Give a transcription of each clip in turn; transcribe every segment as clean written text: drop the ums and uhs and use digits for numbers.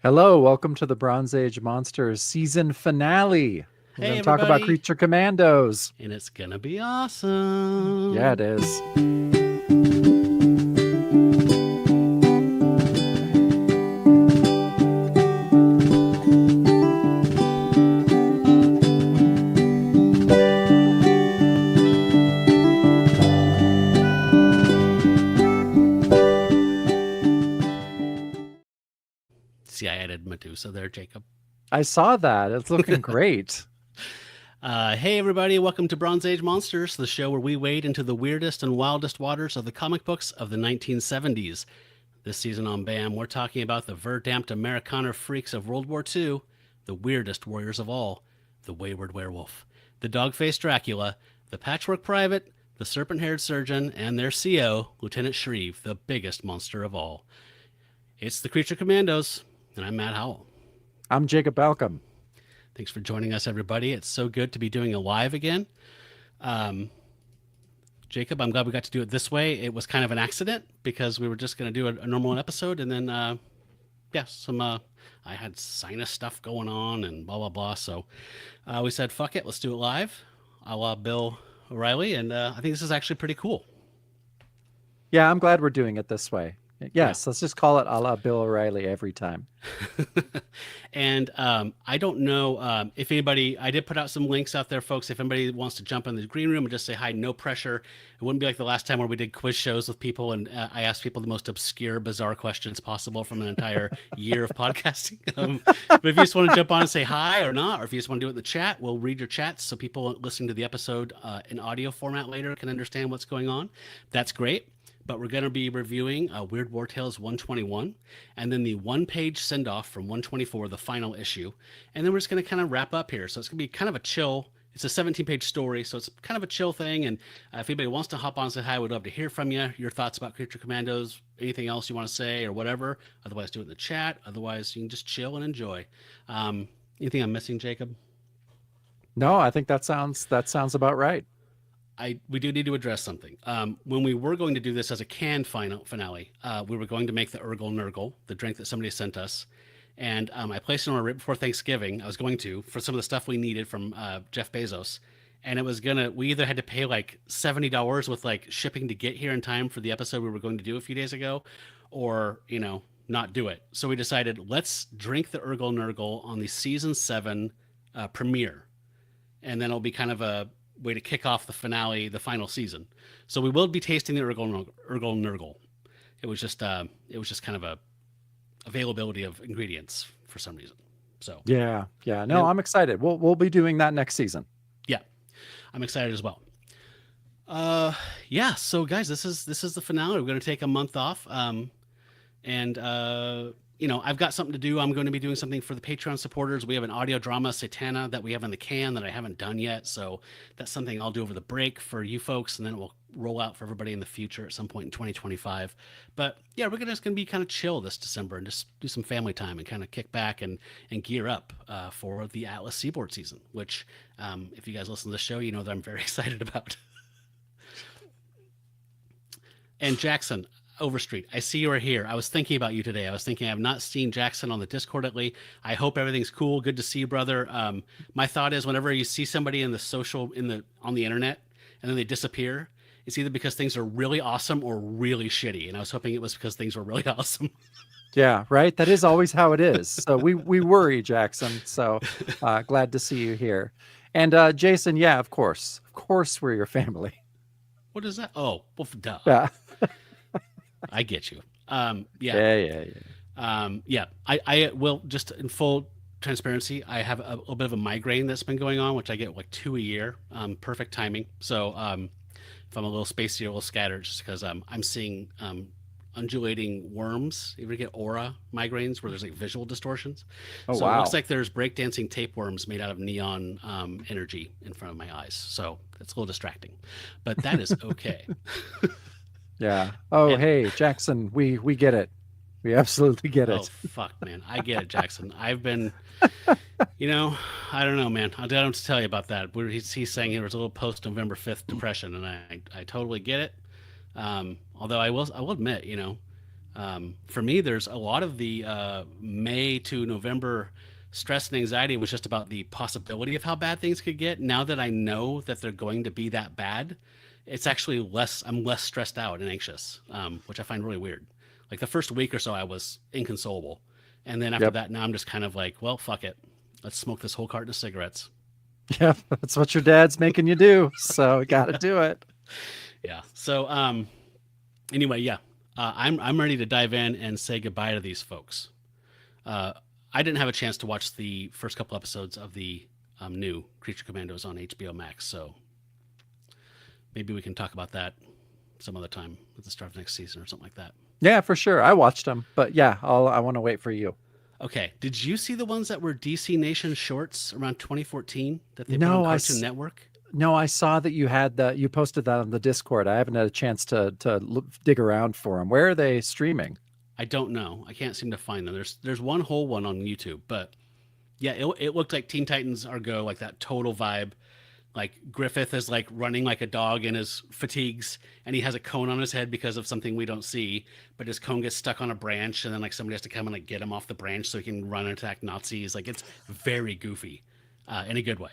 Hello, welcome to the Bronze Age Monsters season finale. We're Hey, going to talk about everybody. Creature Commandos. And it's going to be Yeah, it awesome. is. See, I added Medusa there, Jacob. I saw that. It's looking great. Hey, everybody. Welcome to Bronze Age Monsters, the show where we wade into the weirdest and wildest waters of the comic books of the 1970s. This season on BAM, we're talking about the verdammt Amerikaner freaks of World War II, the weirdest warriors of all, the wayward werewolf, the dog-faced Dracula, the patchwork private, the serpent-haired surgeon, and their CO, Lieutenant Shreve, the biggest monster of all. It's the Creature Commandos, and I'm Matt Howell. I'm Jacob Balcom. Thanks for joining us, everybody. It's so good to be doing a live again. Jacob, I'm glad we got to do it this way. It was kind of an accident because we were just going to do a normal episode, and then I had sinus stuff going on and blah blah blah. So we said, "Fuck it, let's do it live." A la Bill O'Reilly, and I think this is actually pretty cool. Yeah, I'm glad we're doing it this way. Yes, let's just call it a la Bill O'Reilly every time. And I don't know if anybody, I did put out some links out there, folks. If anybody wants to jump in the green room and just say hi, no pressure. It wouldn't be like the last time where we did quiz shows with people and I asked people the most obscure, bizarre questions possible from an entire year of podcasting. But if you just want to jump on and say hi or not, or if you just want to do it in the chat, we'll read your chats so people listening to the episode in audio format later can understand what's going on. That's great. But we're going to be reviewing Weird War Tales 121 and then the one-page send-off from 124, the final issue. And then we're just going to kind of wrap up here. So it's going to be kind of a chill. It's a 17-page story, so it's kind of a chill thing. And if anybody wants to hop on and say hi, we'd love to hear from you, your thoughts about Creature Commandos, anything else you want to say or whatever. Otherwise, do it in the chat. Otherwise, you can just chill and enjoy. Anything I'm missing, Jacob? No, I think that sounds about right. We do need to address something. When we were going to do this as a canned finale, we were going to make the Urgle Nurgle, the drink that somebody sent us. And I placed it on right before Thanksgiving. I was going to, for some of the stuff we needed from Jeff Bezos. And it was we either had to pay like $70 with like shipping to get here in time for the episode we were going to do a few days ago, or, not do it. So we decided, let's drink the Urgle Nurgle on the season 7 premiere. And then it'll be kind of a way to kick off the finale, the final season. So we will be tasting the Urgle Nurgle. It was just kind of a availability of ingredients for some reason. So Yeah. No, I'm excited. We'll be doing that next season. yeah, I'm excited as well. Yeah. So guys, this is the finale. We're going to take a month off. And I've got something to do. I'm going to be doing something for the Patreon supporters. We have an audio drama, Satana, that we have in the can that I haven't done yet. So that's something I'll do over the break for you folks, and then it will roll out for everybody in the future at some point in 2025. But yeah, we're just going to be kind of chill this December and just do some family time and kind of kick back and gear up for the Atlas Seaboard season, which if you guys listen to the show, you know that I'm very excited about. And Jackson, Overstreet, I see you are here. I was thinking about you today. I was thinking I have not seen Jackson on the Discord lately. I hope everything's cool. Good to see you, brother. My thought is whenever you see somebody on the internet and then they disappear, it's either because things are really awesome or really shitty. And I was hoping it was because things were really awesome. Yeah, right. That is always how it is. So we worry, Jackson. So glad to see you here. And Jason, yeah, of course we're your family. What is that? Oh, well, duh. Yeah. I get you. Yeah. I will, just in full transparency, I have a little bit of a migraine that's been going on, which I get like 2 a year. Perfect timing. So if I'm a little spacey or a little scattered, just because I'm seeing undulating worms. You ever get aura migraines where there's like visual distortions? Oh, so wow. It looks like there's breakdancing tapeworms made out of neon energy in front of my eyes. So that's a little distracting, but that is okay. Yeah. Oh, hey, Jackson, we get it. We absolutely get it. Oh, fuck, man. I get it, Jackson. I've been, I don't know, man. I don't know what to tell you about that. He's saying there was a little post-November 5th depression, and I totally get it. Although I will admit, For me, there's a lot of the May to November stress and anxiety was just about the possibility of how bad things could get. Now that I know that they're going to be that bad, it's actually less. I'm less stressed out and anxious, which I find really weird. Like the first week or so, I was inconsolable, and then after Yep. that, now I'm just kind of like, well, fuck it, let's smoke this whole carton of cigarettes. Yep. That's what your dad's making you do. So you got to do it. Yeah. So anyway, yeah, I'm ready to dive in and say goodbye to these folks. Uh, I didn't have a chance to watch the first couple episodes of the new Creature Commandos on HBO Max, so maybe we can talk about that some other time at the start of next season or something like that. Yeah, for sure. I watched them, but yeah, I want to wait for you. Okay, did you see the ones that were DC Nation shorts around 2014 that they put on No, Cartoon Network? no, I saw that you posted that on the Discord. I haven't had a chance to dig around for them. Where are they streaming? I don't know. I can't seem to find them. There's one whole one on YouTube, but yeah, it looked like Teen Titans Argo, like that total vibe. Like Griffith is like running like a dog in his fatigues, and he has a cone on his head because of something we don't see. But his cone gets stuck on a branch, and then like somebody has to come and like get him off the branch so he can run and attack Nazis. Like it's very goofy, in a good way.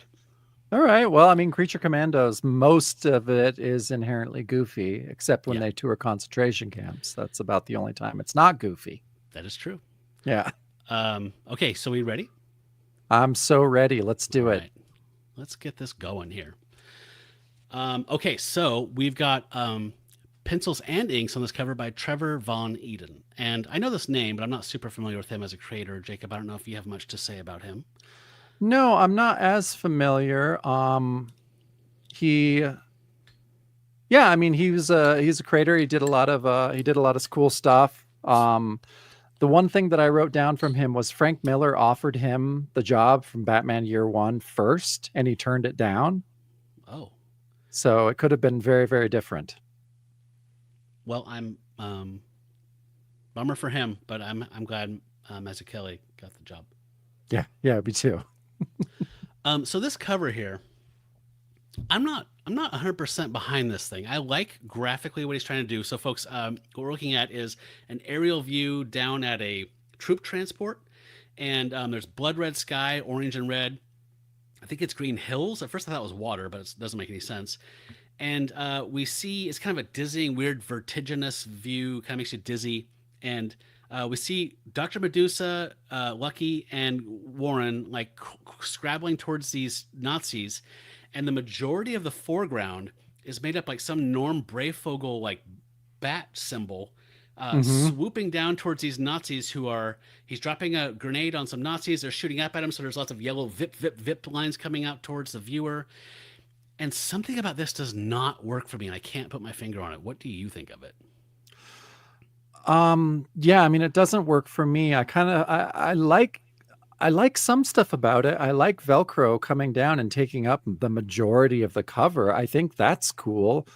All right. Well, I mean, Creature Commandos, most of it is inherently goofy, except when Yeah, they tour concentration camps. That's about the only time it's not goofy. that is true. Yeah. Okay, so we ready? I'm so ready. Let's do All it. right, let's get this going here. Okay, so we've got pencils and inks on this cover by Trevor Von Eden. And I know this name, but I'm not super familiar with him as a creator. Jacob, I don't know if you have much to say about him. No, I'm not as familiar. He, yeah, I mean, he's a creator. He did a lot of cool stuff. The one thing that I wrote down from him was Frank Miller offered him the job from Batman Year One first, and he turned it down. Oh, So it could have been very, very different. well, I'm bummer for him, but I'm glad Mazzucchelli got the job. Yeah, yeah, me too. So this cover here, I'm not 100% behind this thing. I like graphically what he's trying to do. So folks, what we're looking at is an aerial view down at a troop transport, and there's blood red sky, orange and red. I think it's green hills. At first I thought it was water, but it doesn't make any sense. And we see it's kind of a dizzying, weird, vertiginous view, kind of makes you dizzy. And we see Dr. Medusa, Lucky, and Warren like scrabbling towards these Nazis, and the majority of the foreground is made up like some Norm Brayfogle like bat symbol, Hmm. swooping down towards these Nazis who are. He's dropping a grenade on some Nazis. They're shooting up at him, so there's lots of yellow vip vip vip lines coming out towards the viewer. And something about this does not work for me, and I can't put my finger on it. What do you think of it? Yeah, I mean, it doesn't work for me. I like some stuff about it. I like Velcro coming down and taking up the majority of the cover. I think that's cool.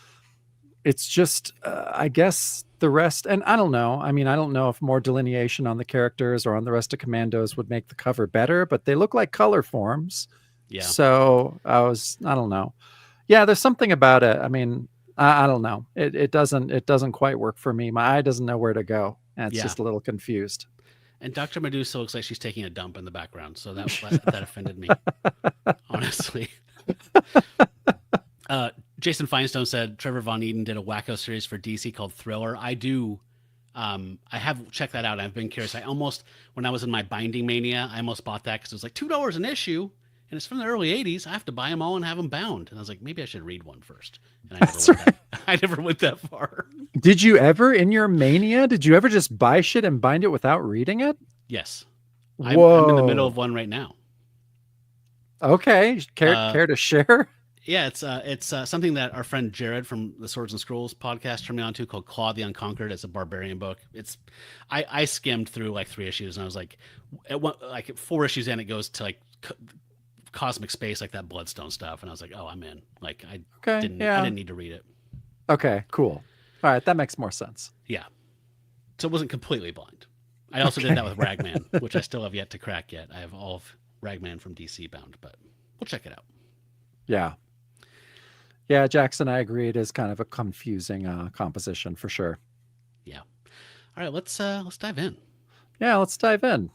It's just, I guess the rest, and I don't know. I mean, I don't know if more delineation on the characters or on the rest of Commandos would make the cover better, but they look like color forms. Yeah, So I don't know. Yeah, there's something about it. I mean, I don't know. It doesn't quite work for me. My eye doesn't know where to go, and it's yeah. just a little confused. And Dr. Medusa looks like she's taking a dump in the background, so that offended me, honestly. Jason Feinstone said Trevor Von Eden did a wacko series for DC called Thriller. I do. I have checked that out. I've been curious. I almost, when I was in my binding mania, I almost bought that because it was like $2 an issue, and it's from the early '80s. I have to buy them all and have them bound. And I was like, maybe I should read one first. And I never That's went right. that. I never went that far. Did you ever, in your mania, did you ever just buy shit and bind it without reading it? Yes, I'm in the middle of Whoa. one right now. Okay. Uh, Care to share? Yeah, it's something that our friend Jared from the Swords and Scrolls podcast turned me on to called Claw the Unconquered. It's a barbarian book. I skimmed through like 3 issues and I was like, like 4 issues in, it goes to like cosmic space, like that Bloodstone stuff, and I was like, oh, I'm in. Like Okay. I Yeah. didn't need to read it. Okay. Cool. All right. That makes more sense. Yeah, so it wasn't completely blind. I also did that Okay. with Ragman, which I still have yet to crack yet. I have all of Ragman from DC bound, but we'll check it out. Yeah. Yeah. Jackson, I agree. It is kind of a confusing composition for sure. Yeah. All right, let's dive in. Yeah, let's dive in.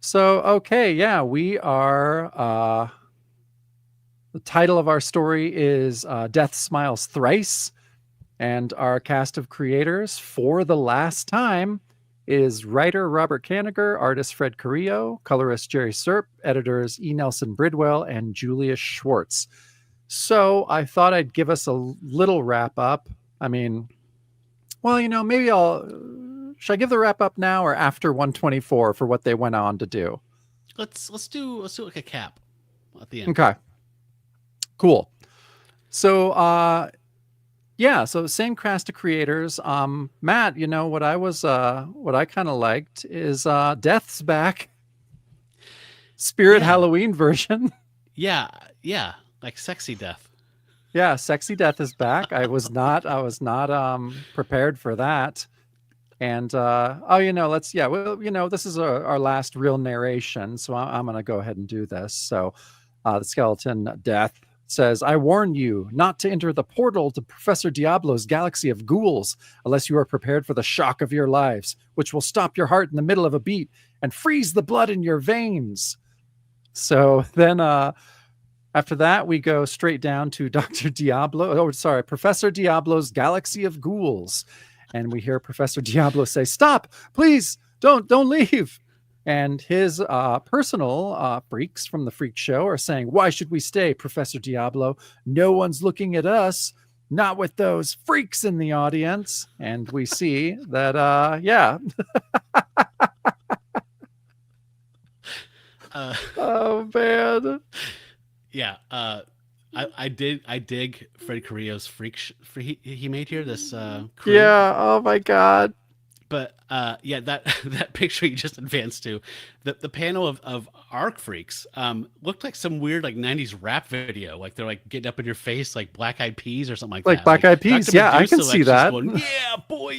So, okay, yeah, we are. The title of our story is Death Smiles Thrice. And our cast of creators for the last time is writer Robert Kanigher, artist Fred Carrillo, colorist Jerry Serp, editors E. Nelson Bridwell, and Julius Schwartz. So I thought I'd give us a little wrap up. I mean, well, maybe should I give the wrap up now or after 124 for what they went on to do? Let's do like a cap at the end. Okay, cool. So yeah, so same cast of creators. Matt, what I kind of liked is Death's back. Spirit Yeah. Halloween version. Yeah, like sexy death. Yeah, Sexy Death is back. I was not prepared for that. And this is our last real narration, so I'm going to go ahead and do this. So the skeleton Death says, I warn you not to enter the portal to Professor Diablo's galaxy of ghouls unless you are prepared for the shock of your lives, which will stop your heart in the middle of a beat and freeze the blood in your veins. So then after that, we go straight down to Professor Diablo's galaxy of ghouls. And we hear Professor Diablo say, stop, please, don't leave. And his personal freaks from the freak show are saying, why should we stay, Professor Diablo? No one's looking at us, not with those freaks in the audience. And we see that, yeah. Oh, man. Yeah. I dig Fred Carrillo's he made here, this crew. Yeah, oh my god. But yeah, that picture you just advanced to, the panel of Arc Freaks looked like some weird like 90s rap video. Like they're like getting up in your face like Black Eyed Peas or something like that. Black Eyed Peas, Dr. yeah, I can Medusa, see like, that. just going, yeah, boy.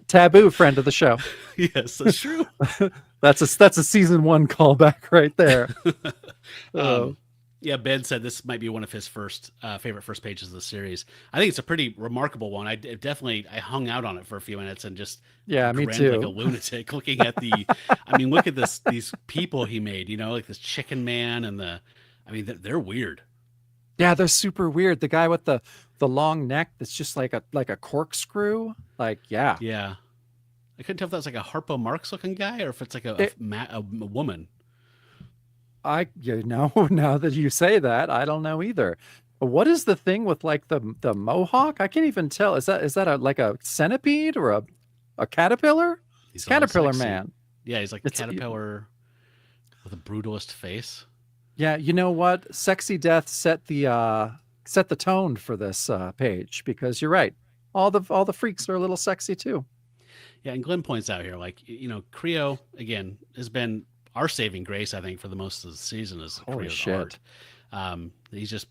Taboo friend of the show. Yes, that's true. That's a season 1 callback right there. Yeah, Ben said this might be one of his favorite first pages of the series. I think it's a pretty remarkable one. I hung out on it for a few minutes and just me grinned too, like a lunatic looking at the. I mean, look at these people he made. Like this chicken man and they're weird. Yeah, they're super weird. The guy with the long neck that's just like a corkscrew. Like, yeah. Yeah. I couldn't tell if that was like a Harpo Marx looking guy or if it's like a woman. Now that you say that, I don't know either. What is the thing with like the mohawk? I can't even tell. Is that like a centipede or a caterpillar? He's Caterpillar Man. Yeah, he's like a caterpillar with a brutalist face. Yeah, you know what? Sexy Death set the tone for this page, because you're right. All the freaks are a little sexy too. Yeah, and Glenn points out here, like, Creo again has been our saving grace, I think, for the most of the season is Creo's art. He's just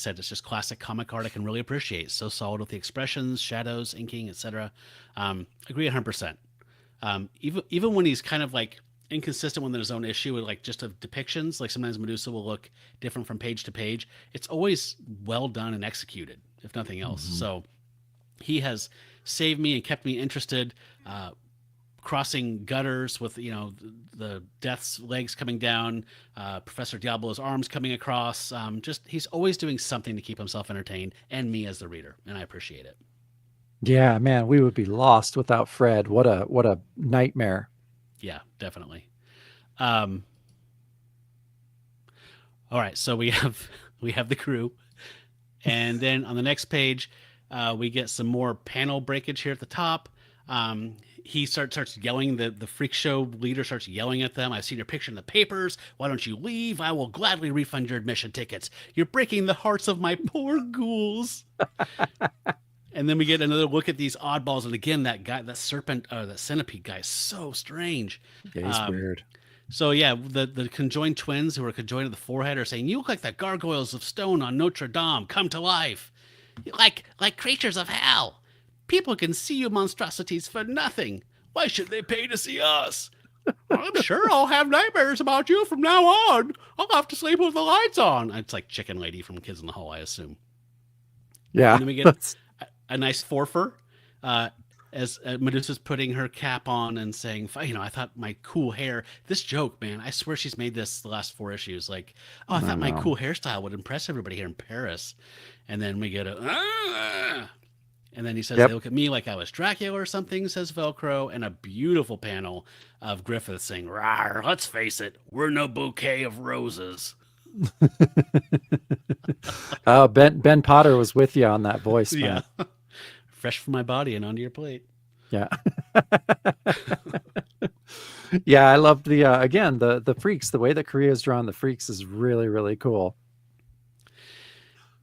said it's just classic comic art I can really appreciate. So solid with the expressions, shadows, inking, etc. Agree 100%. Even when he's kind of like inconsistent within his own issue with like just of depictions, like sometimes Medusa will look different from page to page. It's always well done and executed, if nothing else. Mm-hmm. So he has saved me and kept me interested. Crossing gutters with the Death's legs coming down, Professor Diablo's arms coming across. He's always doing something to keep himself entertained and me as the reader, and I appreciate it. Yeah, man, we would be lost without Fred. What a nightmare. Yeah, definitely. All right, so we have the crew, and then on the next page, we get some more panel breakage here at the top. He starts yelling. The freak show leader starts yelling at them. I've seen your picture in the papers. Why don't you leave? I will gladly refund your admission tickets. You're breaking the hearts of my poor ghouls. And then we get another look at these oddballs. And again, that guy, that centipede guy is so strange. Yeah, he's weird. So yeah, the conjoined twins who are conjoined at the forehead are saying, you look like the gargoyles of stone on Notre Dame come to life. Like creatures of hell. People can see you monstrosities for nothing. Why should they pay to see us? I'm sure I'll have nightmares about you from now on. I'll have to sleep with the lights on. It's like Chicken Lady from Kids in the Hall, I assume. Yeah. And then we get a nice forfer, uh, as Medusa's putting her cap on and saying, I thought my cool hair. This joke, man, I swear she's made this the last 4 issues. Like, oh, I I thought my know. cool hairstyle would impress everybody here in Paris, and then we get a. And then he says, they Yep. look at me like I was Dracula or something, says Velcro, and a beautiful panel of Griffith saying, Rawr, let's face it, we're no bouquet of roses. Ben Potter was with you on that voice, Yeah. man. Fresh from my body and onto your plate. Yeah. Yeah, I loved the again the freaks. The way that Korea's drawn the freaks is really really cool.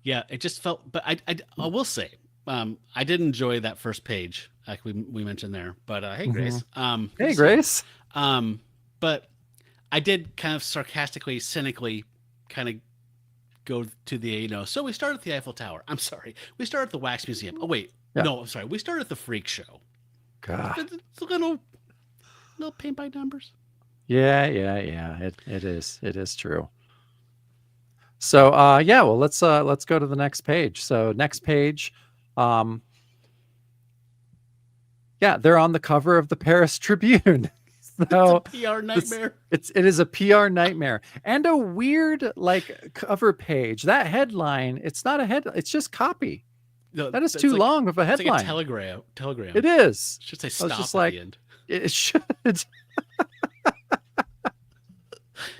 Yeah, it just felt, but I will say, I did enjoy that first page, like we mentioned there. But hey, Hmm. Grace, good Hey, to see you. Grace. But I did kind of sarcastically, cynically, kind of go to the so we started at the Eiffel Tower. I'm sorry, we started at the Wax Museum. Oh wait, Yeah. no, I'm sorry, we started at the Freak Show. God. It's a little paint by numbers. Yeah, yeah, yeah. It is true. So yeah, well let's go to the next page. So next page, um yeah, they're on the cover of the Paris Tribune. It's a So PR this nightmare. it is a PR nightmare and a weird like cover page. That headline, it's not a head, it's just copy. No, That is it's too like long of a it's like a headline. telegram. It is. It should say I was stop just at like, the end. it should.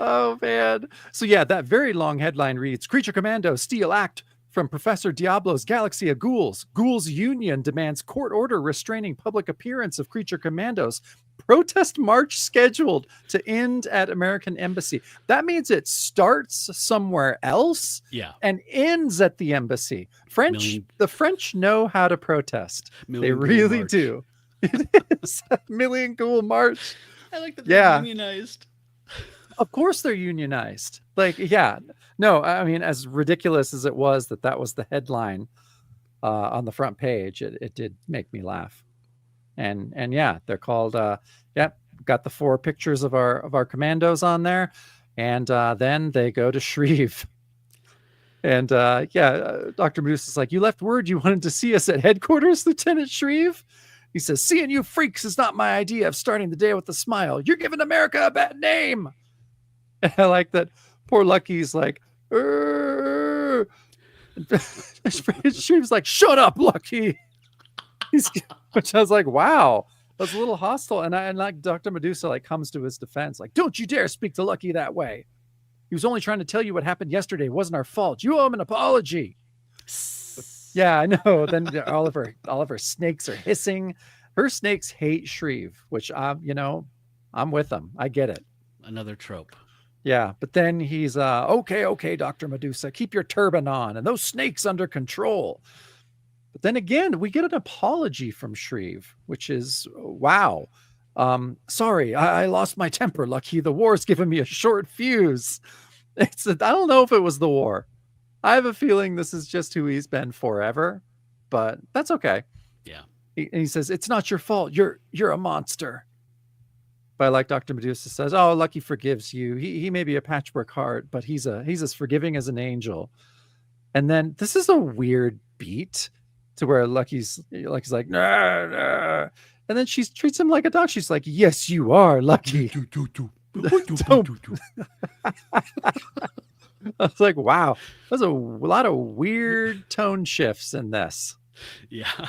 Oh man. So yeah, that very long headline reads: Creature Commandos steal act from Professor Diablo's Galaxy of Ghouls. Ghouls Union demands court order restraining public appearance of Creature Commandos. Protest march scheduled to end at American Embassy. That means it starts somewhere else Yeah, and ends at the embassy. million The French know how to protest. They million ghoul really march. do. It is a million ghoul march. I like that they're Yeah. unionized. Of course they're unionized. Like, yeah. No, I mean, as ridiculous as it was that was the headline on the front page, it did make me laugh. And yeah, they're called got the 4 pictures of our commandos on there. And then they go to Shreve. And Dr. Moose is like, you left word you wanted to see us at headquarters, Lieutenant Shreve. He says, seeing you freaks is not my idea of starting the day with a smile. You're giving America a bad name. And I like that poor Lucky's like, Shreve's like, shut up, Lucky. Which I was like, wow, that's a little hostile. And like Dr. Medusa like comes to his defense, like, don't you dare speak to Lucky that way. He was only trying to tell you what happened yesterday. It wasn't our fault. You owe him an apology. Yeah, I know. Then all of her snakes are hissing. Her snakes hate Shreve, which I'm with them. I get it. Another trope. Yeah, but then he's okay, Dr. Medusa, keep your turban on and those snakes under control. But then again, we get an apology from Shreve, which is wow. Sorry, I lost my temper, Lucky. The war's given me a short fuse. I don't know if it was the war. I have a feeling this is just who he's been forever, but that's okay. Yeah. He says, it's not your fault. You're a monster. But like Dr. Medusa says, oh, Lucky forgives you. He may be a patchwork heart, but he's as forgiving as an angel. And then this is a weird beat to where Lucky's like, nah, nah. And then she treats him like a dog. She's like, yes, you are, Lucky. I was like, wow, there's a lot of weird tone shifts in this. Yeah,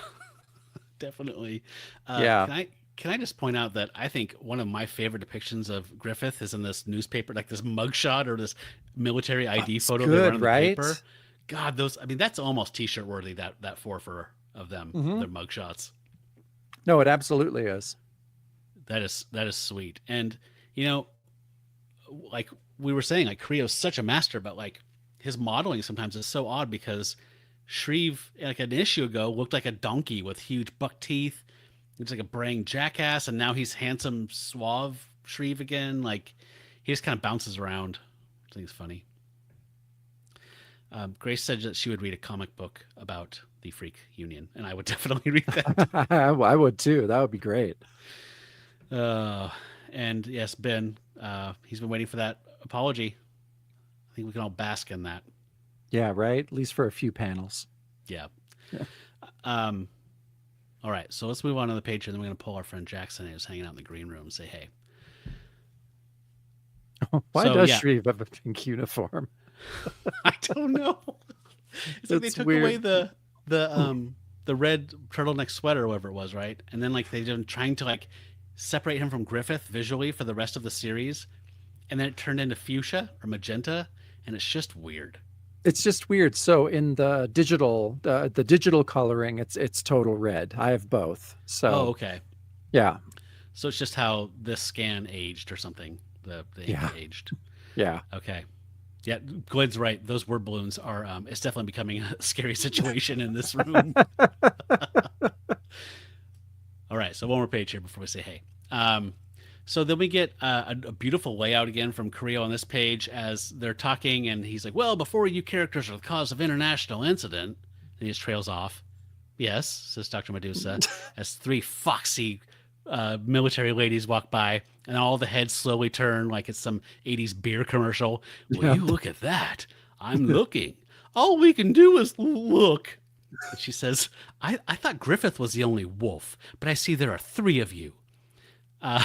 definitely. Yeah. Can I just point out that I think one of my favorite depictions of Griffith is in this newspaper, like this mugshot or this military ID It's photo good, they run in the right? paper. God, that's almost t-shirt worthy, that forfer of them, Mhm. their mugshots. No, it absolutely is. That is sweet. And like we were saying, like Creo's such a master, but like his modeling sometimes is so odd because Shreve, like an issue ago, looked like a donkey with huge buck teeth. Looks like a braying jackass, and now he's handsome, suave Shreve again. Like he just kind of bounces around. I think it's funny. Grace said that she would read a comic book about the Freak Union, and I would definitely read that. I would too. That would be great. And yes, Ben, he's been waiting for that apology. I think we can all bask in that. Yeah, right. At least for a few panels. Yeah. Um, all right, so let's move on to the page, and then we're going to pull our friend Jackson, who's hanging out in the green room, and say, "Hey." Why So does yeah, Shreve have a pink uniform? I don't know. It's like they It's took weird. away the red turtleneck sweater or whatever it was, right? And then like they've been trying to like separate him from Griffith visually for the rest of the series, and then it turned into fuchsia or magenta, and it's just weird. It's just weird. So in the digital coloring, it's total red. I have both. Oh, So okay. yeah, So it's just how this scan aged or something. The ink yeah, aged. yeah. Okay. Yeah, Glenn's right. Those word balloons are. It's definitely becoming a scary situation in this room. All right, so one more page here before we say hey. So then we get a beautiful layout again from Creo on this page as they're talking, and he's like, "Well, before you characters are the cause of international incident," and he just trails off. Yes, says Dr. Medusa, as three foxy military ladies walk by, and all the heads slowly turn like it's some 80s beer commercial. Will Yeah. you look at that? I'm looking. All we can do is look. And she says, I thought Griffith was the only wolf, but I see there are three of you. Uh,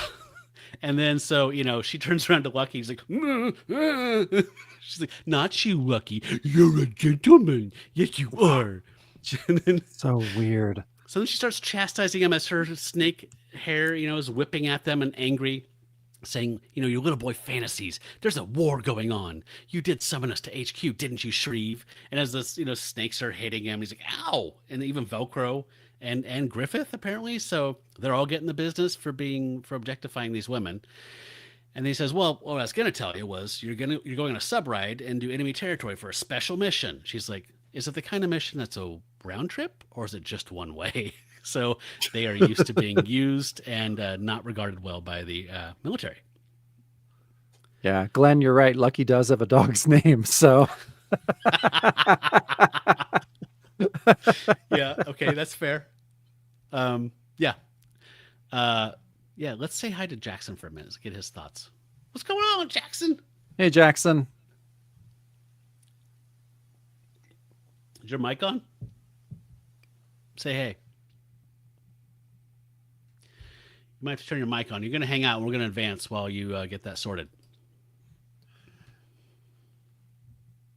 and then so, she turns around to Lucky. He's like, she's like, not you, Lucky. You're a gentleman. Yes, you are. And then So weird. so then she starts chastising him as her snake hair, is whipping at them and angry, saying, your little boy fantasies. There's a war going on. You did summon us to HQ, didn't you, Shreve? And as this, snakes are hitting him, he's like, ow! And even Velcro and Griffith, apparently. So they're all getting the business for objectifying these women. And he says, well, what I was going to tell you was you're going on a sub ride into enemy territory for a special mission. She's like, is it the kind of mission that's a round trip or is it just one way? So they are used to being used and not regarded well by the military. Yeah, Glenn, you're right. Lucky does have a dog's name. So Yeah. Okay. That's fair. Yeah. Yeah. Let's say hi to Jackson for a minute. Let's get his thoughts. What's going on, Jackson? hey, Jackson. Is your mic on? Say hey. You might have to turn your mic on. You're going to hang out and we're going to advance while you get that sorted.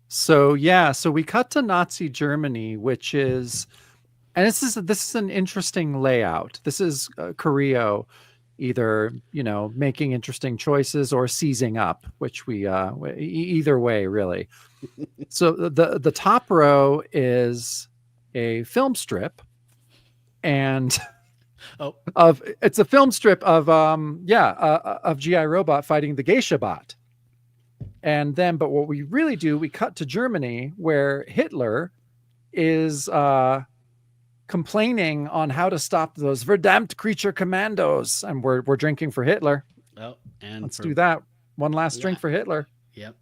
So yeah, so we cut to Nazi Germany, which is, and this is an interesting layout. This is Carrillo either making interesting choices or seizing up, which we either way really. So the top row is a film strip, and Oh, it's a film strip of of GI Robot fighting the Geisha Bot. And then, but what we really do, we cut to Germany where Hitler is complaining on how to stop those verdammt creature commandos, and we're drinking for Hitler. oh, and Let's do that. One last drink for Hitler. Yep.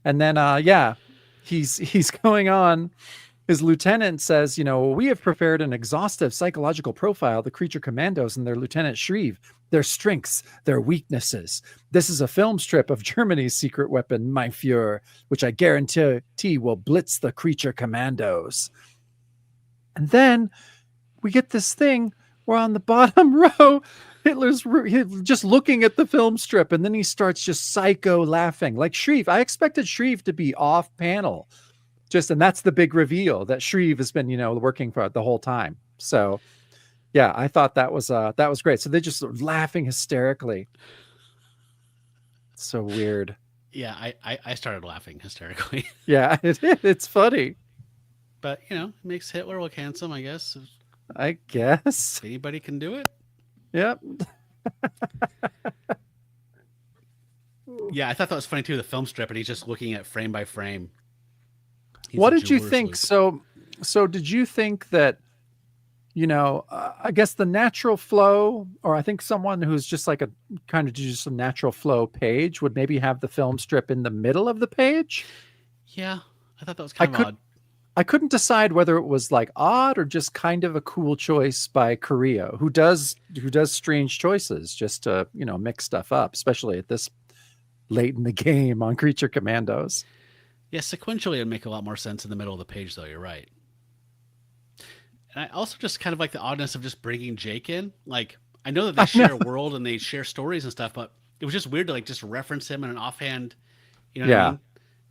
And then, he's going on. His lieutenant says, we have prepared an exhaustive psychological profile of the creature commandos and their Lieutenant Shreve, their strengths, their weaknesses. This is a film strip of Germany's secret weapon, mein Führer, which I guarantee will blitz the creature commandos. And then we get this thing where on the bottom row, Hitler's just looking at the film strip, and then he starts just psycho laughing like Shreve. I expected Shreve to be off panel. And that's the big reveal that Shreve has been, working for the whole time. So, yeah, I thought that was great. So they're just laughing hysterically. So weird. Yeah, I started laughing hysterically. Yeah, it's funny. But it makes Hitler look handsome, I guess. I guess. If anybody can do it. Yep. Yeah, I thought that was funny too. The film strip, and he's just looking at frame by frame. What did you think? So did you think that, I guess the natural flow, or I think someone who's just like a kind of just a natural flow page would maybe have the film strip in the middle of the page? Yeah, I thought that was kind of odd. I couldn't decide whether it was like odd or just kind of a cool choice by Carrillo, who does strange choices just to, mix stuff up, especially at this late in the game on Creature Commandos. Yeah, sequentially it'd make a lot more sense in the middle of the page, though. You're right. And I also just kind of like the oddness of just bringing Jake in. Like, I know that they I know. share a world and they share stories and stuff, but it was just weird to like just reference him in an offhand. You know what I Yeah. mean?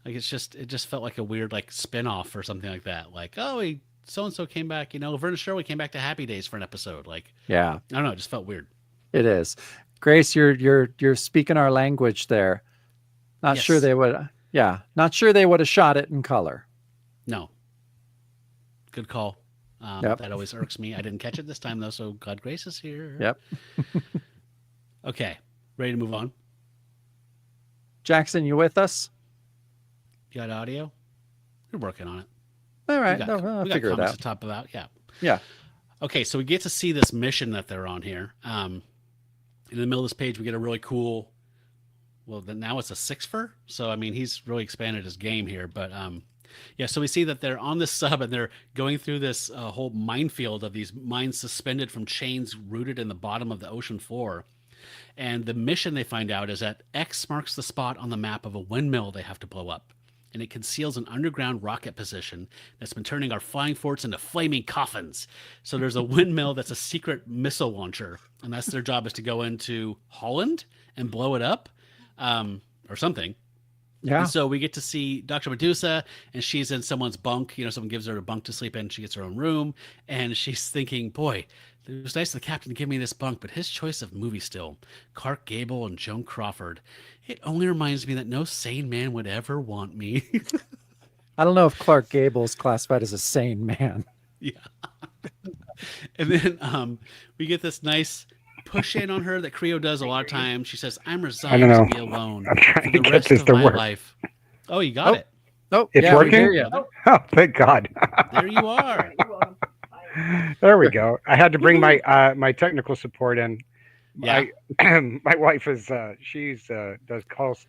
Like it just felt like a weird like spin off or something like that. Like, oh, he so and so came back. You know, Vernon Sherwood came back to Happy Days for an episode. Like, Yeah. I don't know, it just felt weird. It is. Grace, you're speaking our language there. Not sure Yes. they would. Yeah. Not sure they would have shot it in color. No. Good call. Yep. That always irks me. I didn't catch it this time though, so God Grace is here. Yep. Okay, ready to move on. Jackson, you with us? You got audio? We're working on it. All We right. got No, I'll we got figure it comments out. to talk about. Yeah. Yeah. Okay, so we get to see this mission that they're on here. In the middle of this page, we get a really cool. Well, then now it's a six fur. So I mean, he's really expanded his game here. But yeah. So we see that they're on this sub and they're going through this whole minefield of these mines suspended from chains rooted in the bottom of the ocean floor. And the mission they find out is that X marks the spot on the map of a windmill they have to blow up. And it conceals an underground rocket position that's been turning our flying forts into flaming coffins. So there's a windmill that's a secret missile launcher. And that's their job, is to go into Holland and blow it up, or something. Yeah. And so we get to see Dr. Medusa, and she's in someone's bunk. You know, someone gives her a bunk to sleep in. She gets her own room, and she's thinking, boy, it was nice of the captain to give me this bunk, but his choice of movie still, Clark Gable and Joan Crawford, it only reminds me that no sane man would ever want me. I don't know if Clark Gable is classified as a sane man. Yeah. And then we get this nice push in on her that Creo does a lot of times. She says, I'm I resigned don't know. to be alone I'm for trying to the get rest this of to my work. life. Oh, you got Oh. it. Oh, It's yeah, we working? hear you. Oh, thank God. There you are. There we go. I had to bring my my technical support in. Yeah. My wife is she's does calls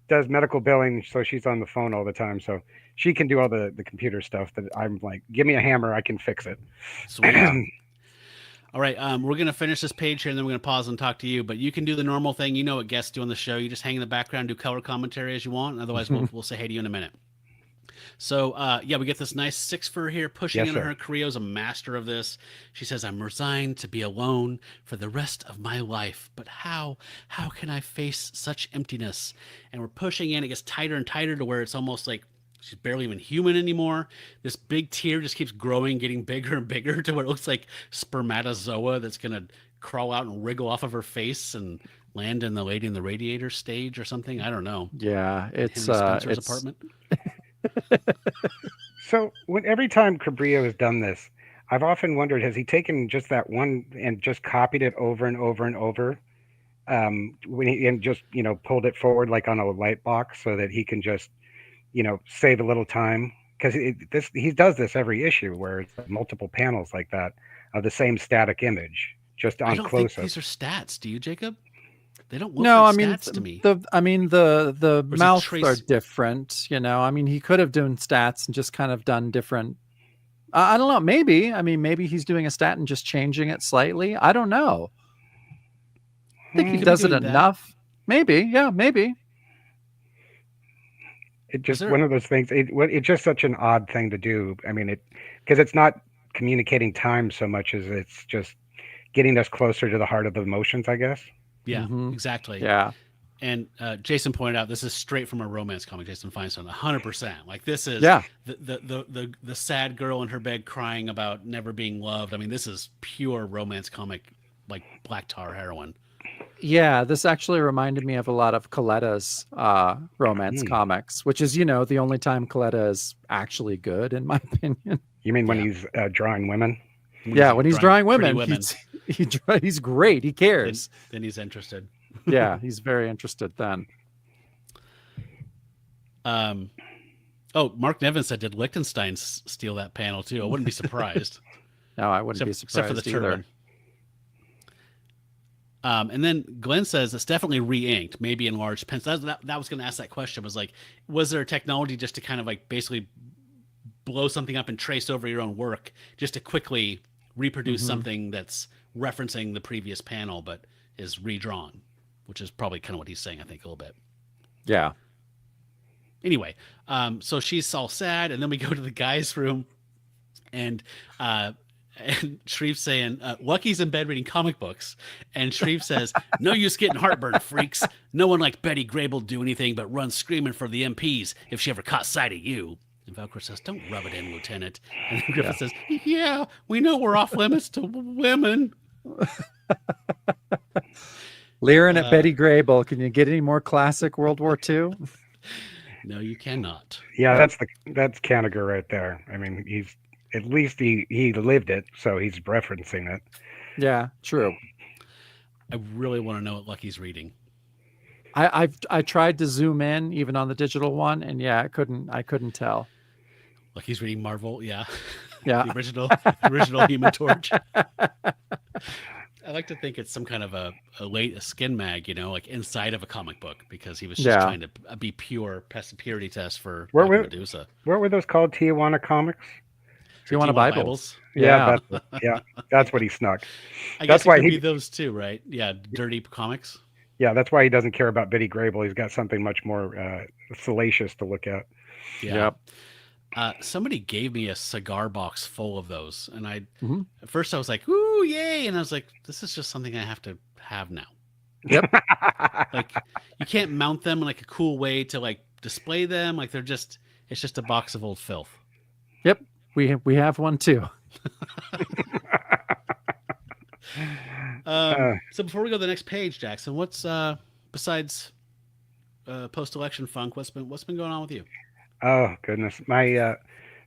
does medical billing, so she's on the phone all the time. So she can do all the computer stuff that I'm like, give me a hammer, I can fix it. Sweet. All right, we're going to finish this page here, and then we're going to pause and talk to you. But you can do the normal thing. You know what guests do on the show. You just hang in the background, do color commentary as you want. And otherwise, we'll say hey to you in a minute. So, yeah, we get this nice six fur here pushing Yes, into sir. her. Creo's a master of this. She says, I'm resigned to be alone for the rest of my life. But how can I face such emptiness? And we're pushing in. It gets tighter and tighter to where it's almost like she's barely even human anymore. This big tear just keeps growing, getting bigger and bigger to where it looks like spermatozoa that's going to crawl out and wriggle off of her face and land in the Lady in the Radiator stage or something. I don't know. Yeah, it's Henry Spencer's it's apartment. So every time Cabrillo has done this, I've often wondered, has he taken just that one and just copied it over and over and over? When he and just pulled it forward like on a light box so that he can just save a little time, because he does this every issue where it's multiple panels like that of the same static image just I on don't think close-up. these are stats. Do you, Jacob? They don't look no, I like mean stats to me. the Or is it mouths trace- are different. I mean, he could have done stats and just kind of done different. I don't know. Maybe. I mean, maybe he's doing a stat and just changing it slightly. I don't know. I think he could be does it doing that. enough. Maybe. Yeah, maybe. It just there- one of those things. It's just such an odd thing to do. I mean, because it's not communicating time so much as it's just getting us closer to the heart of the emotions, I guess. Yeah, Mhm. exactly. Yeah. And Jason pointed out this is straight from a romance comic. Jason Feinstein, 100%. Like this is Yeah. the sad girl in her bed crying about never being loved. I mean, this is pure romance comic, like black tar heroin. Yeah, this actually reminded me of a lot of Coletta's romance comics, which is, the only time Coletta is actually good, in my opinion. You mean when Yeah. he's drawing women? When he's drawing pretty women, he's great. He cares. Then he's interested. Yeah, he's very interested then. Oh, Mark Nevin said, did Liechtenstein steal that panel too? I wouldn't be surprised. No, I wouldn't be except surprised for the either. turban. And then Glenn says it's definitely re-inked, maybe in large pencil. That was going to ask that question, was like, was there technology just to kind of like basically blow something up and trace over your own work just to quickly reproduce something that's referencing the previous panel but is redrawn, which is probably kind of what he's saying, I think, a little bit. Yeah. Anyway, so she's all sad, and then we go to the guy's room, and and Shreve's saying, Lucky's in bed reading comic books. And Shreve says, no use getting heartburn, freaks. No one like Betty Grable do anything but run screaming for the MPs if she ever caught sight of you. And Velcro says, don't rub it in, Lieutenant. And then Griffith says, yeah, we know we're off limits to women. Leering at Betty Grable. Can you get any more classic World War II? No, you cannot. Yeah, that's Kanigher right there. I mean, he's at least he lived it, so he's referencing it. Yeah, true. I really want to know what Lucky's reading. I tried to zoom in even on the digital one, and yeah, I couldn't tell. Lucky's reading Marvel, yeah. Yeah. The original Human Torch. I like to think it's some kind of a skin mag, like inside of a comic book, because he was just trying to be pure purity test for Medusa. What were those called? Tijuana comics? Tijuana Bibles. Yeah, that's what he snuck. I guess it could be those too, right? Yeah, dirty comics. Yeah, that's why he doesn't care about Betty Grable. He's got something much more salacious to look at. Yeah. Yep. Somebody gave me a cigar box full of those, and at first I was like, "Ooh, yay!" And I was like, "This is just something I have to have now." Yep. Like, you can't mount them in like a cool way to like display them. Like it's just a box of old filth. Yep. We have one too. So before we go to the next page, Jackson, what's besides post-election funk? What's been going on with you? Oh goodness, my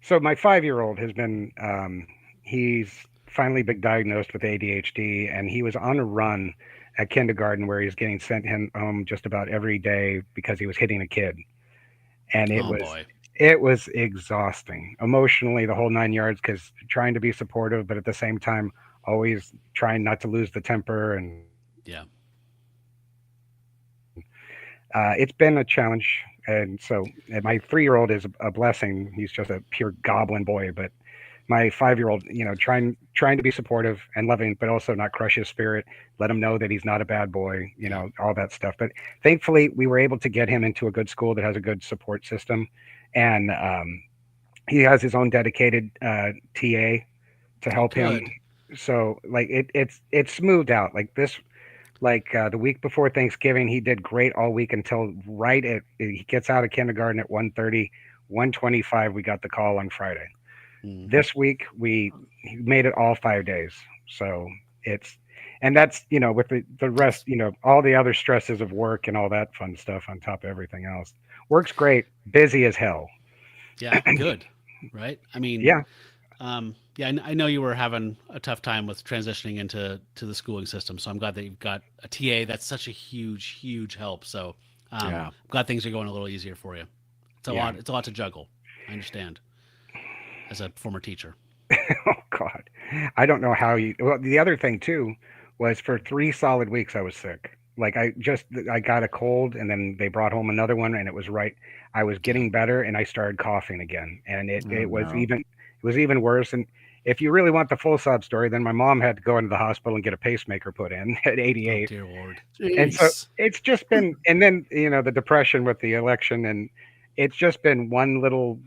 5-year-old has been he's finally been diagnosed with ADHD, and he was on a run at kindergarten where he was getting sent home just about every day because he was hitting a kid, and it was exhausting emotionally, the whole 9 yards, because trying to be supportive, but at the same time always trying not to lose the temper. And it's been a challenge. And so my 3-year-old is a blessing. He's just a pure goblin boy. But my 5-year-old, trying to be supportive and loving, but also not crush his spirit, let him know that he's not a bad boy, all that stuff. But thankfully, we were able to get him into a good school that has a good support system. And he has his own dedicated TA to help him. So like it's smoothed out like this. Like the week before Thanksgiving, he did great all week until he gets out of kindergarten at 1:30, 1:25. We got the call on Friday. This week he made it all 5 days. So that's with the rest, all the other stresses of work and all that fun stuff on top of everything else. Work's great, busy as hell. Yeah, good, right? I mean, yeah. I know you were having a tough time with transitioning into the schooling system, so I'm glad that you've got a TA. That's such a huge help. So I'm glad things are going a little easier for you. It's a lot. It's a lot to juggle. I understand. As a former teacher. Oh God, I don't know how you. Well, the other thing too was for 3 solid weeks I was sick. Like I got a cold, and then they brought home another one, and it was right. I was getting better, and I started coughing again, and it was even worse. And if you really want the full sob story, then my mom had to go into the hospital and get a pacemaker put in at 88. Oh, dear Lord. And so it's just been, and then, the depression with the election, and it's just been one little,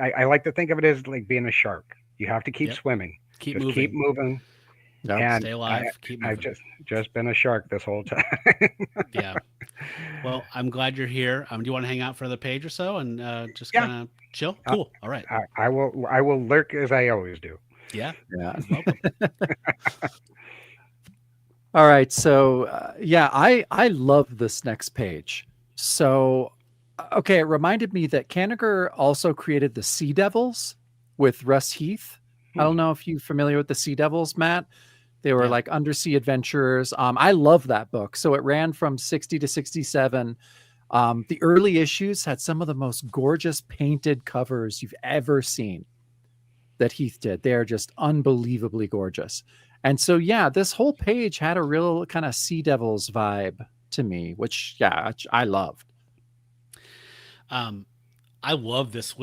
I like to think of it as like being a shark. You have to keep swimming. Keep moving. Yep. And stay alive. Keep moving. I've just been a shark this whole time. Yeah. Well, I'm glad you're here. Do you want to hang out for the page or so and just kind of chill? Cool. All right. I will lurk as I always do. Yeah. Yeah. Welcome. All right. So I love this next page. So, okay, it reminded me that Kanigher also created the Sea Devils with Russ Heath. I don't know if you're familiar with the Sea Devils, Matt. They were like undersea adventurers. I love that book. So it ran from 60 to 67. The early issues had some of the most gorgeous painted covers you've ever seen that Heath did. They're just unbelievably gorgeous. And so, this whole page had a real kind of Sea Devils vibe to me, which I loved. I love this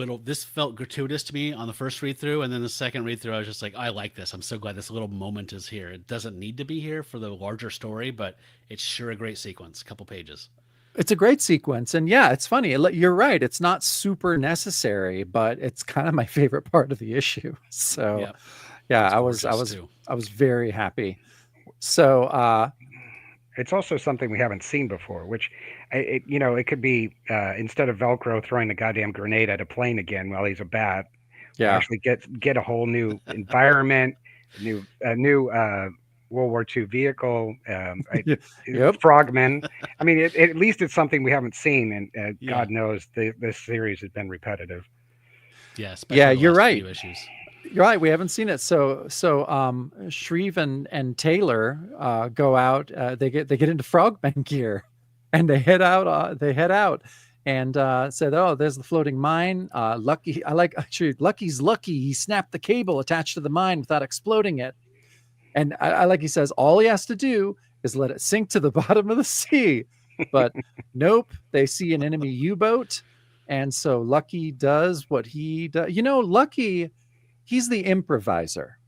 felt gratuitous to me on the first read through. And then the second read through, I was just like, I like this. I'm so glad this little moment is here. It doesn't need to be here for the larger story, but it's sure a great sequence. A couple pages. It's a great sequence, and yeah, it's funny. You're right. It's not super necessary, but it's kind of my favorite part of the issue. So, Yep. yeah, It's I gorgeous, too. was very happy. So, It's also something we haven't seen before, which, it could be instead of Velcro throwing the goddamn grenade at a plane again while he's a bat, we yeah, actually get a whole new environment, a new World War II vehicle, yep, frogmen. I mean, at least it's something we haven't seen, and Yeah. God knows this series has been repetitive. Yeah, especially yeah. the You're last right. few issues. You're right. We haven't seen it. So, Shreve and Taylor go out. They get into Frogman gear, and they head out. And said, "Oh, there's the floating mine. Lucky, Lucky's lucky. He snapped the cable attached to the mine without exploding it." And I like he says, all he has to do is let it sink to the bottom of the sea. But nope, they see an enemy U-boat, and so Lucky does what he does. Lucky, he's the improviser.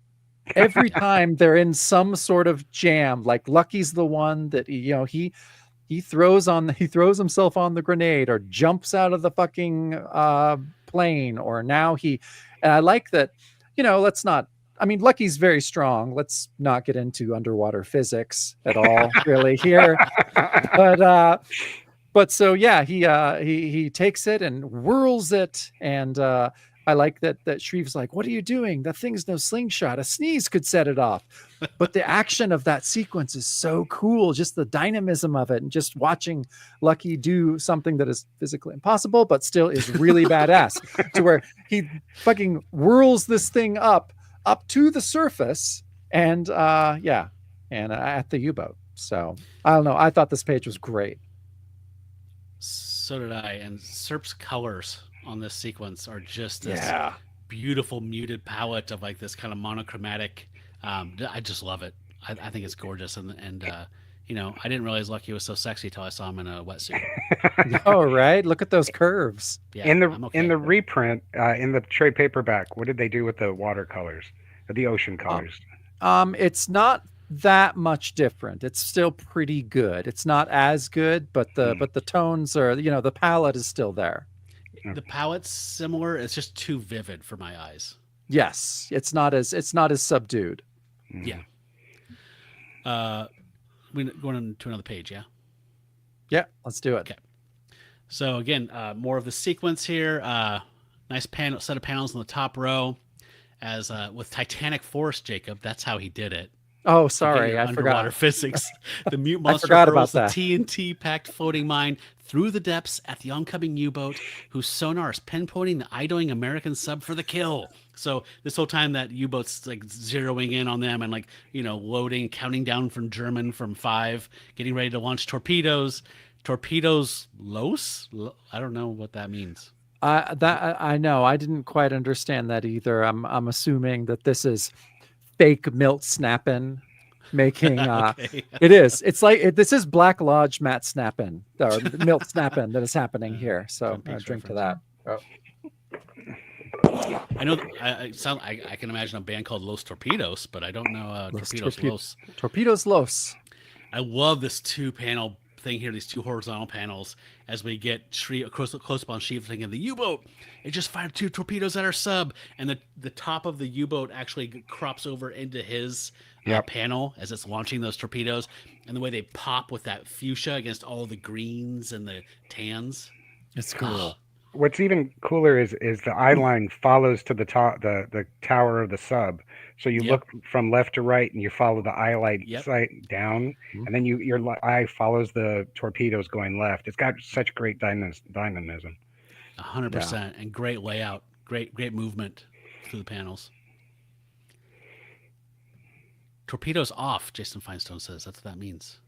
Every time they're in some sort of jam, like Lucky's the one that he throws himself on the grenade or jumps out of the fucking plane, or now and I like that, let's not, I mean, Lucky's very strong. Let's not get into underwater physics at all, really here. But so yeah, he takes it and whirls it, and I like that Shreve's like, "What are you doing? That thing's no slingshot. A sneeze could set it off." But the action of that sequence is so cool, just the dynamism of it, and just watching Lucky do something that is physically impossible, but still is really badass, to where he fucking whirls this thing up to the surface, and at the U-boat. So I don't know. I thought this page was great. So did I. And Serp's colors on this sequence are just this Yeah. beautiful muted palette of like this kind of monochromatic. I just love it. I think it's gorgeous, and I didn't realize Lucky was so sexy till I saw him in a wetsuit. Oh, right. Look at those curves. Yeah, in I'm okay. the reprint, in the trade paperback, what did they do with the watercolors, the ocean colors? It's not that much different. It's still pretty good. It's not as good, but the tones are, the palette is still there. The palette's similar. It's just too vivid for my eyes. Yes, it's not as subdued. Yeah. We going on to another page, yeah? Yeah, let's do it. Okay. So again, more of the sequence here. Nice set of panels in the top row, as with Titanic Force, Jacob. That's how he did it. Oh, sorry, I underwater forgot. physics. The mute monster forgot hurls about the that. TNT-packed floating mine through the depths at the oncoming U-boat, whose sonar is pinpointing the idling American sub for the kill. So this whole time that U-boat's like zeroing in on them and loading, counting down from German from 5, getting ready to launch torpedoes. Torpedoes los? I don't know what that means. I know. I didn't quite understand that either. I'm assuming that this is fake Milt Snappin making Okay. It is. It's like this is Black Lodge Matt Snappin or Milt Snappin that is happening here. So drink to that. Oh. I know. I can imagine a band called Los Torpedos, but I don't know Torpedos Los. Torpedos Los. I love this 2-panel thing here. These 2 horizontal panels as we get close up on Shreve thinking the U-boat. It just fired 2 torpedoes at our sub, and the top of the U-boat actually crops over into his panel as it's launching those torpedoes, and the way they pop with that fuchsia against all the greens and the tans. It's cool. What's even cooler is the eye line follows to the top, the tower of the sub. So you look from left to right, and you follow the eye light sight down, and then your eye follows the torpedoes going left. It's got such great dynamism. 100%, and great layout, great movement through the panels. Torpedoes off, Jason Feinstone says. That's what that means.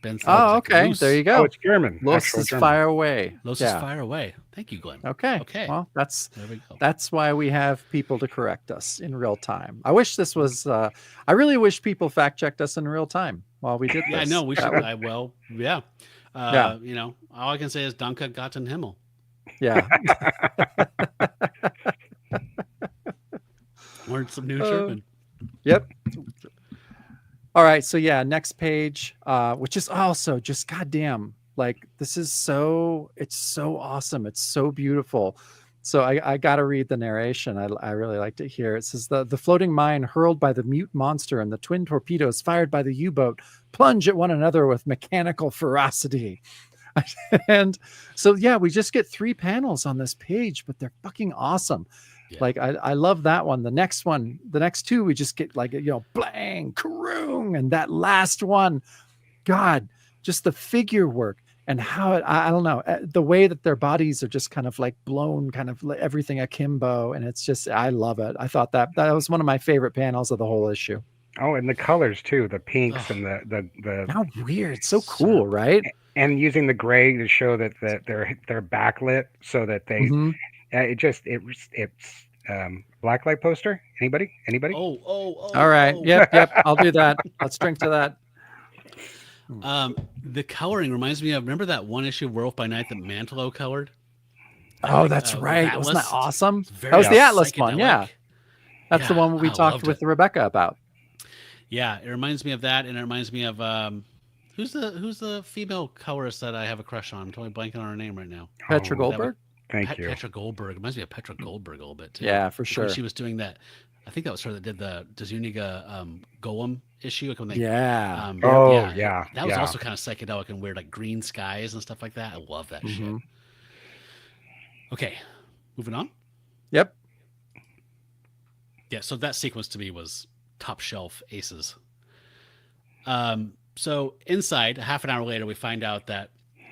Ben's okay. Loose. There you go. Oh, it's German. Los is German. fire away. Los is fire away. Thank you, Glenn. Okay. Okay. Well, There we go. that's why we have people to correct us in real time. I wish this was. I really wish people fact checked us in real time while we did this. Yeah, I know. We should. Yeah. All I can say is Danke Gott im Himmel. Yeah. Learned some new German. Yep. All right. So yeah, next page, which is also just goddamn Like this is it's so awesome. It's so beautiful. So I got to read the narration. I really liked it here. It says the floating mine hurled by the mute monster and the twin torpedoes fired by the U-boat plunge at one another with mechanical ferocity. And so, yeah, we just get 3 panels on this page, but they're fucking awesome. Yeah. Like I love that one. The next 2, we just get like, blang, karung. And that last one, God, just the figure work. And how I don't know, the way that their bodies are just kind of like blown, kind of everything akimbo. And it's just, I love it. I thought that was one of my favorite panels of the whole issue. Oh, and the colors too, the pinks and the how weird. So cool, right? And using the gray to show that they're backlit so that they, it's blacklight poster. Anybody? Oh. All right. Yep. I'll do that. Let's drink to that. The coloring reminds me of, remember that one issue of Werewolf by Night that Mantlo colored? Oh, that's right. Wasn't that awesome? That was the Atlas one. Yeah. That's the one we talked with Rebecca about. Yeah. It reminds me of that. And it reminds me of, who's the female colorist that I have a crush on? I'm totally blanking on her name right now. Petra Goldberg. Thank you. Petra Goldberg. It reminds me of Petra Goldberg a little bit too. Yeah, for sure. When she was doing that. I think that was her that did the Zuniga Golem issue. Like when they, yeah. That was also kind of psychedelic and weird, like green skies and stuff like that. I love that shit. Okay, moving on. Yep. Yeah, so that sequence to me was top shelf aces. So inside, half an hour later, we find out that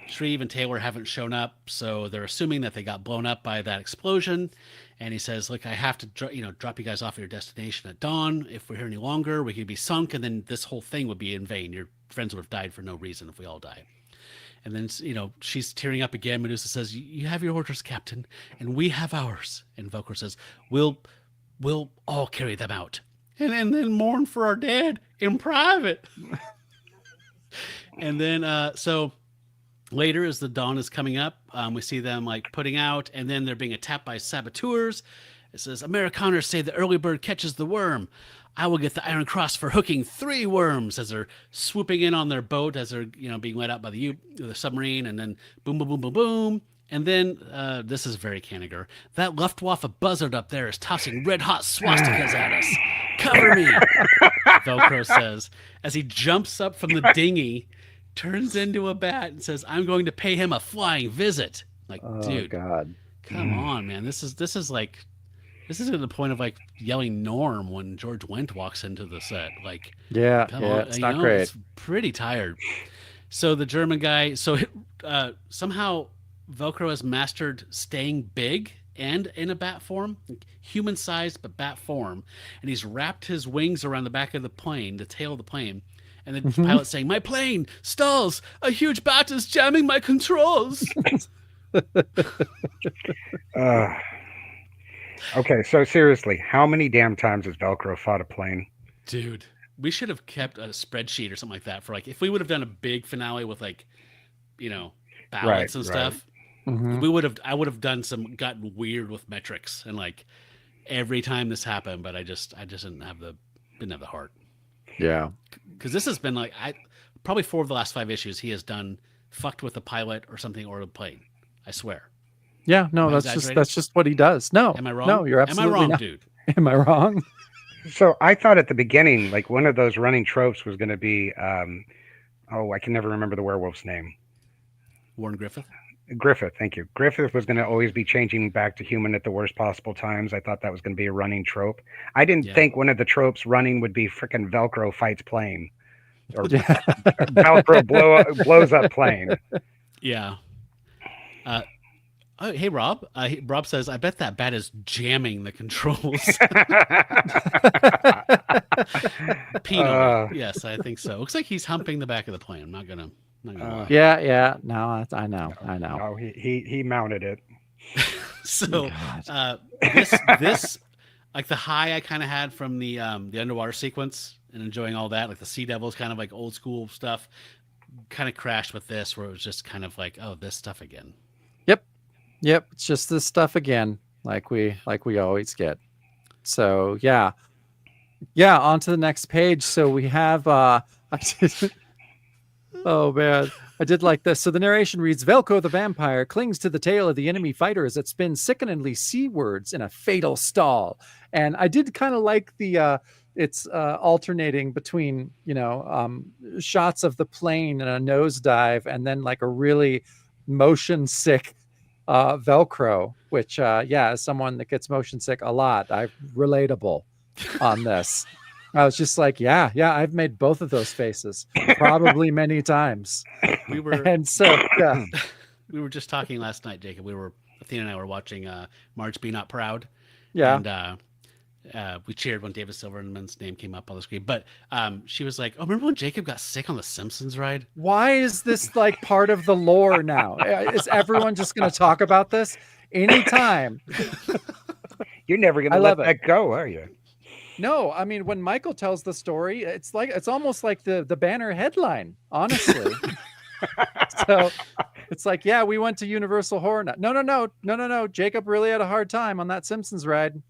Shreve and Taylor haven't shown up, so they're assuming that they got blown up by that explosion. And he says, look, I have to drop you guys off at your destination at dawn. If we're here any longer, we could be sunk, and then this whole thing would be in vain. Your friends would have died for no reason if we all die. And then, she's tearing up again. Medusa says, you have your orders, Captain, and we have ours. And Velcro says, we'll all carry them out. And then mourn for our dead in private. And then, so later, as the dawn is coming up, we see them like putting out, and then they're being attacked by saboteurs. It says, Amerikaners say the early bird catches the worm. I will get the Iron Cross for hooking 3 worms, as they're swooping in on their boat as they're being let out by the submarine, and then boom, boom, boom, boom, boom. And then this is very Kanigher. That Luftwaffe buzzard up there is tossing red hot swastikas at us. Cover me, Velcro says, as he jumps up from the dinghy, turns into a bat, and says, I'm going to pay him a flying visit. Like, dude, God, come on, man. This is to the point of like yelling Norm when George Wendt walks into the set. Like, it's not great. It's pretty tired. So the German guy, somehow Velcro has mastered staying big and in a bat form, human sized but bat form, and he's wrapped his wings around the back of the plane, the tail of the plane. And the pilot's saying, my plane stalls. A huge bat is jamming my controls. Okay, so seriously, how many damn times has Velcro fought a plane? Dude, we should have kept a spreadsheet or something like that for like, if we would have done a big finale with like, ballots and stuff, I would have gotten weird with metrics and like every time this happened, but I just didn't have the heart. Yeah. Because this has been like, probably 4 of the last 5 issues he has done fucked with a pilot or something or a plane. I swear. Yeah, no, that's just what he does. No. Am I wrong? No, you're absolutely Am I wrong, not. dude? Am I wrong? So I thought at the beginning, like one of those running tropes was going to be, I can never remember the werewolf's name. Warren Griffith? Griffith, thank you. Griffith was going to always be changing back to human at the worst possible times. I thought that was going to be a running trope. I didn't think one of the tropes running would be frickin' Velcro fights plane. Or Velcro blows up plane. Yeah. Hey, Rob. Rob says, I bet that bat is jamming the controls. Penal. Yes, I think so. Looks like he's humping the back of the plane. I'm not gonna lie. Yeah. No, I know. No, he mounted it. So this like the high I kind of had from the underwater sequence and enjoying all that, like the Sea Devils kind of like old school stuff, kind of crashed with this, where it was just kind of like, oh, this stuff again. Yep, it's just this stuff again, like we always get. So yeah, on to the next page. So we have oh man, I did like this. So the narration reads, Velcro the vampire clings to the tail of the enemy fighter as it spins sickeningly seawards in a fatal stall. And I did kind of like the it's alternating between, shots of the plane and a nosedive and then like a really motion sick Velcro, which as someone that gets motion sick a lot, I'm relatable on this. I was just like, yeah, I've made both of those faces probably many times. We were And so, yeah. we were just talking last night, Jacob. Athena and I were watching Marge Be Not Proud. Yeah. And we cheered when David Silverman's name came up on the screen. But she was like, oh, remember when Jacob got sick on the Simpsons ride? Why is this like part of the lore now? Is everyone just going to talk about this anytime? You're never going to let that go, are you? No, I mean, when Michael tells the story, it's almost like the banner headline, honestly. So it's like, yeah, we went to Universal Horror Night. No. Jacob really had a hard time on that Simpsons ride.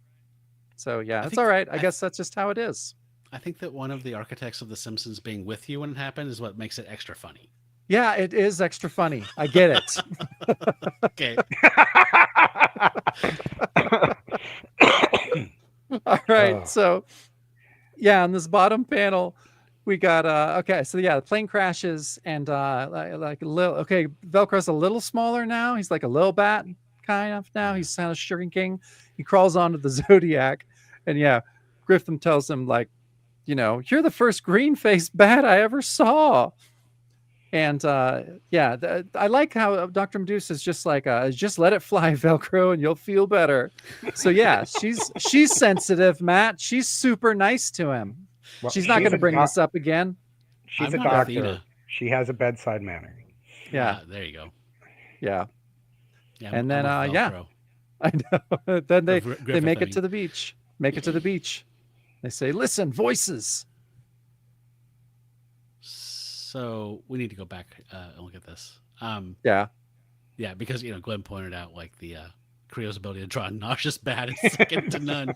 So yeah, it's all right. I guess that's just how it is. I think that one of the architects of The Simpsons being with you when it happened is what makes it extra funny. Yeah, it is extra funny. I get it. Okay. All right. So yeah, on this bottom panel, we got the plane crashes and like a little Velcro's a little smaller now. He's like a little bat kind of now. He's kind of shrinking. He crawls onto the Zodiac, and Griffin tells him like, you're the first green-faced bat I ever saw. And I like how Dr. Medusa is just like, just let it fly, Velcro, and you'll feel better. So yeah, she's sensitive, Matt. She's super nice to him. Well, she's not going to bring this up again. She's a doctor. Athena. She has a bedside manner. Yeah, there you go. Yeah. And then I know. Then they make it to the beach. Make it to the beach. They say, "Listen, voices." So we need to go back and look at this. Yeah, because Glenn pointed out like the Creo's ability to draw a nauseous bat is second to none.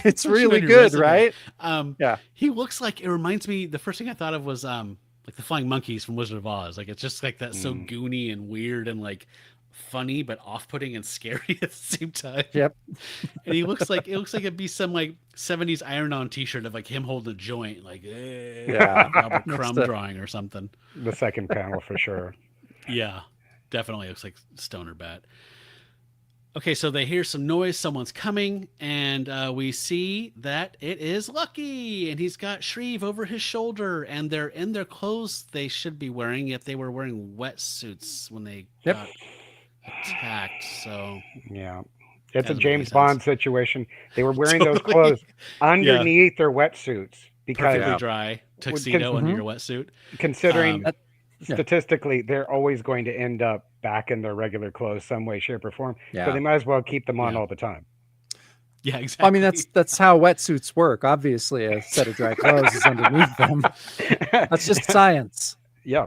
It's really good, right? He looks like, it reminds me. The first thing I thought of was like the flying monkeys from Wizard of Oz. Like it's just like that, so goony and weird and like funny but off-putting and scary at the same time. Yep. And it looks like it'd be some like 70s iron-on t-shirt of like him holding a joint, like Albert Crumb drawing or something. The second panel for sure. Yeah, definitely looks like stoner bat. Okay, so they hear some noise, someone's coming, and we see that it is Lucky, and he's got Shreve over his shoulder, and they're in their clothes they should be wearing, yet they were wearing wetsuits when they got attacked. So yeah, it's a James Bond situation. They were wearing those clothes underneath their wetsuits because perfectly dry tuxedo under your wetsuit. Considering statistically, they're always going to end up back in their regular clothes, some way, shape, or form. So they might as well keep them on all the time. Yeah, exactly. I mean, that's how wetsuits work. Obviously, a set of dry clothes is underneath them. That's just science. Yeah.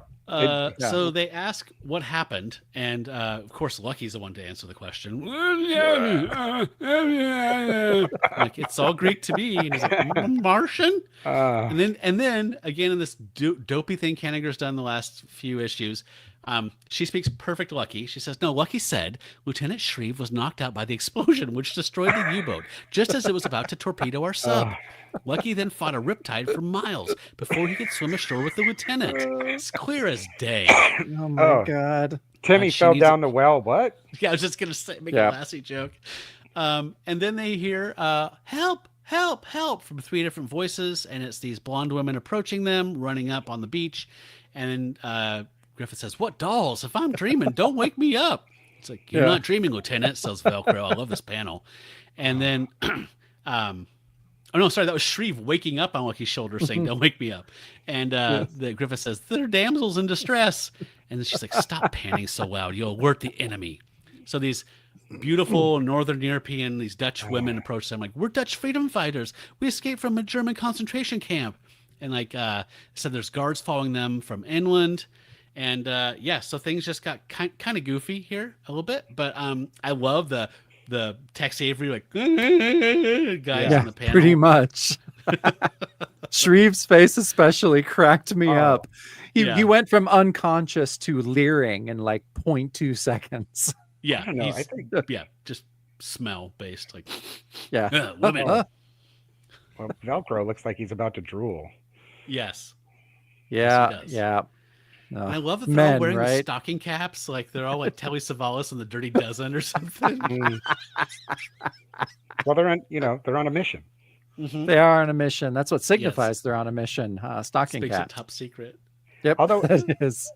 So they ask what happened, and of course, Lucky's the one to answer the question. Like, it's all Greek to me. And he's like, Martian? And then again in this dopey thing Kanigher's done the last few issues, she speaks perfect Lucky. She says, no, Lucky said Lieutenant Shreve was knocked out by the explosion, which destroyed the U-boat, just as it was about to torpedo our sub. Lucky then fought a riptide for miles before he could swim ashore with the lieutenant. It's clear as day. Oh my God. Timmy fell down the well. What? Yeah, I was just going to say, make a lassie joke. And then they hear, help, help, help from 3 different voices. And it's these blonde women approaching them, running up on the beach. And Griffith says, what dolls? If I'm dreaming, don't wake me up. It's like, you're not dreaming, Lieutenant, says Velcro. I love this panel. And then, oh no, sorry, that was Shreve waking up on Lucky's shoulder saying, don't wake me up. And the Griffith says, they're damsels in distress. And then she's like, stop panting so loud. You'll alert the enemy. So these beautiful Northern European, these Dutch women approach them like, we're Dutch freedom fighters. We escaped from a German concentration camp. And like said, there's guards following them from inland. And so things just got kind of goofy here a little bit. But I love the Tex Avery like guys on the panel. Pretty much. Shreve's face especially cracked me up. He went from unconscious to leering in like 0.2 seconds. Yeah, I don't know. I he's think just smell based. Like, Yeah. women. well, Velcro looks like he's about to drool. Yes. Yeah. does. Yeah. And I love that they're all Men, wearing the right? stocking caps, like they're all like Telly Savalas and the Dirty Dozen or something. Mm. Well, they're on a mission. Mhm. They are on a mission. That's what signifies they're on a mission. Stocking Makes it cap. top secret. Yep. Although- that is.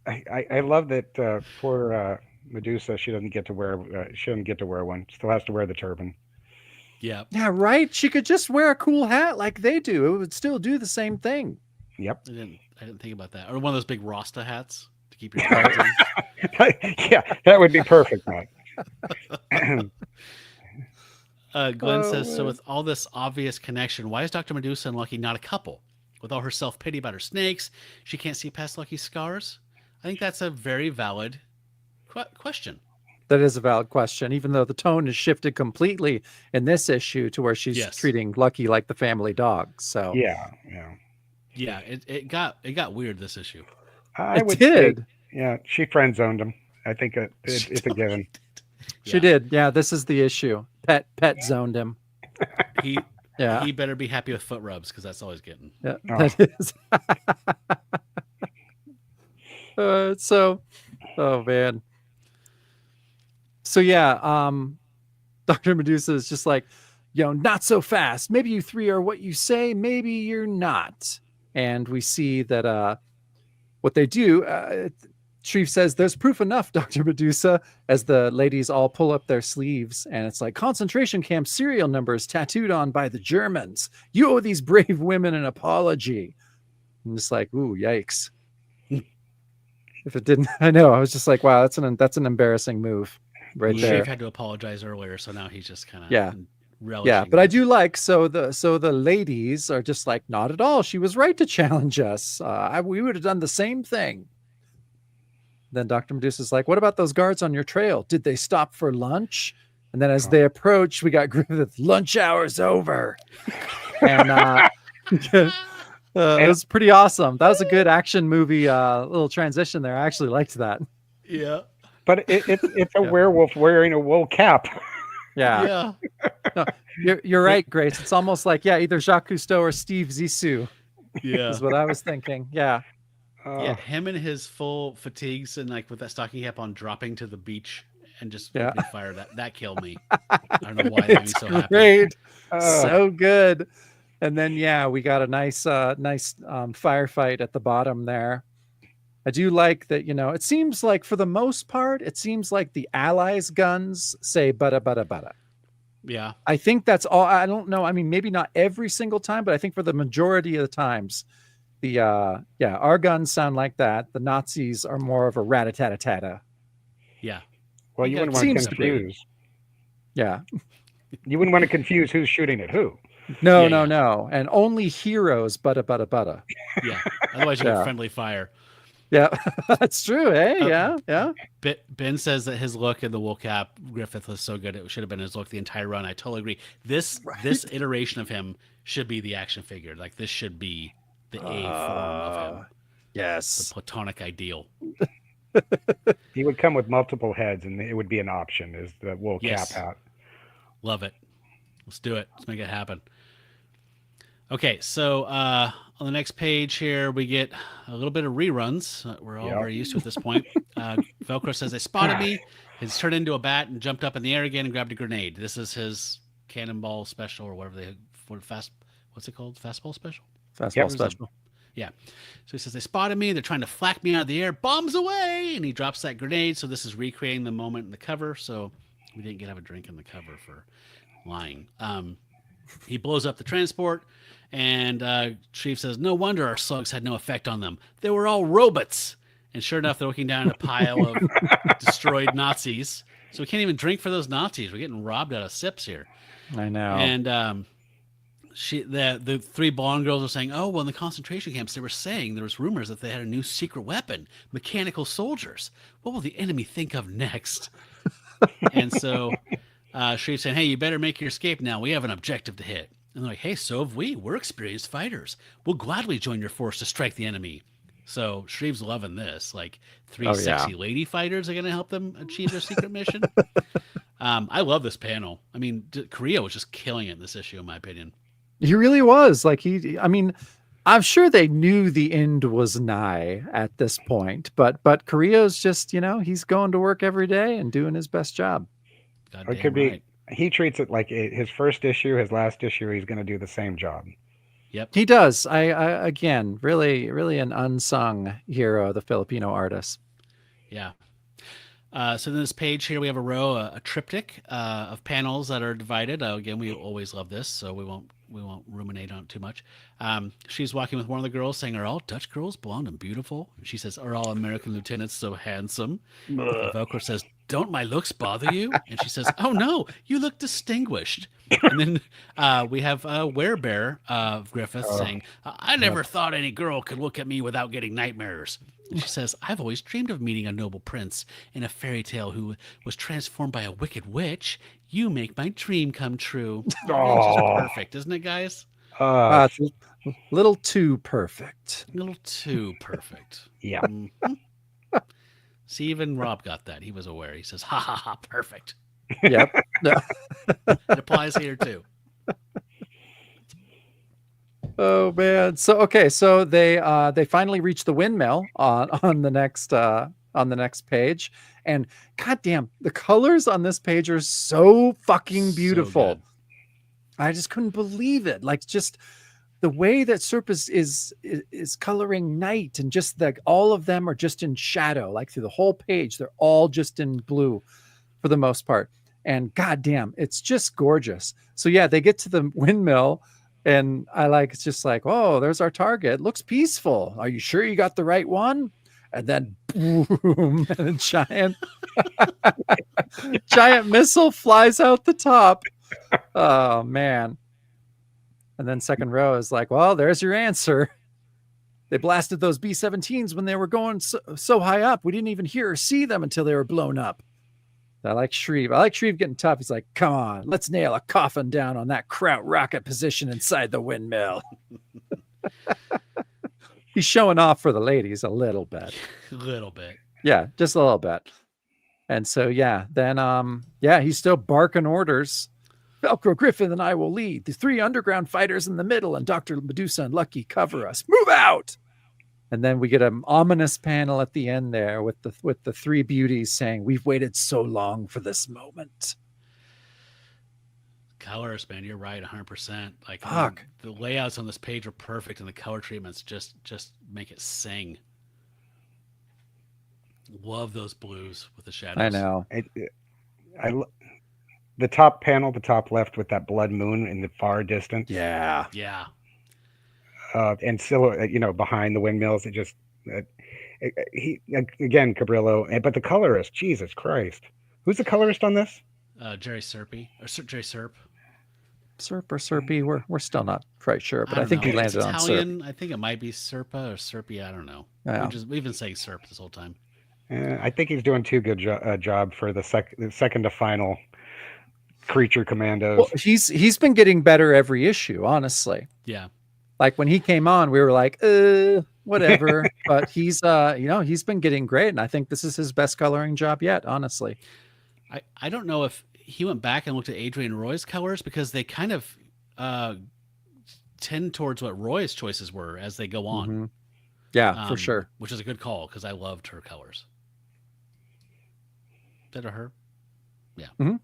I love that poor Medusa. She doesn't get to wear. She doesn't get to wear one. Still has to wear the turban. Yeah. Yeah, right. She could just wear a cool hat like they do. It would still do the same thing. Yep. I didn't think about that. Or one of those big Rasta hats to keep your clothes in. Yeah, that would be perfect, Matt. Glenn Oh, says, so man. with all this obvious connection, why is Dr. Medusa and Lucky not a couple? With all her self-pity about her snakes, she can't see past Lucky's scars? I think that's a very valid question. That is a valid question, even though the tone has shifted completely in this issue to where she's Yes. treating Lucky like the family dog. So Yeah. Yeah, it got weird this issue. I it would did. say, yeah, she friend zoned him. I think it's a given. She Yeah. did. Yeah, this is the issue. Pet zoned him. He Yeah. he better be happy with foot rubs because that's all he's getting. Yeah, Oh. that is. Oh man. So yeah, Dr. Medusa is just like, not so fast. Maybe you three are what you say, maybe you're not. And we see that what they do, Shreve says, there's proof enough, Dr. Medusa, as the ladies all pull up their sleeves. And it's like concentration camp serial numbers tattooed on by the Germans. You owe these brave women an apology. I'm just like, ooh, yikes. If it didn't, I know. I was just like, wow, that's an embarrassing move right Shave there. had to apologize earlier, so now he's just kind of Yeah. relishing. Yeah, but I do like so the ladies are just like, not at all. She was right to challenge us. We would have done the same thing. Then Dr. Medusa's like, what about those guards on your trail? Did they stop for lunch? And then as they approach, we got Griffith, lunch hour's over. And it was pretty awesome. That was a good action movie little transition there. I actually liked that. Yeah. But it's a werewolf wearing a wool cap. Yeah. No, you're right, Grace. It's almost like, either Jacques Cousteau or Steve Zissou Yeah. is what I was thinking. Yeah. Yeah, him and his full fatigues and like with that stocking cap on, dropping to the beach and just opening fire. That killed me. I don't know why that made me so happy. Great. So good. And then we got a nice firefight at the bottom there. I do like that, it seems like for the most part, it seems like the Allies' guns say bada bada bada. Yeah. I think that's all. I don't know. I mean, maybe not every single time, but I think for the majority of the times, our guns sound like that. The Nazis are more of a rat-a-tat-a-tat-a. Yeah. Well, you Yeah, wouldn't it want to seems to be. confuse. Yeah. You wouldn't want to confuse who's shooting at who. No, Yeah, no, yeah. no. And only heroes bada bada bada. Yeah. Otherwise, you get friendly fire. Yeah, that's true. Hey, yeah. Ben says that his look in the wool cap, Griffith, was so good. It should have been his look the entire run. I totally agree. This iteration of him should be the action figure. Like this should be the A form of him. Yes. The platonic ideal. He would come with multiple heads, and it would be an option. Is the wool Yes. cap hat? Love it. Let's do it. Let's make it happen. Okay, so on the next page here, we get a little bit of reruns. We're all very used to at this point. Velcro says, they spotted me. He's turned into a bat and jumped up in the air again and grabbed a grenade. This is his cannonball special or whatever what's it called? Fastball special? Fastball special. Yeah. So he says, they spotted me. They're trying to flak me out of the air. Bombs away! And he drops that grenade. So this is recreating the moment in the cover. So we didn't get to have a drink in the cover for lying. He blows up the transport. And Chief says, no wonder our slugs had no effect on them. They were all robots. And sure enough, they're looking down at a pile of destroyed Nazis. So we can't even drink for those Nazis. We're getting robbed out of sips here. I know. And the three blonde girls are saying, oh, well, in the concentration camps, they were saying there was rumors that they had a new secret weapon, mechanical soldiers. What will the enemy think of next? And so Shreve's saying, hey, you better make your escape now. We have an objective to hit. And they're like, hey, so have we. We're experienced fighters. We'll gladly join your force to strike the enemy. So Shreve's loving this. Like three Oh, yeah. sexy lady fighters are going to help them achieve their secret mission. I love this panel. I mean, Korea was just killing it in this issue, in my opinion. He really was. Like I mean, I'm sure they knew the end was nigh at this point, but Korea's just, he's going to work every day and doing his best job. God Or it damn could right. be he treats it like his first issue, his last issue. He's going to do the same job. Yep. He does. I again, really, really an unsung hero, the Filipino artist. Yeah. So in this page here, we have a row, a triptych of panels that are divided. Again, we always love this, so we won't ruminate on it too much. She's walking with one of the girls, saying, "Are all Dutch girls blonde and beautiful?" And she says, "Are all American lieutenants so handsome?" And Velcro says, "Don't my looks bother you?" And she says, "Oh no, you look distinguished." And then we have Werebear Griffith saying, "I never thought any girl could look at me without getting nightmares." And she says, "I've always dreamed of meeting a noble prince in a fairy tale who was transformed by a wicked witch. You make my dream come true." It's just perfect, isn't it, guys? It's a little too perfect. A little too perfect. Yeah. See, even Rob got that. He was aware. He says, "Ha ha ha, perfect." Yep. It applies here too. Oh man. So they finally reach the windmill on the next page, and goddamn, the colors on this page are so fucking beautiful. So I just couldn't believe it. Like, just the way that Serp is coloring night, and just like all of them are just in shadow, like through the whole page. They're all just in blue for the most part. And goddamn, it's just gorgeous. So yeah, they get to the windmill, and it's just like, oh, there's our target. Looks peaceful. Are you sure you got the right one? And then boom, and a giant missile flies out the top. Oh man. And then second row is like, well, there's your answer. They blasted those B-17s when they were going so high up. We didn't even hear or see them until they were blown up. I like Shreve. I like Shreve getting tough. He's like, come on, let's nail a coffin down on that Kraut rocket position inside the windmill. He's showing off for the ladies a little bit. A little bit. Yeah, just a little bit. And so, yeah, then, he's still barking orders. Velcro Griffin and I will lead. The 3 underground fighters in the middle, and Dr. Medusa and Lucky cover us. Move out! And then we get an ominous panel at the end there with the 3 beauties saying, "We've waited so long for this moment." Colors, man, you're right, 100%. Like, Fuck. The layouts on this page are perfect, and the color treatments just make it sing. Love those blues with the shadows. I know. The top panel, the top left, with that blood moon in the far distance. Yeah. Yeah. And silhouette, behind the windmills. It just he again, Cabrillo, but the colorist, Jesus Christ, who's the colorist on this? Jerry Serpy or Jerry Serp. Serp or Serpy, we're still not quite sure, but I think know. he landed It's on Italian. Serp. I think it might be Serpa or Serpy. I don't know. Yeah. We've been saying Serp this whole time. I think he's doing too good job for the second to final creature Commandos. Well, he's been getting better every issue, honestly. Yeah. Like when he came on, we were like, whatever. But he's he's been getting great, and I think this is his best coloring job yet, honestly. I don't know if he went back and looked at Adrian Roy's colors, because they kind of tend towards what Roy's choices were as they go on. Mm-hmm. Yeah, for sure. Which is a good call, because I loved her colors. Is that a her? Yeah. Mm-hmm.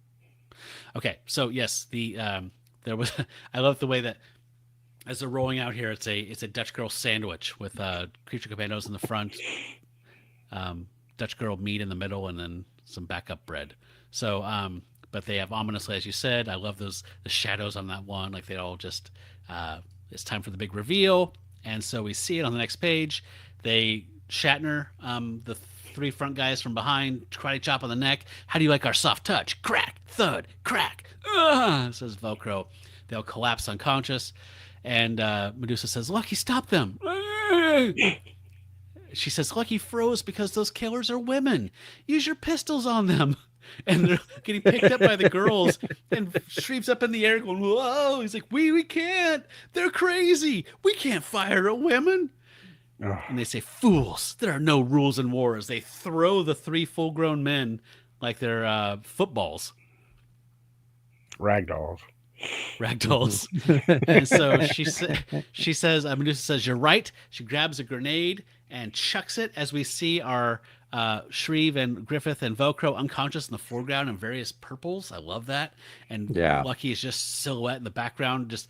Okay, so yes, there was. I love the way that as they're rolling out here, it's a Dutch girl sandwich with creature commandos in the front, Dutch girl meat in the middle, and then some backup bread. So, but they have ominously, as you said. I love the shadows on that one. Like they all just. It's time for the big reveal, and so we see it on the next page. They Shatner, the 3 front guys from behind, karate chop on the neck. "How do you like our soft touch? Crack, thud, crack." Says Velcro. They'll collapse unconscious, and Medusa says, "Lucky, stop them." She says, "Lucky froze because those killers are women. Use your pistols on them." And they're getting picked up by the girls, and Shreve's up in the air going, "Whoa!" He's like, we can't. They're crazy. We can't fire at women." Ugh, And they say, "Fools! There are no rules in war." As they throw the 3 full-grown men like they're footballs, ragdolls. ragdolls. And so she says, Medusa says, "You're right." She grabs a grenade and chucks it as we see our Shreve and Griffith and Velcro unconscious in the foreground in various purples. I love that. And Yeah. Lucky is just silhouette in the background, just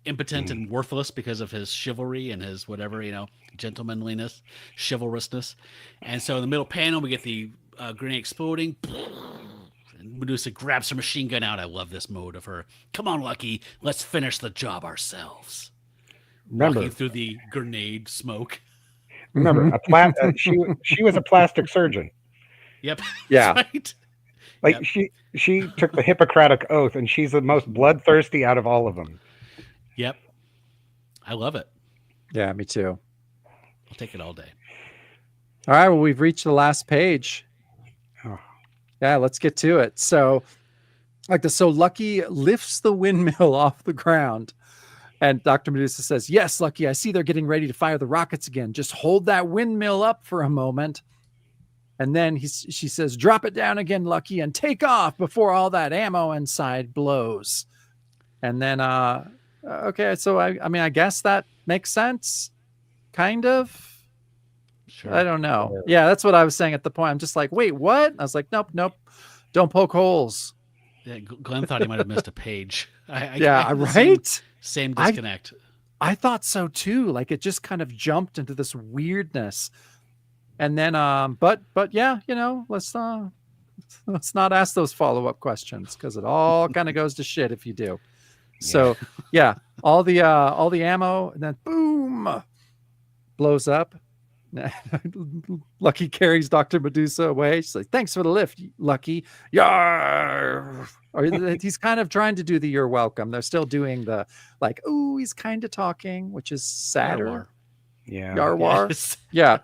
impotent and worthless because of his chivalry and his whatever, gentlemanliness, chivalrousness. And so in the middle panel, we get the grenade exploding. And Medusa grabs her machine gun out. I love this mode of her. "Come on, Lucky, let's finish the job ourselves." Remember, Walking through the grenade smoke. remember, she was a plastic surgeon. Yep. Yeah. That's right. Like Yep. she took the Hippocratic oath, and she's the most bloodthirsty out of all of them. Yep. I love it. Yeah, me too. I'll take it all day. All right, well, we've reached the last page. Oh. Yeah, let's get to it. So Lucky lifts the windmill off the ground, and Dr. Medusa says, "Yes, Lucky, I see they're getting ready to fire the rockets again. Just hold that windmill up for a moment." And then she says, "Drop it down again, Lucky, and take off before all that ammo inside blows." And then, okay, so I guess that makes sense, kind of. Sure. I don't know. Yeah, that's what I was saying at the point. I'm just like, wait, what? I was like, nope, don't poke holes. Yeah, Glenn thought he might have missed a page. I Yeah, had the right? Same disconnect. I thought so too. Like it just kind of jumped into this weirdness. And then but yeah, let's not ask those follow-up questions because it all kind of goes to shit if you do. So yeah, all the ammo, and then boom, blows up. Lucky carries Dr. Medusa away. She's like, "Thanks for the lift, Lucky." Yar! Or he's kind of trying to do the "you're welcome." They're still doing the like, "Ooh, he's kind of talking," which is sadder. Yarwar. Yeah. Yarwar. Yes. Yeah,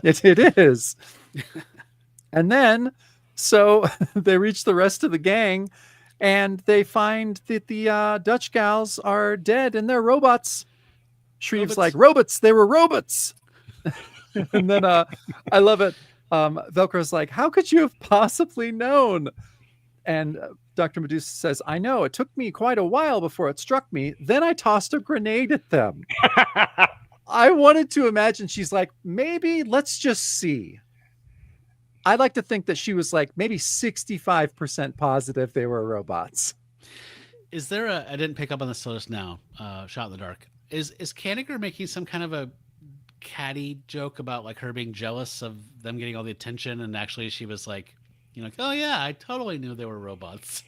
it is. And then, so they reach the rest of the gang, and they find that the Dutch gals are dead and they're robots. Shreve's like, "Robots, they were robots." And then I love it. Velcro's like, "How could you have possibly known?" And Dr. Medusa says, "I know. It took me quite a while before it struck me. Then I tossed a grenade at them." I wanted to imagine she's like, maybe let's just see. I'd like to think that she was like maybe 65% positive they were robots. Is there I didn't pick up on this just now, shot in the dark. Is Kanigher making some kind of a catty joke about like her being jealous of them getting all the attention, and actually she was like, "Oh yeah, I totally knew they were robots."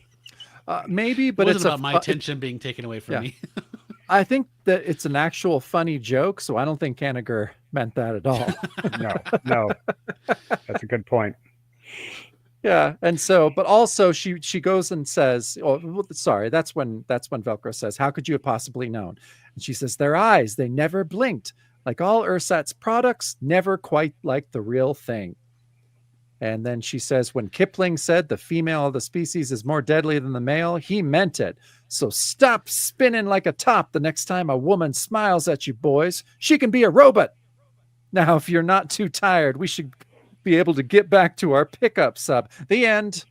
Maybe, but it wasn't about my attention being taken away from me. I think that it's an actual funny joke, so I don't think Kanigher meant that at all. No, that's a good point. Yeah, and so, but also she goes and says, "Oh, sorry." That's when Velcro says, "How could you have possibly known?" And she says, "Their eyes, they never blinked. Like all Ursat's products, never quite like the real thing." And then she says, "When Kipling said the female of the species is more deadly than the male, he meant it. So stop spinning like a top the next time a woman smiles at you, boys. She can be a robot. Now, if you're not too tired, we should be able to get back to our pickup sub." The end.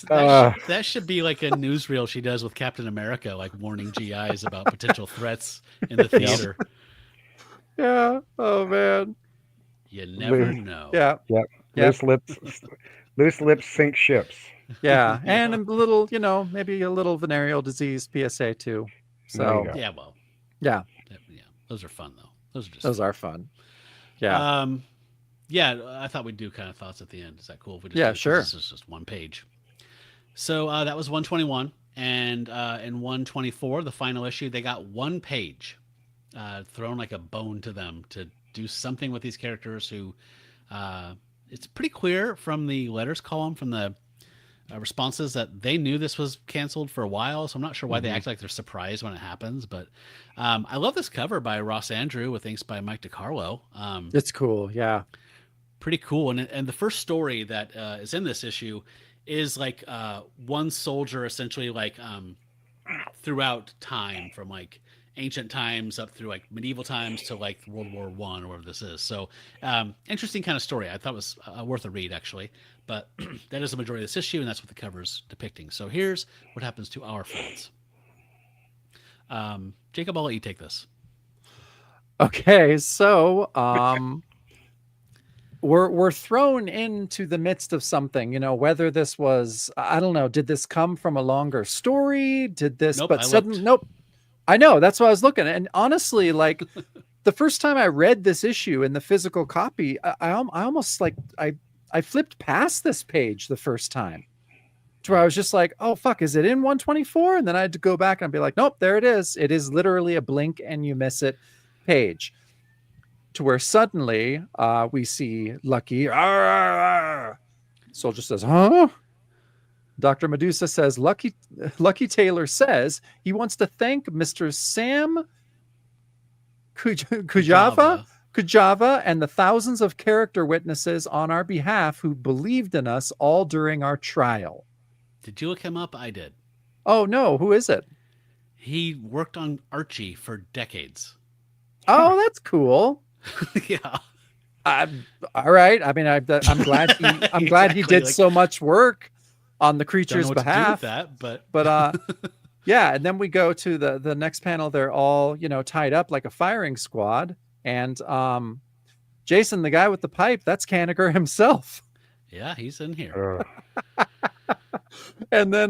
That should be like a newsreel she does with Captain America, like warning GIs about potential threats in the theater. Yeah. Oh man. You never know. Yeah. Yep. Loose lips sink ships. Yeah, and a little, maybe a little venereal disease PSA too. So yeah, well, yeah, those are fun though. Those are fun. Yeah. Yeah, I thought we'd do kind of thoughts at the end. Is that cool? If we just sure. This is just one page. So that was 121, and in 124, the final issue, they got one page thrown like a bone to them to do something with these characters who it's pretty clear from the letters column, from the responses, that they knew this was canceled for a while. So I'm not sure why they act like they're surprised when it happens. But I love this cover by Ross Andrew with inks by Mike DiCarlo. It's cool. Yeah. Pretty cool. And the first story that is in this issue is like one soldier essentially like throughout time from like ancient times up through like medieval times to like World War I or whatever this is. So interesting kind of story. I thought it was worth a read actually, but that is the majority of this issue, and that's what the cover's depicting. So here's what happens to our friends. Jacob, I'll let you take this. Okay, so we're thrown into the midst of something, you know, whether this was, I don't know, did this come from a longer story? Did this, Nope, but suddenly, nope. I know, that's what I was looking at. And honestly, like the first time I read this issue in the physical copy, I almost like, I flipped past this page the first time to where I was just like, oh, fuck, is it in 124? And then I had to go back and be like, nope, there it is. It is literally a blink and you miss it page. To where suddenly we see Lucky. Soldier says, huh? Dr. Medusa says, Lucky Taylor says he wants to thank Mr. Sam Kujava and the thousands of character witnesses on our behalf who believed in us all during our trial. Did you look him up? I did. Oh, no. Who is it? He worked on Archie for decades. Oh, that's cool. Yeah. All right. I mean, I'm glad he Exactly, did like, so much work on the creature's don't know what behalf. to do with that, But yeah, and then we go to the next panel. They're all, you know, tied up like a firing squad, and Jason, the guy with the pipe, that's Kanigher himself. yeah, he's in here. And then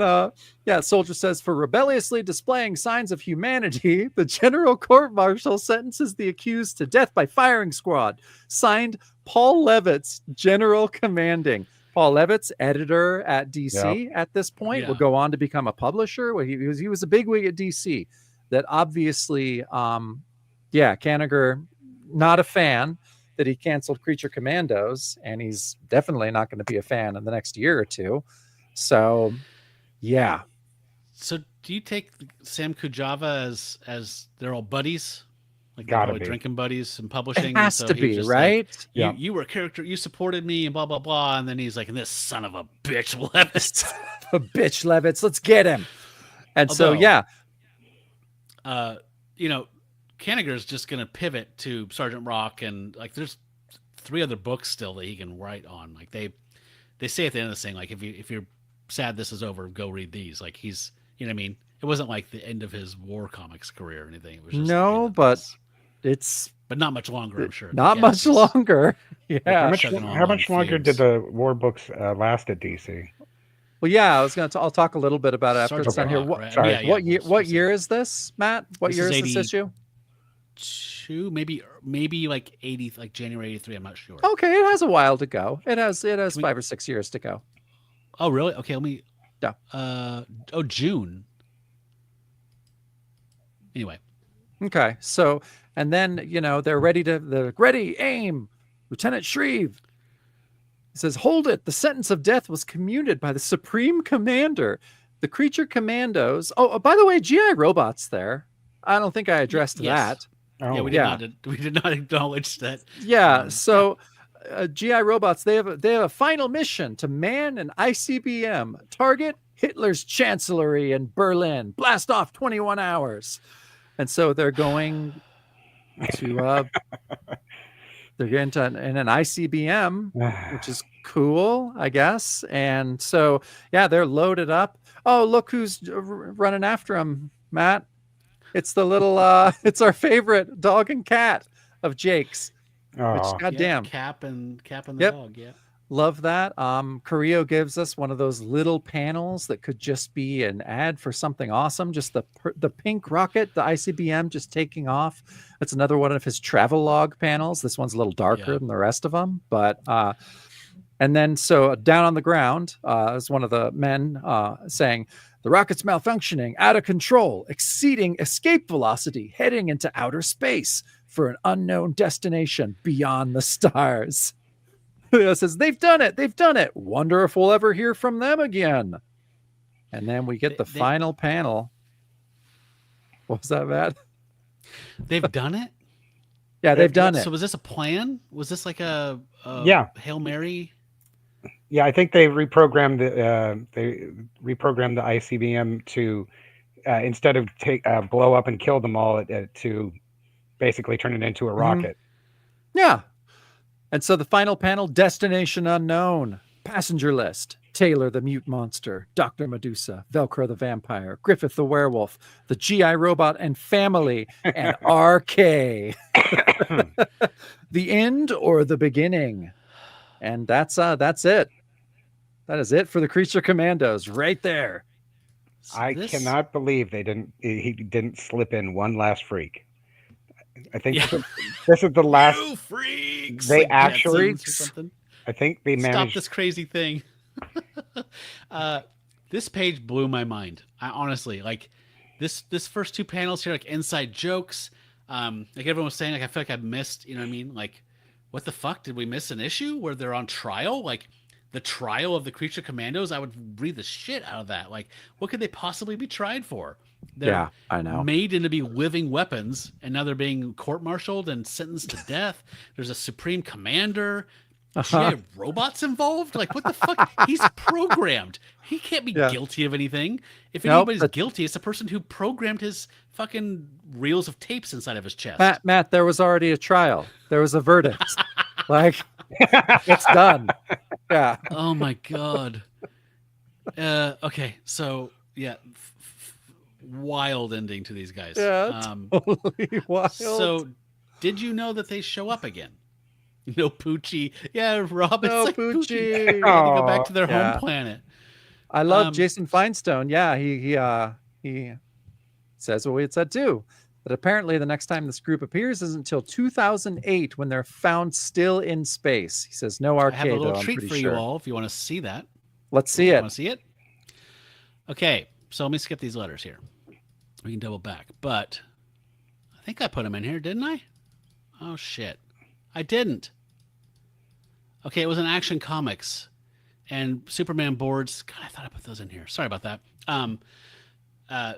yeah, Soldier says, for rebelliously displaying signs of humanity, the General Court Martial sentences the accused to death by firing squad. Signed, Paul Levitz, General Commanding. Paul Levitz, editor at DC at this point, will go on to become a publisher. Well, he was a bigwig at DC. That obviously, Kanigher, not a fan that he canceled Creature Commandos, and he's definitely not going to be a fan in the next year or two. So, yeah. So, do you take Sam Kujava as they're all buddies? Like Gotta they're be. drinking buddies and publishing. It has so to he be, just right? Like, you were a character, you supported me, and blah blah blah. And then he's like, "And this son of a bitch, Levitz, a bitch, Levitz, let's get him." And Although, you know, Kanigher's just gonna pivot to Sergeant Rock, and like, there's 3 other books still that he can write on. Like they say at the end of the thing, like if you're sad this is over, go read these. Like he's, you know what I mean? It wasn't like the end of his war comics career or anything. It was just but not much longer, I'm sure. Not much longer. Yeah. How much longer did the war books last at DC? Well, yeah, I'll talk a little bit about it after it's done here. What year is this, Matt? What year is this issue? Maybe like 80, like January 83. I'm not sure. Okay, it has a while to go. It has 5 or 6 years to go. Oh, really? Okay, let me. Yeah. June. Anyway. Okay, so and then they're ready, aim, Lieutenant Shreve. He says, "Hold it! The sentence of death was commuted by the Supreme Commander. The Creature Commandos." Oh, by the way, GI Robot's there. I don't think I addressed that. Oh, yeah, we did not acknowledge that. Yeah, so. GI Robots, they have a final mission to man an ICBM. Target Hitler's Chancellery in Berlin. Blast off 21 hours. And so they're going to they're getting to in an ICBM, which is cool, I guess. And so yeah, they're loaded up. Oh, look who's running after them, Matt. It's the little it's our favorite dog and cat of Jake's. Which, goddamn, Cap and the dog. Yeah, love that. Carrillo gives us one of those little panels that could just be an ad for something awesome. Just the pink rocket, the ICBM just taking off. That's another one of his travel log panels. This one's a little darker than the rest of them, but and then so down on the ground is one of the men saying, "The rocket's malfunctioning, out of control, exceeding escape velocity, heading into outer space for an unknown destination beyond the stars." It says, they've done it. Wonder if we'll ever hear from them again. And then we get the final panel. What was that, Matt? They've done it? Yeah, they've done it. So was this a plan? Was this like a Hail Mary? Yeah, I think they reprogrammed the ICBM to instead of blow up and kill them all, to basically turn it into a rocket. Yeah. And so the final panel, Destination Unknown, Passenger List, Taylor the Mute Monster, Dr. Medusa, Velcro the Vampire, Griffith the Werewolf, the GI Robot and Family, and RK. The end or the beginning? And that's it. That is it for the Creature Commandos right there. I cannot believe he didn't slip in one last freak. I think this is the last. You freaks! They like actually, I think they managed. Stop this crazy thing. This page blew my mind. I honestly like this first two panels here, like inside jokes. Like everyone was saying, like I feel like I missed. You know what I mean? Like, what the fuck did we miss an issue where they're on trial? Like the trial of the Creature Commandos. I would read the shit out of that. Like, what could they possibly be tried for? They're I know. Made into be living weapons, and now they're being court-martialed and sentenced to death. There's a supreme commander. GI robots involved? Like, what the fuck? He's programmed. He can't be guilty of anything. If anybody's guilty, it's the person who programmed his fucking reels of tapes inside of his chest. Matt, there was already a trial. There was a verdict. Like, it's done. Yeah. Oh my god. Okay, so yeah, wild ending to these guys. Yeah, totally wild. So, did you know that they show up again? No Poochie. Yeah, Robin's No like Poochie. Poochie. They go back to their home planet. I love Jason Feinstone. Yeah, he says what we had said too. That apparently the next time this group appears isn't until 2008 when they're found still in space. He says no arcade. I have a little though, treat for you all if you want to see that. Let's see it. Want to see it? Okay, so let me skip these letters here. We can double back, but I think I put them in here, didn't I? Oh shit, I didn't. Okay, it was an Action Comics and Superman boards. God, I thought I put those in here. Sorry about that.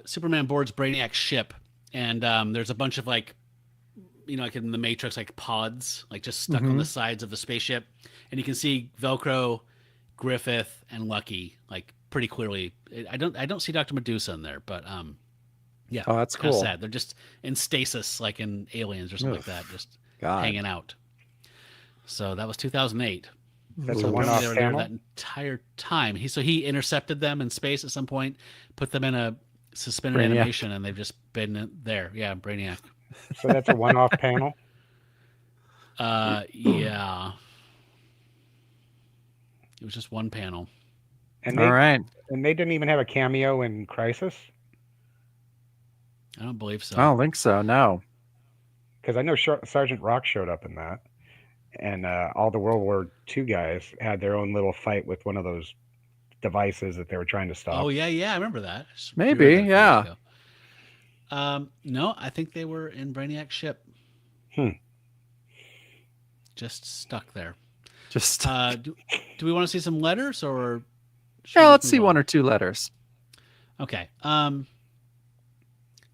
Superman boards Brainiac's ship, and there's a bunch of like in the Matrix, like pods, like just stuck on the sides of the spaceship, and you can see Velcro, Griffith, and Lucky like pretty clearly. I don't see Dr. Medusa in there, but yeah. Oh, that's cool. Sad. They're just in stasis, like in Aliens or something like that, just hanging out. So that was 2008. That's so a one-off they were there panel? that entire time. He intercepted them in space at some point, put them in a suspended animation, and they've just been there. Yeah, Brainiac. So that's a one-off panel? Yeah. It was just one panel. And All right. And they didn't even have a cameo in Crisis? I don't believe so. I don't think so, no. Because I know Sergeant Rock showed up in that. And all the World War II guys had their own little fight with one of those devices that they were trying to stop. Oh, yeah, I remember that. Maybe, yeah. No, I think they were in Brainiac's ship. Just stuck there. Just do we want to see some letters, or let's see one or two letters. Okay.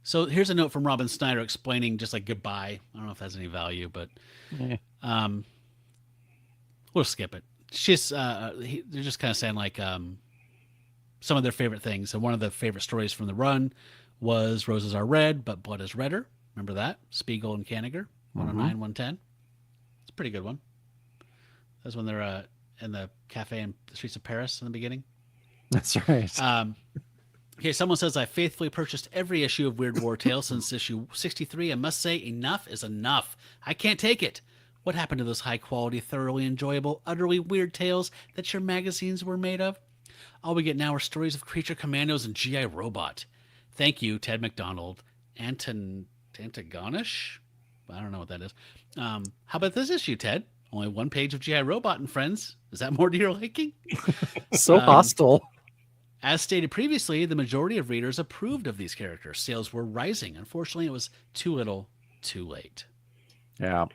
So here's a note from Robin Snyder explaining just like goodbye. I don't know if that has any value, but we'll skip it. She's they're just kind of saying like some of their favorite things, and one of the favorite stories from the run was "Roses Are Red, but Blood Is Redder." Remember that? Spiegel and Kanigher, 109, 110. It's a pretty good one. That's when they're in the cafe in the streets of Paris in the beginning. That's right. Okay, someone says, I faithfully purchased every issue of Weird War Tales since issue 63 and must say enough is enough. I can't take it. What happened to those high-quality, thoroughly enjoyable, utterly weird tales that your magazines were made of? All we get now are stories of Creature Commandos and GI Robot. Thank you, Ted McDonald. Antagonish? I don't know what that is. How about this issue, Ted? Only one page of GI Robot and Friends. Is that more to your liking? So hostile. As stated previously, the majority of readers approved of these characters. Sales were rising. Unfortunately, it was too little, too late. Yeah.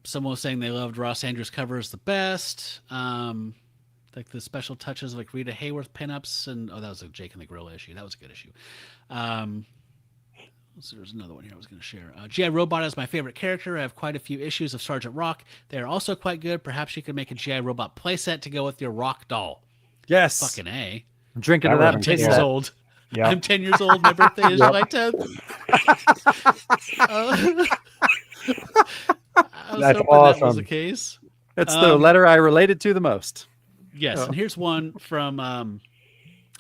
Someone was saying they loved Ross Andrews' covers the best. Like the special touches of like Rita Hayworth pinups, and that was a Jake and the Gorilla issue. That was a good issue. So there's another one here I was going to share. G.I. Robot is my favorite character. I have quite a few issues of Sergeant Rock. They are also quite good. Perhaps you could make a G.I. Robot playset to go with your Rock doll. Yes. Fucking A. I'm drinking to that. 10 years old. Yeah. I'm 10 years old. My birthday is Yep. July 10th. I was That's hoping that was awesome. the case. It's the letter I related to the most. Yes, Oh. and here's one from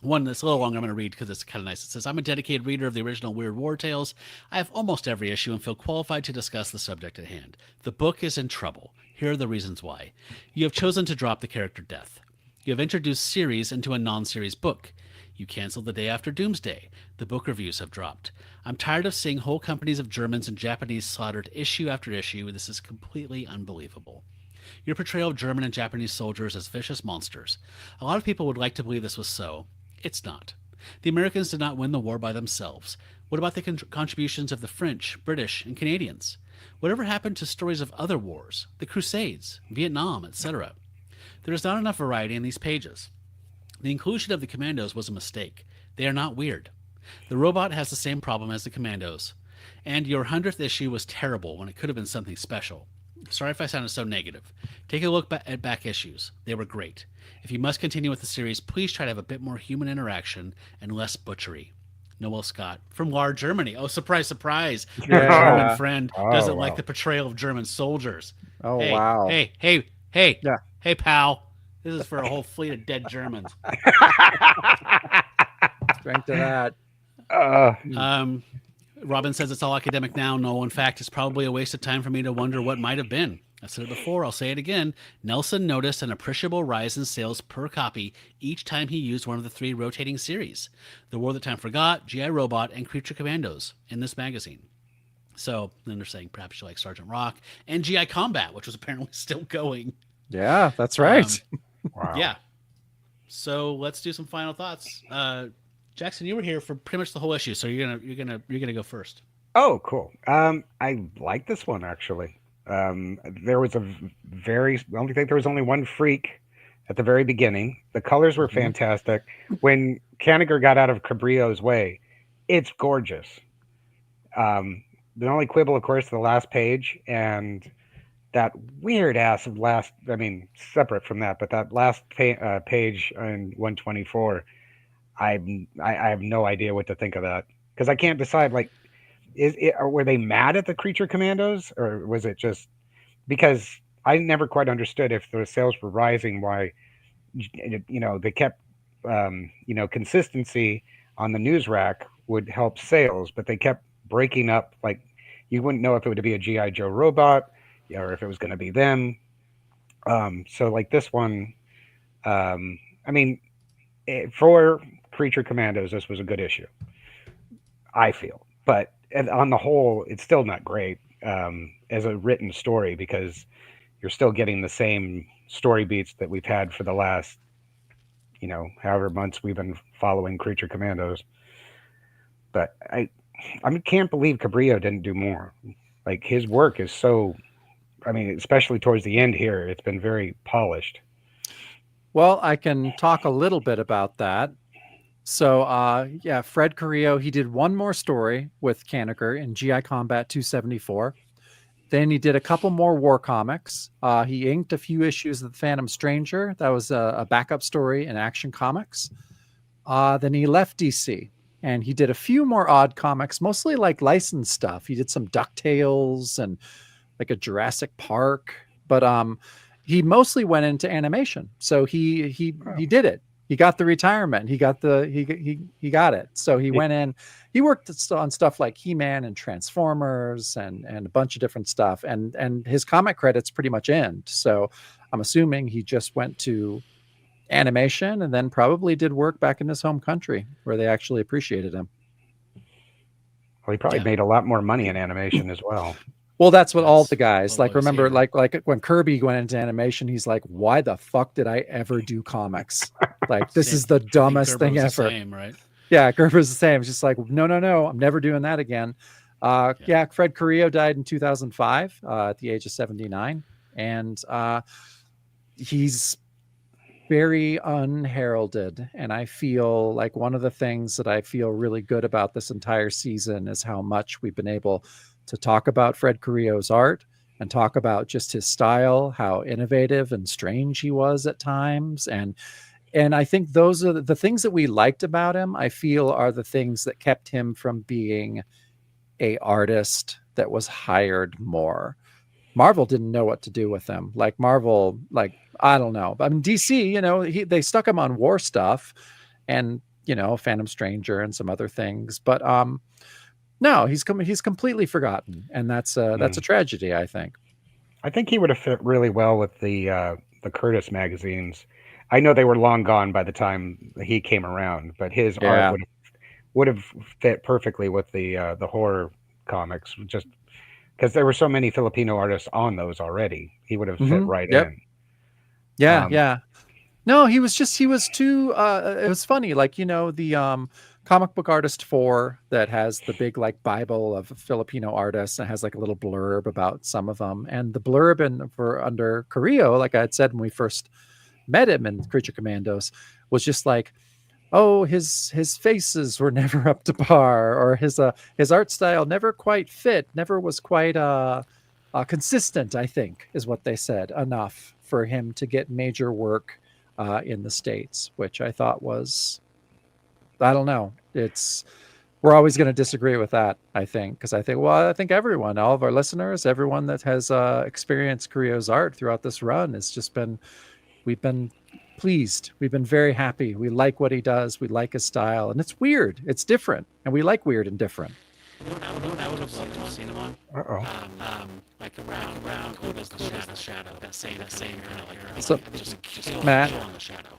one that's a little longer. I'm going to read because it's kind of nice. It says, "I'm a dedicated reader of the original Weird War Tales. I have almost every issue and feel qualified to discuss the subject at hand. The book is in trouble. Here are the reasons why. You have chosen to drop the character death. You have introduced series into a non-series book. You canceled the day after Doomsday. The book reviews have dropped. I'm tired of seeing whole companies of Germans and Japanese slaughtered issue after issue. This is completely unbelievable. Your portrayal of German and Japanese soldiers as vicious monsters. A lot of people would like to believe this was so. It's not. The Americans did not win the war by themselves. What about the contributions of the French, British, and Canadians? Whatever happened to stories of other wars, the Crusades, Vietnam, etc.? There is not enough variety in these pages. The inclusion of the Commandos was a mistake. They are not weird. The robot has the same problem as the Commandos. And your 100th issue was terrible when it could have been something special. Sorry if I sounded so negative. Take a look at back issues. They were great. If you must continue with the series, please try to have a bit more human interaction and less butchery. Noel Scott from Lahr, Germany. Oh, surprise, surprise. Your Yeah. German friend Oh, doesn't wow. like the portrayal of German soldiers. Oh, Hey, wow. Hey, Yeah. Hey, pal. This is for a whole fleet of dead Germans. Strength to that. Robin says it's all academic now. No, in fact, it's probably a waste of time for me to wonder what might have been. I've said it before, I'll say it again. Nelson noticed an appreciable rise in sales per copy each time he used one of the 3 rotating series: The War That Time Forgot, G.I. Robot, and Creature Commandos in this magazine. So then they're saying perhaps you like Sergeant Rock and G.I. Combat, which was apparently still going. Yeah, that's right. Wow. Yeah. So let's do some final thoughts. Jackson, you were here for pretty much the whole issue, so you're gonna go first. Oh, cool. I like this one actually. There was I only think there was only one freak at the very beginning. The colors were fantastic. When Kanigher got out of Cabrillo's way, it's gorgeous. The only quibble, of course, the last page and that weird ass last. I mean, separate from that, but that last page in 124. I have no idea what to think of that because I can't decide. Like, were they mad at the Creature Commandos, or was it just because I never quite understood if the sales were rising, why they kept consistency on the news rack would help sales, but they kept breaking up. Like, you wouldn't know if it would be a GI Joe robot or if it was going to be them. So like this one, I mean, for Creature Commandos, this was a good issue, I feel. But on the whole, it's still not great as a written story because you're still getting the same story beats that we've had for the last, however months we've been following Creature Commandos. But I can't believe Cabrillo didn't do more. Like, his work is so, especially towards the end here, it's been very polished. Well, I can talk a little bit about that. So, Fred Carrillo, he did one more story with Kanigher in GI Combat 274. Then he did a couple more war comics. He inked a few issues of The Phantom Stranger. That was a backup story in Action Comics. Then he left DC and he did a few more odd comics, mostly like licensed stuff. He did some DuckTales and like a Jurassic Park, but he mostly went into animation. So he did it. He got the retirement. He got he got it. So he went in. He worked on stuff like He-Man and Transformers and a bunch of different stuff. And his comic credits pretty much end. So I'm assuming he just went to animation and then probably did work back in his home country where they actually appreciated him. Well, he probably made a lot more money in animation as well. Well, that's what all the guys like. Remember, here. like when Kirby went into animation, he's like, "Why the fuck did I ever do comics? Like, this is the dumbest thing ever." Same, right? Yeah, Gerber's the same. It's just like, no, I'm never doing that again. Fred Carrillo died in 2005 at the age of 79, and he's very unheralded. And I feel like one of the things that I feel really good about this entire season is how much we've been able to talk about Fred Carrillo's art and talk about just his style, how innovative and strange he was at times. And And I think those are the things that we liked about him. I feel are the things that kept him from being a artist that was hired more. Marvel didn't know what to do with him. Like Marvel, like I don't know. I mean, DC, they stuck him on war stuff, and Phantom Stranger and some other things. But no, he's completely forgotten, and that's a tragedy, I think. I think he would have fit really well with the Curtis magazines. I know they were long gone by the time he came around, but his art Yeah. would have fit perfectly with the horror comics, just because there were so many Filipino artists on those already. He would have fit right Yep. in. Yeah. Um, Yeah. No, he was too it was funny, like, the comic book artist 4 that has the big like Bible of Filipino artists and has like a little blurb about some of them. And the blurb for under Carrillo, like I had said when we first met him in Creature Commandos, was just like, oh, his faces were never up to par, or his art style never quite fit, never was quite consistent, I think is what they said, enough for him to get major work in the States, which I thought was, I don't know. We're always going to disagree with that, I think, because I think everyone, all of our listeners, everyone that has experienced Carrillo's art throughout this run has just we've been pleased. We've been very happy. We like what he does. We like his style, and it's weird. It's different, and we like weird and different. I would have loved to have seen him on. uh-oh. Like around who does the shadow, that same era. So, Just Matt, kill on the shadow.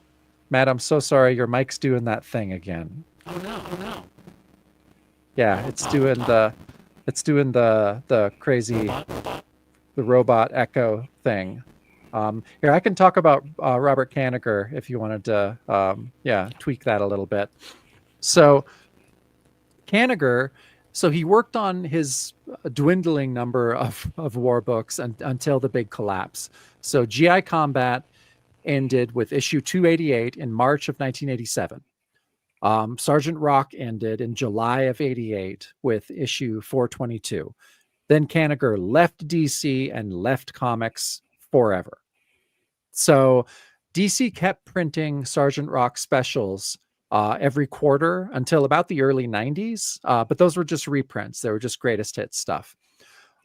Matt, I'm so sorry. Your mic's doing that thing again. Oh no. Yeah, it's doing the crazy the robot echo thing. Here, I can talk about Robert Kanigher if you wanted to, tweak that a little bit. So Kanigher, so he worked on his dwindling number of war books until the big collapse. So GI Combat ended with issue 288 in March of 1987. Sergeant Rock ended in July of 88 with issue 422. Then Kanigher left DC and left comics forever. So DC kept printing Sergeant Rock specials every quarter until about the early 90s. But those were just reprints. They were just greatest hits stuff.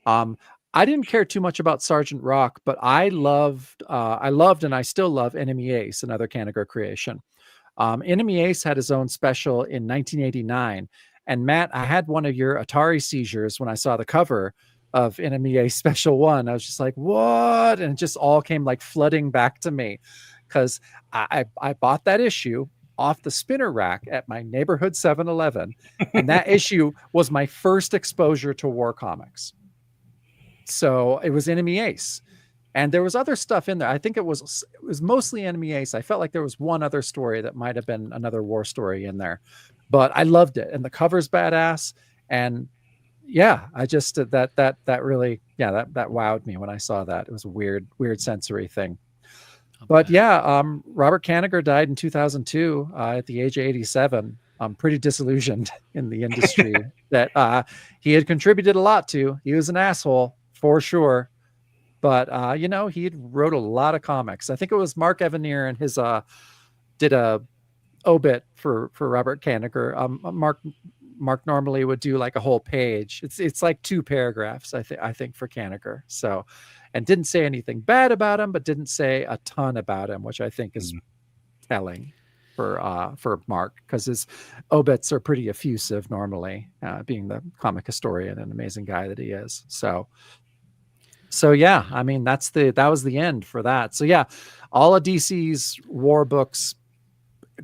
I didn't care too much about Sergeant Rock, but I loved and I still love Enemy Ace, another Kanigher creation. Enemy Ace had his own special in 1989. And Matt, I had one of your Atari seizures when I saw the cover of Enemy Ace Special 1. I was just like, what? And it just all came like flooding back to me because I bought that issue off the spinner rack at my neighborhood 7-Eleven. And that issue was my first exposure to war comics. So it was Enemy Ace. And there was other stuff in there. I think it was mostly Enemy Ace. I felt like there was one other story that might have been another war story in there. But I loved it. And the cover's badass. And yeah, I just that really, that wowed me when I saw that. It was a weird sensory thing. But yeah, Robert Kanigher died in 2002 at the age of 87. I'm pretty disillusioned in the industry that he had contributed a lot to. He was an asshole for sure. But he had wrote a lot of comics. I think it was Mark Evanier and his did a obit for Robert Kanigher. Mark normally would do like a whole page. It's like 2 paragraphs, I think for Kanigher. So, and didn't say anything bad about him, but didn't say a ton about him, which I think is telling for Mark, because his obits are pretty effusive normally, being the comic historian and amazing guy that he is. So yeah, I mean that was the end for that. So yeah, all of DC's war books,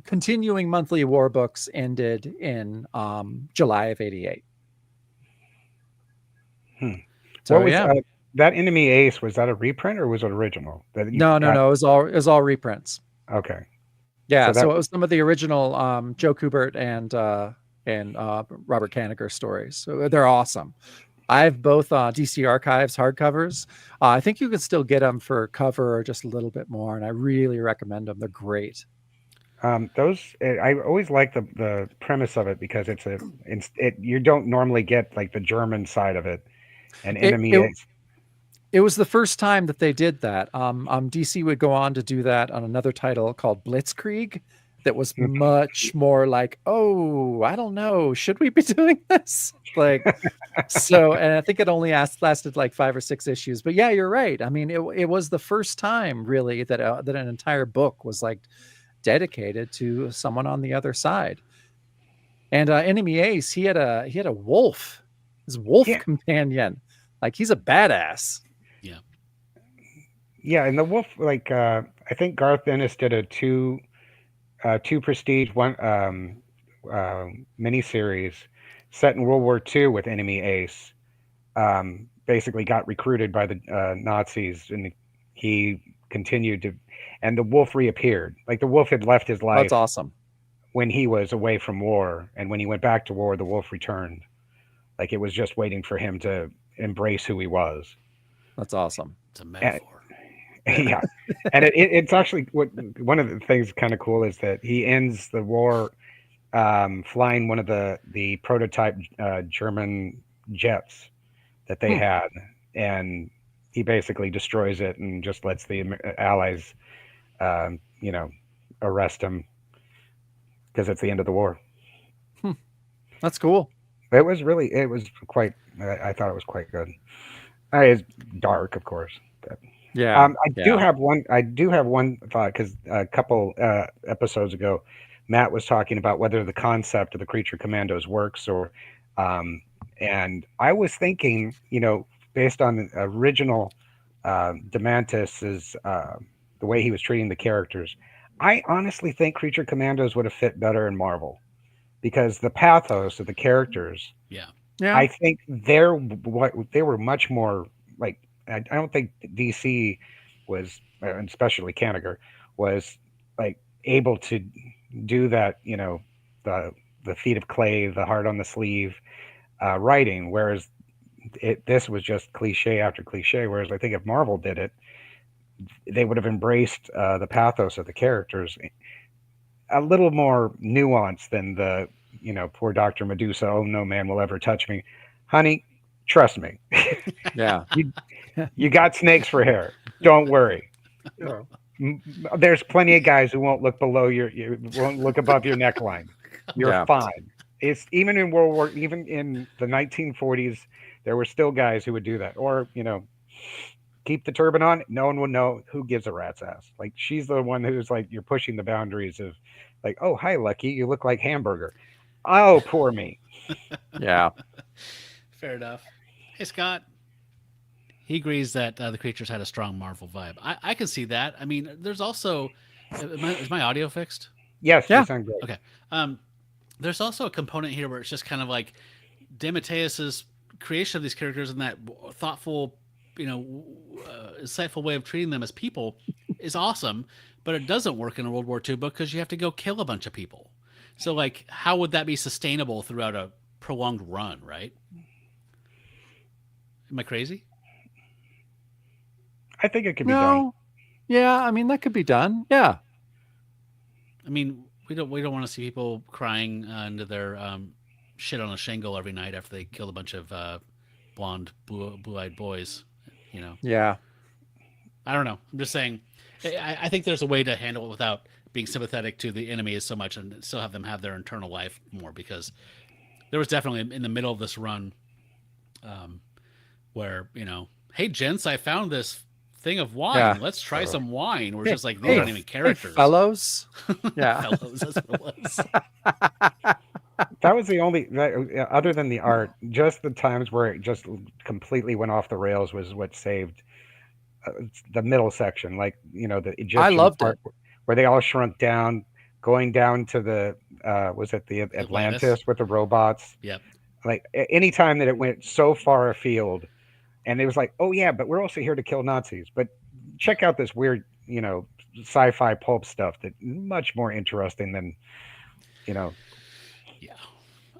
continuing monthly war books, ended in July of 88. So what was that Enemy Ace? Was that a reprint or was it original? No. It was all reprints. Okay. Yeah, so it was some of the original Joe Kubert and Robert Kanigher stories. So they're awesome. I have both DC Archives hardcovers. I think you can still get them for cover or just a little bit more, and I really recommend them. They're great. I always like the premise of it because you don't normally get like the German side of it, and Enemy Ace. It was the first time that they did that. DC would go on to do that on another title called Blitzkrieg that was much more like, oh, I don't know, should we be doing this? Like, so, and I think it only lasted like 5 or 6 issues. But yeah, you're right. I mean, it was the first time really that that an entire book was like dedicated to someone on the other side. And Enemy Ace, he had a wolf, his wolf companion. Like, he's a badass. Yeah, and the wolf, like I think Garth Ennis did a two prestige one miniseries set in World War II with Enemy Ace. Basically got recruited by the Nazis, and he continued to, and the wolf reappeared. Like, the wolf had left his life. That's awesome. When he was away from war, and when he went back to war, the wolf returned. Like, it was just waiting for him to embrace who he was. That's awesome. It's a metaphor. Yeah, and it's actually one of the things kind of cool is that he ends the war flying one of the prototype German jets that they had, and he basically destroys it and just lets the Allies, arrest him because it's the end of the war. That's cool. I thought it was quite good. It's dark, of course. But. Yeah. I do have one thought, because a couple episodes ago, Matt was talking about whether the concept of the Creature Commandos works, or, and I was thinking, based on the original Demantis's the way he was treating the characters, I honestly think Creature Commandos would have fit better in Marvel, because the pathos of the characters. Yeah. I think they were much more like. I don't think DC was, and especially Kanigher, was like able to do that, the feet of clay, the heart on the sleeve writing, whereas this was just cliche after cliche. Whereas I think if Marvel did it, they would have embraced the pathos of the characters a little more nuanced than the, poor Dr. Medusa, oh, no man will ever touch me. Honey, trust me. Yeah. You got snakes for hair. Don't worry. There's plenty of guys who won't look above your neckline. You're fine. It's even in even in the 1940s, there were still guys who would do that. Or, keep the turban on. No one would know. Who gives a rat's ass? Like, she's the one who's like, you're pushing the boundaries of like, oh, hi, Lucky. You look like Hamburger. Oh, poor me. Yeah. Fair enough. Hey, Scott. He agrees that the creatures had a strong Marvel vibe. I can see that. I mean, there's also... Is my audio fixed? Yes. Yeah. You sound great. Okay. There's also a component here where it's just kind of like DeMatteis's creation of these characters and that thoughtful, insightful way of treating them as people is awesome, but it doesn't work in a World War II book because you have to go kill a bunch of people. So, like, how would that be sustainable throughout a prolonged run, right? Am I crazy? I think it could be done. Yeah, I mean, that could be done. Yeah. I mean, we don't want to see people crying into their shit on a shingle every night after they kill a bunch of blonde, blue-eyed boys. Yeah. I don't know. I'm just saying. I think there's a way to handle it without being sympathetic to the enemy so much, and still have them have their internal life more. Because there was definitely in the middle of this run, where hey gents, I found this thing of wine. Yeah. Let's try some wine. We're just like, these aren't even characters. Hey, fellows. Yeah. Fellows, that's what it was. That was the only, other than the art, just the times where it just completely went off the rails was what saved the middle section. Like, the Egyptian I loved part it. Where they all shrunk down, going down to the, was it the Atlantis with the robots? Yep. Like, anytime that it went so far afield, and it was like, oh yeah, but we're also here to kill Nazis. But check out this weird, sci-fi pulp stuff that much more interesting than, Yeah.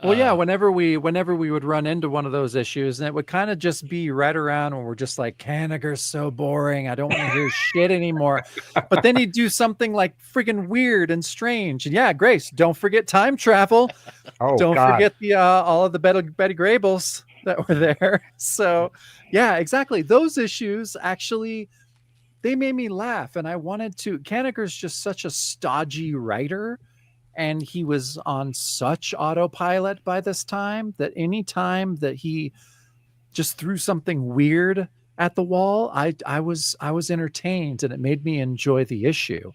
Well, yeah. Whenever we would run into one of those issues, and it would kind of just be right around when we're just like, Kanigher's so boring. I don't want to hear shit anymore. But then he'd do something like friggin' weird and strange. And yeah, Grace, don't forget time travel. Oh, don't God. forget the all of the Betty Grable. that were there. So, yeah, exactly. Those issues actually they made me laugh, and I wanted to. Kanigher's just such a stodgy writer, and he was on such autopilot by this time that any time that he just threw something weird at the wall, I was entertained, and it made me enjoy the issue.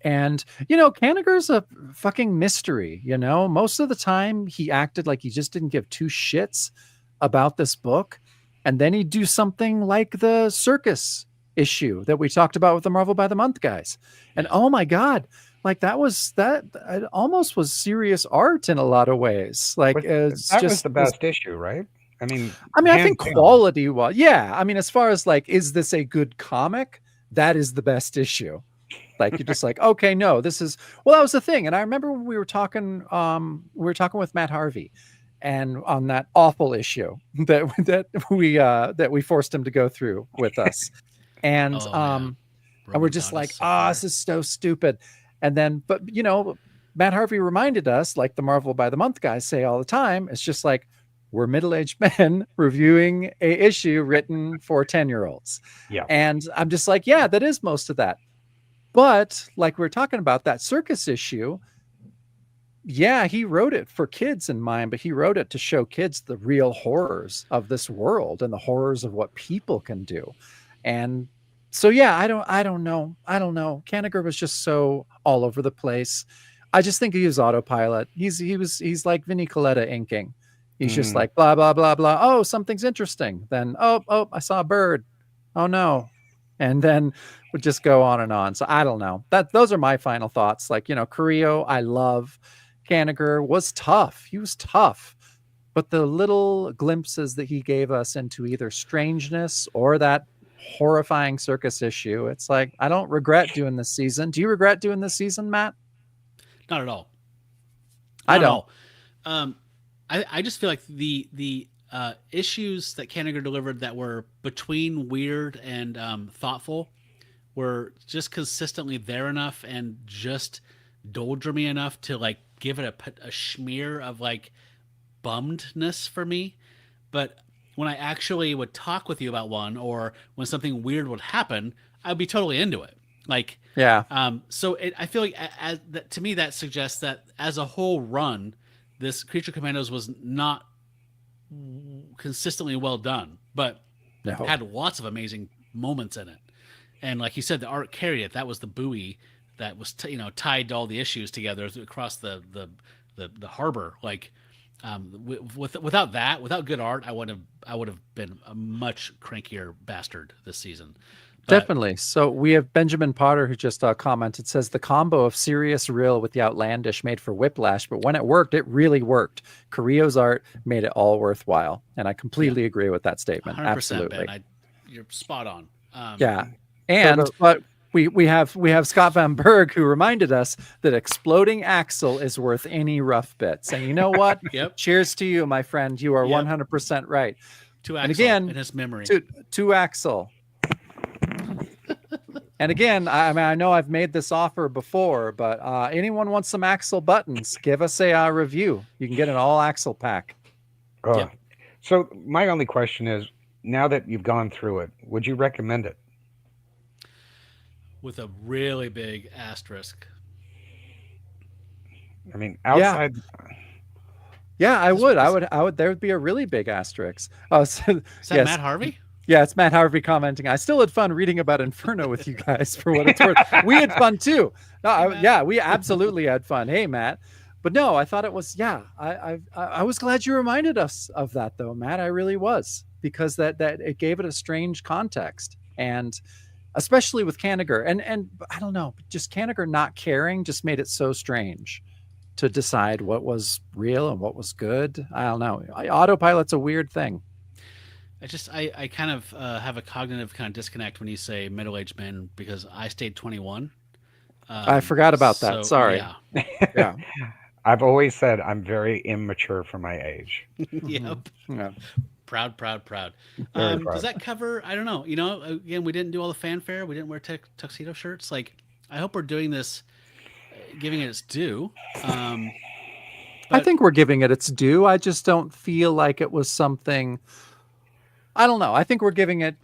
And Kanigher's a fucking mystery. Most of the time he acted like he just didn't give two shits about this book, and then he'd do something like the circus issue that we talked about with the Marvel by the Month guys. And oh my god, like that it almost was serious art in a lot of ways. Like it's that just was the best issue, right? I mean, I think quality was, yeah. I mean, as far as like, is this a good comic? That is the best issue. Like you're just like, okay, no, this is, well, that was the thing. And I remember when we were talking with Matt Harvey, and on that awful issue that we forced him to go through with us. And and we're just like, this is so stupid. And then, but Matt Harvey reminded us, like the Marvel by the Month guys say all the time, it's just like, we're middle-aged men reviewing a issue written for 10-year-olds. Yeah. And I'm just like, yeah, that is most of that. But like we were talking about that circus issue, yeah, he wrote it for kids in mind, but he wrote it to show kids the real horrors of this world and the horrors of what people can do. And so, yeah, I don't know. Kanigher was just so all over the place. I just think he was autopilot. He's like Vinnie Coletta inking. He's just like blah blah blah blah. Oh, something's interesting. Then oh, I saw a bird. Oh no, and then would just go on and on. So I don't know. Those are my final thoughts. Like Carrillo, I love. Kanigher was tough. He was tough, but the little glimpses that he gave us into either strangeness or that horrifying circus issue, it's like I don't regret doing this season. Do you regret doing this season, Matt? Not at all. I don't. I just feel like the issues that Kanigher delivered that were between weird and thoughtful were just consistently there enough and just doldrumy enough to like give it a smear of like bummedness for me. But when I actually would talk with you about one, or when something weird would happen, I'd be totally into it. Like, yeah. So I feel like to me that suggests that as a whole run, this Creature Commandos was not consistently well done, but had lots of amazing moments in it. And like you said, the art carried it. That was the buoy that was tied to all the issues together across the harbor. Like without that, without good art, I would have been a much crankier bastard this season. Definitely. So we have Benjamin Potter who just commented, says the combo of serious real with the outlandish made for Whiplash, but when it worked, it really worked. Carrillo's art made it all worthwhile. And I completely agree with that statement. 100%, absolutely. Ben, you're spot on. Yeah. And, but we have Scott Van Berg who reminded us that exploding Axel is worth any rough bits. And you know what? Yep. Cheers to you, my friend. You are 100% right. To Axel, and again, in his memory. To Axel. And again, I mean, I know I've made this offer before, but anyone wants some Axel buttons, give us a review. You can get an all Axel pack. Yeah. So my only question is, now that you've gone through it, would you recommend it? With a really big asterisk. I mean, outside. Yeah, I would. There would be a really big asterisk. Oh, so, is that Matt Harvey? Yeah, it's Matt Harvey commenting. I still had fun reading about Inferno with you guys, for what it's worth. We had fun too. No, we absolutely had fun. Hey, Matt. But no, I thought it was. Yeah, I was glad you reminded us of that, though, Matt. I really was, because that it gave it a strange context, and especially with Kanigher, and I don't know, just Kanigher not caring just made it so strange to decide what was real and what was good. I don't know. Autopilot's a weird thing. I kind of have a cognitive kind of disconnect when you say middle-aged men, because I stayed 21. I forgot about that. Sorry. Yeah. I've always said I'm very immature for my age. Yep. Yeah. Proud. Proud. Does that cover? I don't know. Again, we didn't do all the fanfare. We didn't wear tuxedo shirts. Like, I hope we're doing this, giving it its due. I But think we're giving it its due. I just don't feel like it was something. I don't know. I think we're giving it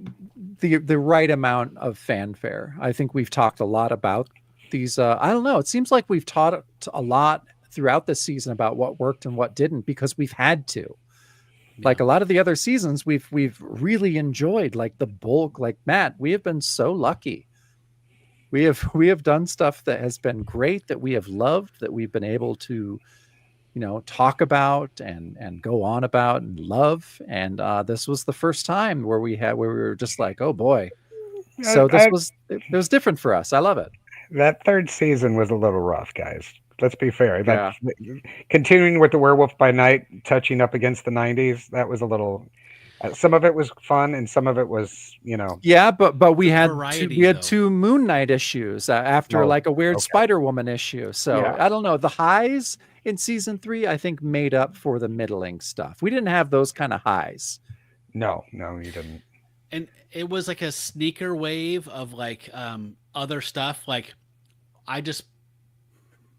the right amount of fanfare. I think we've talked a lot about these. I don't know. It seems like we've taught a lot throughout this season about what worked and what didn't because we've had to. Like a lot of the other seasons, we've really enjoyed like the bulk. Like Matt, we have been so lucky. We have done stuff that has been great, that we have loved, that we've been able to talk about and go on about and love. And this was the first time where we were just like, oh boy. So it was different for us. I love it. That third season was a little rough, guys. Let's be fair. Yeah. Continuing with the Werewolf by Night, touching up against the '90s, that was a little. Some of it was fun, and some of it was, Yeah, but we had variety, two Moon Knight issues after like a weird Spider-Woman issue. So Yeah. I don't know. The highs in season 3, I think, made up for the middling stuff. We didn't have those kind of highs. No, you didn't. And it was like a sneaker wave of like other stuff. Like I just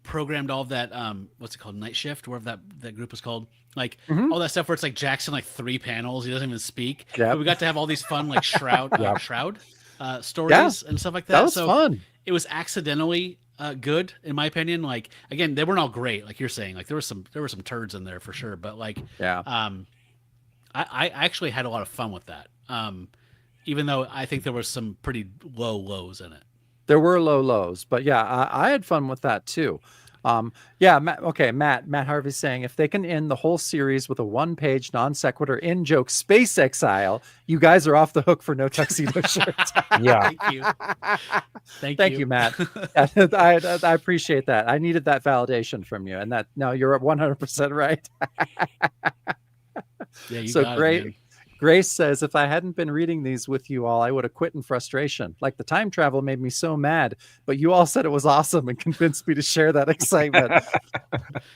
programmed all of that what's it called, Night Shift, whatever that group was called, like all that stuff where it's like Jackson like 3 panels, he doesn't even speak. Yep. But we got to have all these fun like shroud stories and stuff like that. That was fun. It was accidentally good in my opinion. Like again, they weren't all great, like you're saying. Like there were some turds in there for sure, but like I actually had a lot of fun with that, even though I think there was some pretty low lows in it. There were low lows, but yeah, I had fun with that too. Matt Harvey's saying if they can end the whole series with a 1-page non sequitur in joke space exile, you guys are off the hook for no tuxedo shirt. Yeah. Thank you. Thank you, Matt. I appreciate that. I needed that validation from you, and that no, you're 100% right. Yeah, you So got great. it, man. Grace says, if I hadn't been reading these with you all, I would have quit in frustration. Like the time travel made me so mad, but you all said it was awesome and convinced me to share that excitement.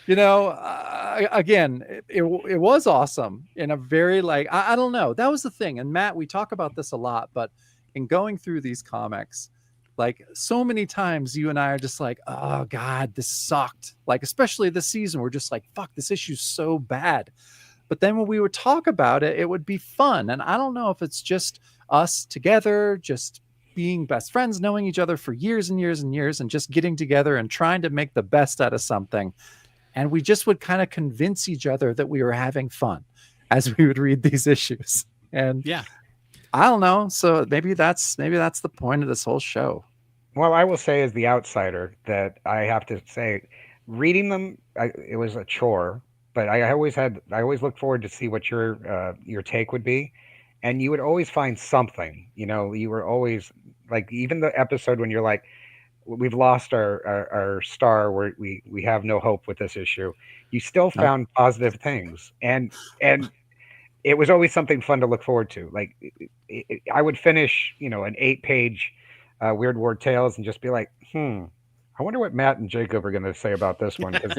Again, it was awesome in a very I don't know. That was the thing. And Matt, we talk about this a lot, but in going through these comics, like so many times you and I are just like, oh God, this sucked. Like, especially this season, we're just like, fuck, this issue's so bad. But then when we would talk about it, it would be fun. And I don't know if it's just us together, just being best friends, knowing each other for years and years and years, and just getting together and trying to make the best out of something. And we just would kind of convince each other that we were having fun as we would read these issues. And Yeah. I don't know. So maybe that's the point of this whole show. Well, I will say as the outsider that I have to say, reading them, it was a chore. But I always looked forward to see what your take would be, and you would always find something. You were always like, even the episode when you're like, we've lost our star, where we have no hope with this issue. You still found positive things, and it was always something fun to look forward to. Like I would finish, an 8-page Weird War Tales and just be like, I wonder what Matt and Jacob are going to say about this one, because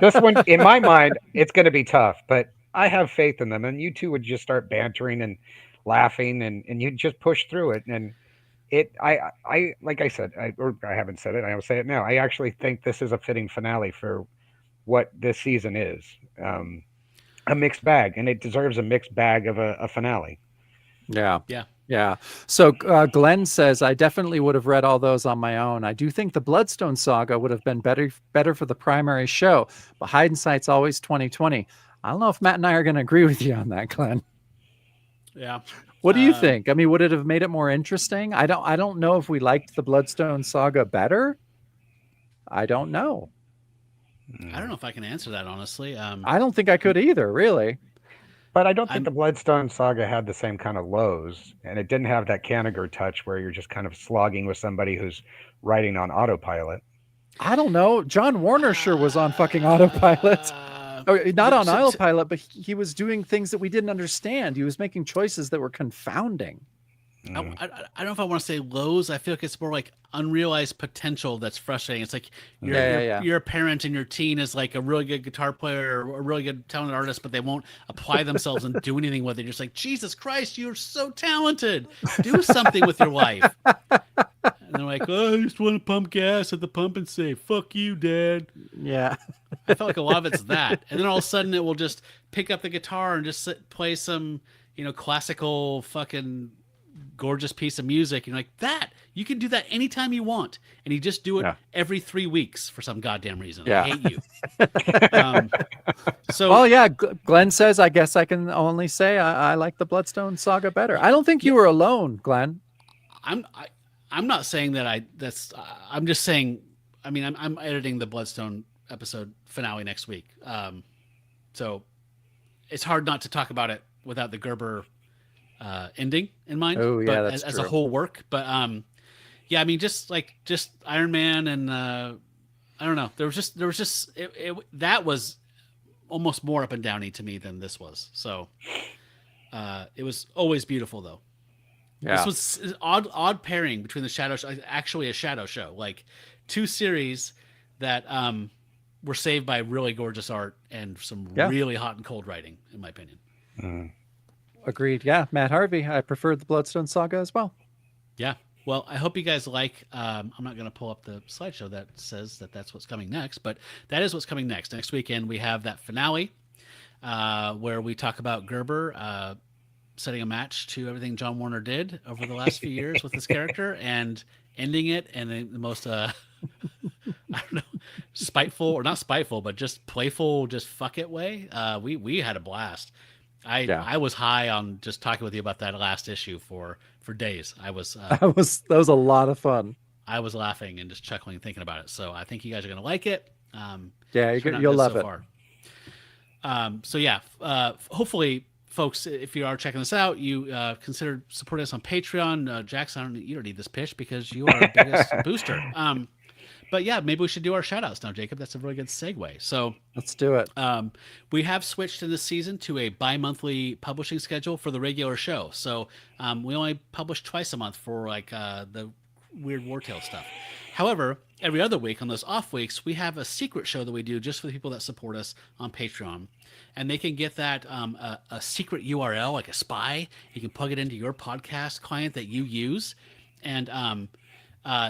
this one, in my mind, it's going to be tough. But I have faith in them, and you two would just start bantering and laughing, and you just push through it. And I like I said, I haven't said it. I'll say it now. I actually think this is a fitting finale for what this season is. A mixed bag, and it deserves a mixed bag of a finale. Yeah. So Glenn says, I definitely would have read all those on my own. I do think the Bloodstone saga would have been better for the primary show, but hindsight's always 2020. I don't know if Matt and I are going to agree with you on that, Glenn. Yeah. What do you think? I mean, would it have made it more interesting? I don't know if we liked the Bloodstone saga better. I don't know. I don't know if I can answer that, honestly. I don't think I could either, really. But I don't think the Bloodstone saga had the same kind of lows, and it didn't have that Kanigher touch where you're just kind of slogging with somebody who's writing on autopilot. I don't know. John Warner sure was on fucking autopilot. Not on autopilot, but he was doing things that we didn't understand. He was making choices that were confounding. I don't know if I want to say lows. I feel like it's more like unrealized potential that's frustrating. It's like you're a parent and your teen is like a really good guitar player or a really good talented artist, but they won't apply themselves and do anything with it. You're just like, Jesus Christ, you're so talented. Do something with your life. And they're like, oh, I just want to pump gas at the pump and say, fuck you, Dad. Yeah. I felt like a lot of it's that, and then all of a sudden it will just pick up the guitar and just play some, classical fucking gorgeous piece of music. And you're like, that you can do that anytime you want, and you just do it Yeah. every 3 weeks for some goddamn reason. Yeah. I hate you. So Well, yeah, Glenn says, I guess I can only say I like the Bloodstone Saga better. I don't think you were alone, Glenn. I'm not saying that I'm just saying, I mean, I'm editing the Bloodstone episode finale next week. So it's hard not to talk about it without the Gerber ending in mind. Oh, yeah, but that's as a true. whole work. But yeah, I mean, just Iron Man and I don't know. There was just that was almost more up and downy to me than this was. So it was always beautiful though. Yeah. This was odd pairing between the Shadow Show, actually a Shadow Show, like 2 series that were saved by really gorgeous art and some really hot and cold writing, in my opinion. Agreed. Yeah, Matt Harvey. I preferred the Bloodstone Saga as well. Yeah. Well, I hope you guys like. I'm not going to pull up the slideshow that says that's what's coming next, but that is what's coming next. Next weekend we have that finale where we talk about Gerber setting a match to everything John Warner did over the last few years with his character and ending it in the most I don't know, spiteful, or not spiteful, but just playful, just fuck it way. We had a blast. I was high on just talking with you about that last issue for days. I was that was a lot of fun. I was laughing and just chuckling thinking about it. So I think you guys are going to like it. Yeah, you'll love it. So yeah, hopefully, folks, if you are checking this out, you consider supporting us on Patreon. Jackson, you don't need this pitch because you are our biggest booster. But yeah, maybe we should do our shout outs now, Jacob. That's a really good segue. So let's do it. We have switched in this season to a bi-monthly publishing schedule for the regular show. So we only publish twice a month for like the weird Wartail stuff. However, every other week on those off weeks, we have a secret show that we do just for the people that support us on Patreon. And they can get that a secret URL, like a spy. You can plug it into your podcast client that you use. And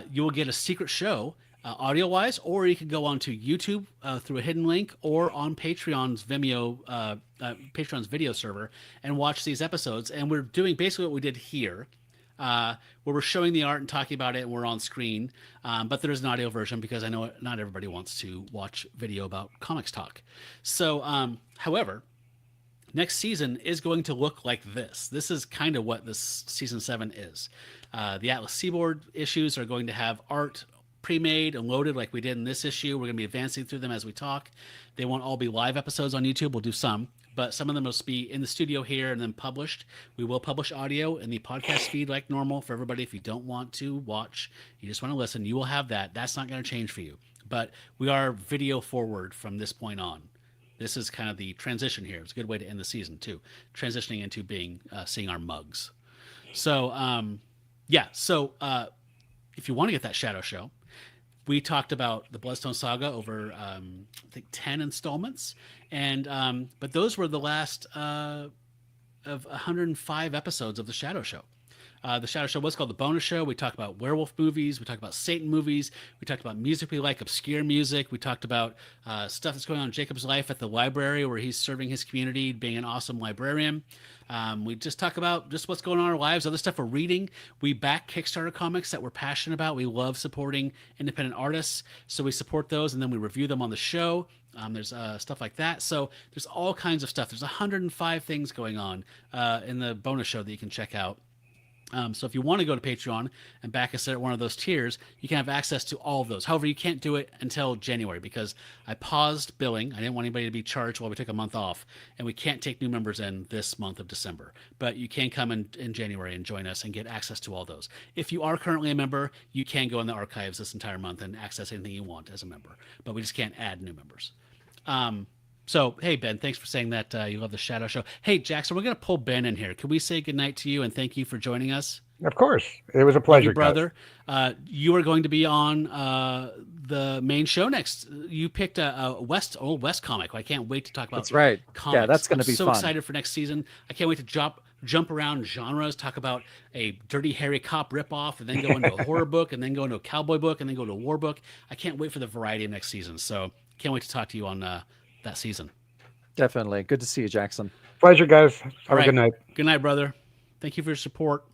you will get a secret show audio-wise, or you can go onto YouTube through a hidden link, or on Patreon's Vimeo, Patreon's video server, and watch these episodes. And we're doing basically what we did here, where we're showing the art and talking about it, and we're on screen. But there is an audio version because I know not everybody wants to watch video about comics talk. So, however, next season is going to look like this. This is kind of what this season 7 is. The Atlas Seaboard issues are going to have art pre-made and loaded like we did in this issue. We're going to be advancing through them as we talk. They won't all be live episodes on YouTube. We'll do some, but some of them will be in the studio here and then published. We will publish audio in the podcast feed like normal for everybody. If you don't want to watch, you just want to listen, you will have that. That's not going to change for you. But we are video forward from this point on. This is kind of the transition here. It's a good way to end the season too, transitioning into being seeing our mugs. So yeah. So if you want to get that Shadow Show, we talked about the Bloodstone Saga over, I think, 10 installments, and but those were the last of 105 episodes of the Shadow Show. The Shadow Show was called the Bonus Show. We talked about werewolf movies. We talked about Satan movies. We talked about music we like, obscure music. We talked about stuff that's going on in Jacob's life at the library, where he's serving his community, being an awesome librarian. We just talk about just what's going on in our lives, other stuff we're reading. We back Kickstarter comics that we're passionate about. We love supporting independent artists, so we support those, and then we review them on the show. There's stuff like that. So there's all kinds of stuff. There's 105 things going on in the bonus show that you can check out. So if you want to go to Patreon and back us at one of those tiers, you can have access to all of those. However, you can't do it until January because I paused billing. I didn't want anybody to be charged while we took a month off, and we can't take new members in this month of December. But you can come in January and join us and get access to all those. If you are currently a member, you can go in the archives this entire month and access anything you want as a member. But we just can't add new members. So, hey, Ben, thanks for saying that you love the Shadow Show. Hey, Jackson, we're going to pull Ben in here. Can we say goodnight to you and thank you for joining us? Of course. It was a pleasure, brother. You are going to be on the main show next. You picked a old West comic. I can't wait to talk about That's right. comics. Yeah, that's going to be so fun. Excited for next season. I can't wait to jump around genres, talk about a Dirty Harry Cop ripoff, and then go into a horror book, and then go into a cowboy book, and then go to a war book. I can't wait for the variety of next season. So can't wait to talk to you on that season. Definitely. Good to see you, Jackson. Pleasure, guys. Have All a right. good night. Good night, brother. Thank you for your support.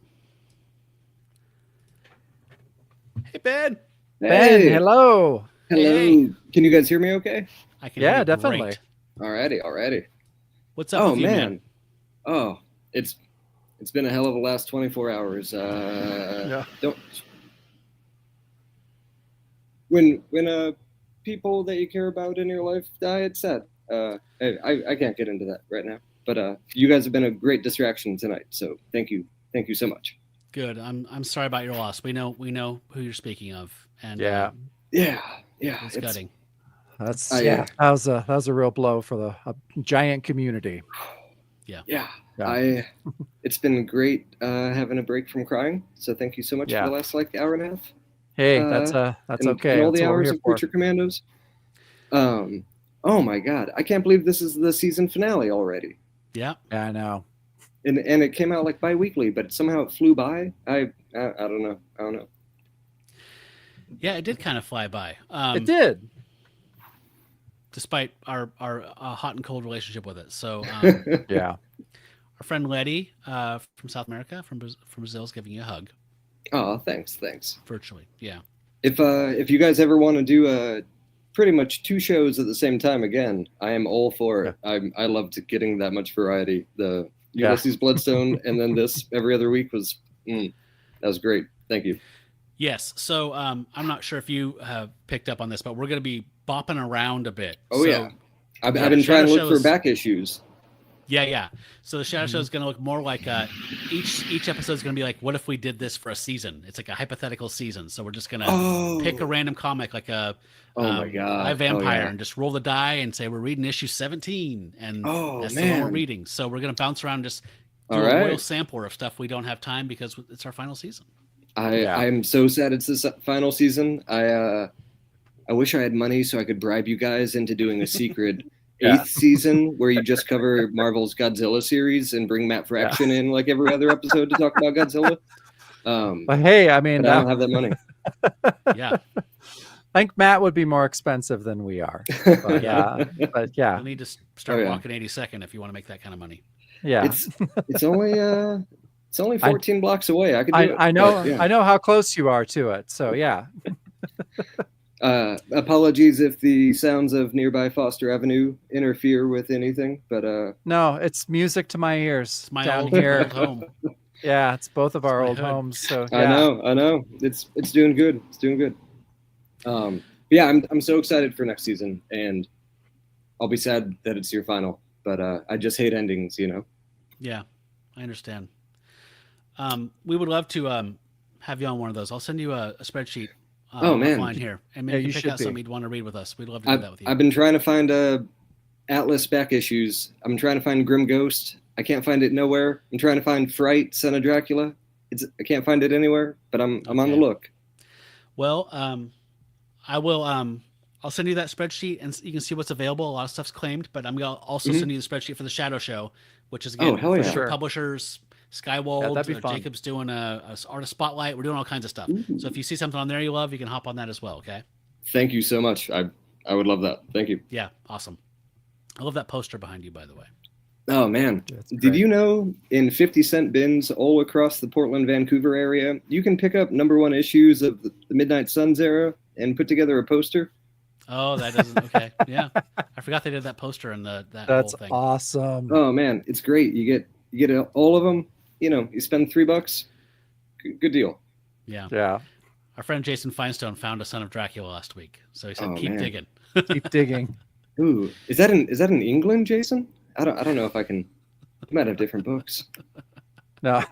Hey, Ben. Ben, Hey, hello. hello. Hey. Can you guys hear me okay? I can hear Yeah, you definitely. great. Alrighty. What's up Oh with you, man. Oh, it's been a hell of a last 24 hours. Yeah. Don't when people that you care about in your life die, it's sad. I can't get into that right now. But you guys have been a great distraction tonight, so thank you so much. Good. I'm sorry about your loss. We know who you're speaking of, and Yeah. Yeah, it's gutting. That's yeah. that was a real blow for a giant community. Yeah. It's been great having a break from crying. So thank you so much Yeah. for the last hour and a half. Hey, that's and, okay. And all That's the what we're hours here of for. Creature Commandos. Oh my God, I can't believe this is the season finale already. Yeah. Yeah, I know. And it came out bi-weekly, but somehow it flew by. I don't know. Yeah, it did kind of fly by. It did. Despite our hot and cold relationship with it. So Yeah. our friend Letty from South America, from Brazil, is giving you a hug Oh, thanks. virtually. Yeah. If you guys ever want to do pretty much 2 shows at the same time again, I am all for it. I loved getting that much variety. The Ulysses Bloodstone and then this every other week was that was great. Thank you. Yes. So I'm not sure if you have picked up on this, but we're going to be bopping around a bit. Oh so, yeah. I've been trying to look for shows- back issues. Yeah. So the Shadow Show is going to look more like each episode is going to be like, what if we did this for a season? It's like a hypothetical season. So we're just going to pick a random comic, like a my God. live vampire, yeah. and just roll the die and say we're reading issue 17, and that's the one man. we're reading. So we're going to bounce around, and just do All a right. royal sampler of stuff we don't have time because it's our final season. I'm so sad it's the final season. I wish I had money so I could bribe you guys into doing a secret 8th season where you just cover Marvel's Godzilla series and bring Matt Fraction in like every other episode to talk about Godzilla. But hey, I mean, I don't have that money. Yeah. I think Matt would be more expensive than we are. But yeah. You'll need to start walking 82nd if you want to make that kind of money. Yeah. It's only 14 blocks away. I could do it. I know. But, yeah. I know how close you are to it. So yeah. Apologies if the sounds of nearby Foster Avenue interfere with anything, but No, it's music to my ears. It's my down old here. home. Yeah, it's both of our my old hood. homes. So yeah. I know. It's doing good. It's doing good. Yeah, I'm so excited for next season, and I'll be sad that it's your final. But I just hate endings, Yeah, I understand. We would love to have you on one of those. I'll send you a spreadsheet. Offline here, and maybe you can pick out something you'd want to read with us. We'd love to do that with you. I've been trying to find Atlas back issues. I'm trying to find Grim Ghost. I can't find it nowhere. I'm trying to find Fright, Son of Dracula. I can't find it anywhere, but I'm on the look. Well, I will. I'll send you that spreadsheet, and you can see what's available. A lot of stuff's claimed, but I'm gonna also send you the spreadsheet for the Shadow Show, which is again for Sure. publishers. Skywald, that'd be fun. Jacob's doing a artist spotlight. We're doing all kinds of stuff. So if you see something on there you love, you can hop on that as well. Okay. Thank you so much. I would love that. Thank you. Yeah, awesome. I love that poster behind you, by the way. Oh man, did you know in 50-cent bins all across the Portland, Vancouver area, you can pick up #1 issues of the Midnight Suns era and put together a poster? Oh, that doesn't. Okay, yeah, I forgot they did that poster and that That's whole thing. awesome. Oh man, it's great. You get all of them. You spend $3. Good deal. Yeah. Yeah. Our friend Jason Feinstone found a Son of Dracula last week, so he said, "Keep man. digging." Keep digging. Ooh, is that in England, Jason? I don't know if I can. You might have different books. No.